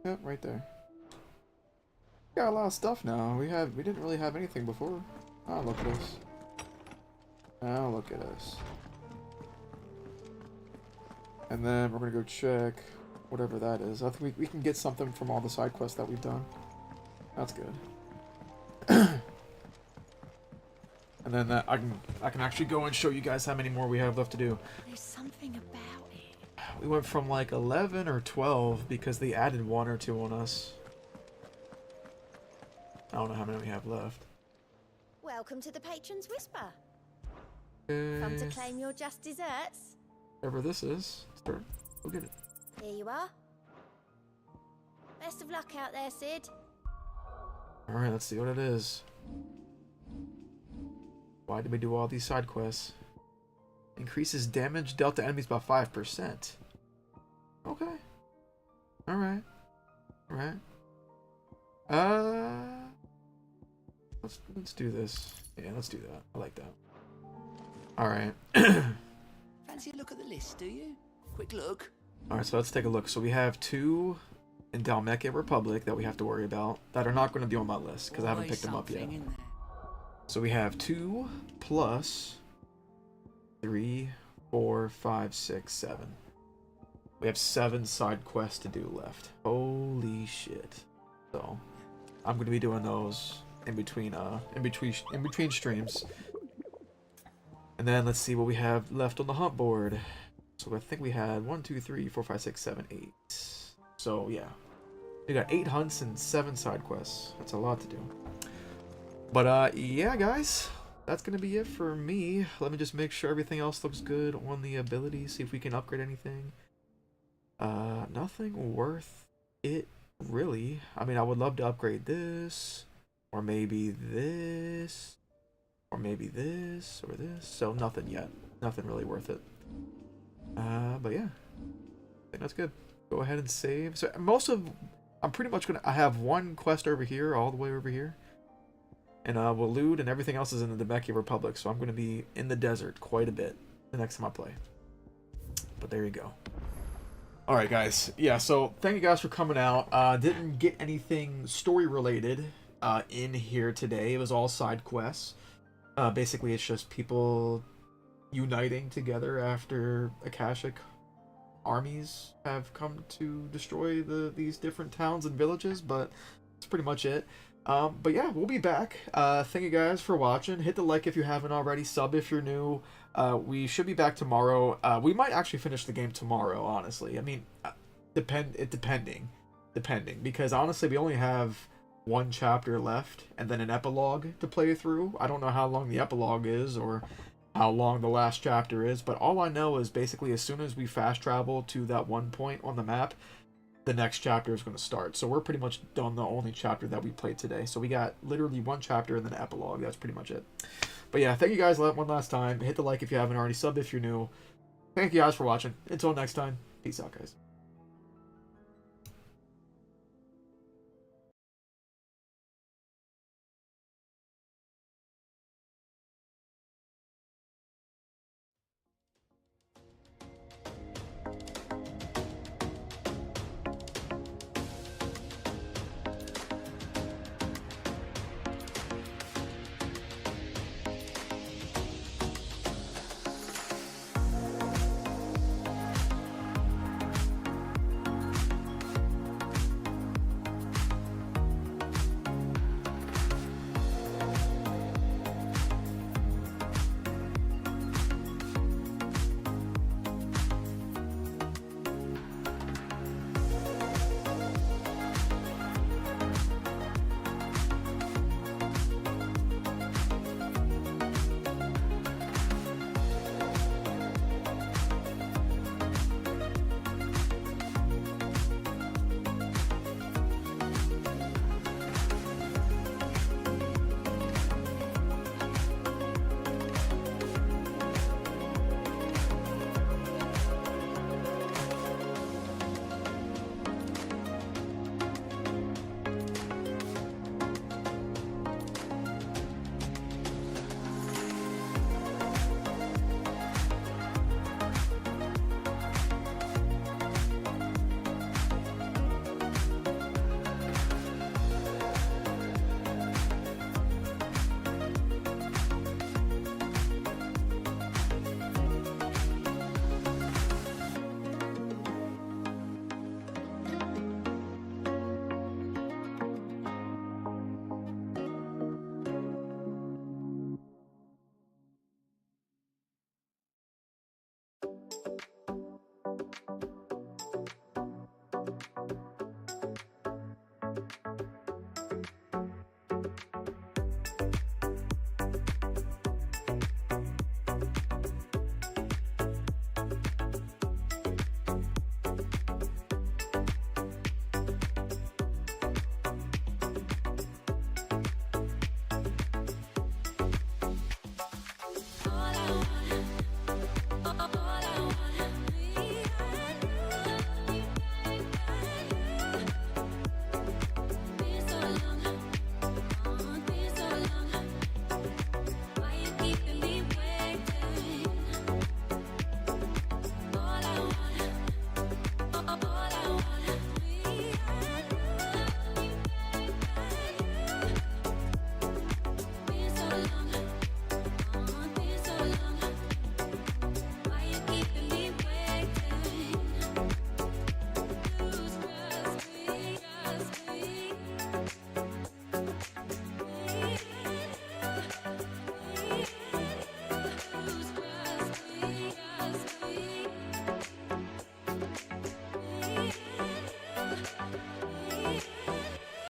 Yep, right there. We got a lot of stuff now. We didn't really have anything before. Oh, look at us. Oh, look at us. And then we're gonna go check whatever that is. I think we can get something from all the side quests that we've done. That's good. And then that I can actually go and show you guys how many more we have left to do. There's something about it. We went from like 11 or 12 because they added 1 or 2 on us. I don't know how many we have left. Welcome to the Patron's Whisper. Come to claim your just desserts. Whatever this is, start. Go get it. Here you are. Best of luck out there, Sid. Alright, let's see what it is. Why did we do all these side quests? Increases damage dealt to enemies by 5%. Okay. Alright. Alright. Let's do this. Yeah, let's do that. I like that. Alright. Fancy a look at the list, do you? Quick look. Alright, so let's take a look. So we have 2 in Dalmecca Republic that we have to worry about that are not going to be on my list because I haven't picked them up yet. So we have 2 plus 3, 4, 5, 6, 7. We have 7 side quests to do left. Holy shit. So, I'm going to be doing those in between streams. And then let's see what we have left on the hunt board. So I think we had 1, 2, 3, 4, 5, 6, 7, 8. So yeah, we got 8 hunts and 7 side quests. That's a lot to do. But yeah, guys, that's gonna be it for me. Let me just make sure everything else looks good on the abilities. See if we can upgrade anything. Nothing worth it really. I mean, I would love to upgrade this, or maybe this, or maybe this, or this. So nothing yet. Nothing really worth it. But yeah, I think that's good. Go ahead and save. So I'm pretty much I have 1 quest over here, all the way over here. And Waloed and everything else is in the Debeki Republic, so I'm going to be in the desert quite a bit the next time I play. But there you go. Alright guys, yeah, so thank you guys for coming out. Didn't get anything story related in here today. It was all side quests. Basically it's just people uniting together after Akashic armies have come to destroy these different towns and villages, but that's pretty much it. But yeah, we'll be back. Thank you guys for watching. Hit the like if you haven't already, sub if you're new. We should be back tomorrow. We might actually finish the game tomorrow, honestly. I mean, depending, because honestly we only have 1 chapter left and then an epilogue to play through. I don't know how long the epilogue is or how long the last chapter is, but all I know is basically as soon as we fast travel to that one point on the map, the next chapter is going to start. So we're pretty much done the only chapter that we played today. So we got literally 1 chapter and then an epilogue. That's pretty much it. But yeah, thank you guys one last time. Hit the like if you haven't already. Sub if you're new. Thank you guys for watching. Until next time, peace out, guys.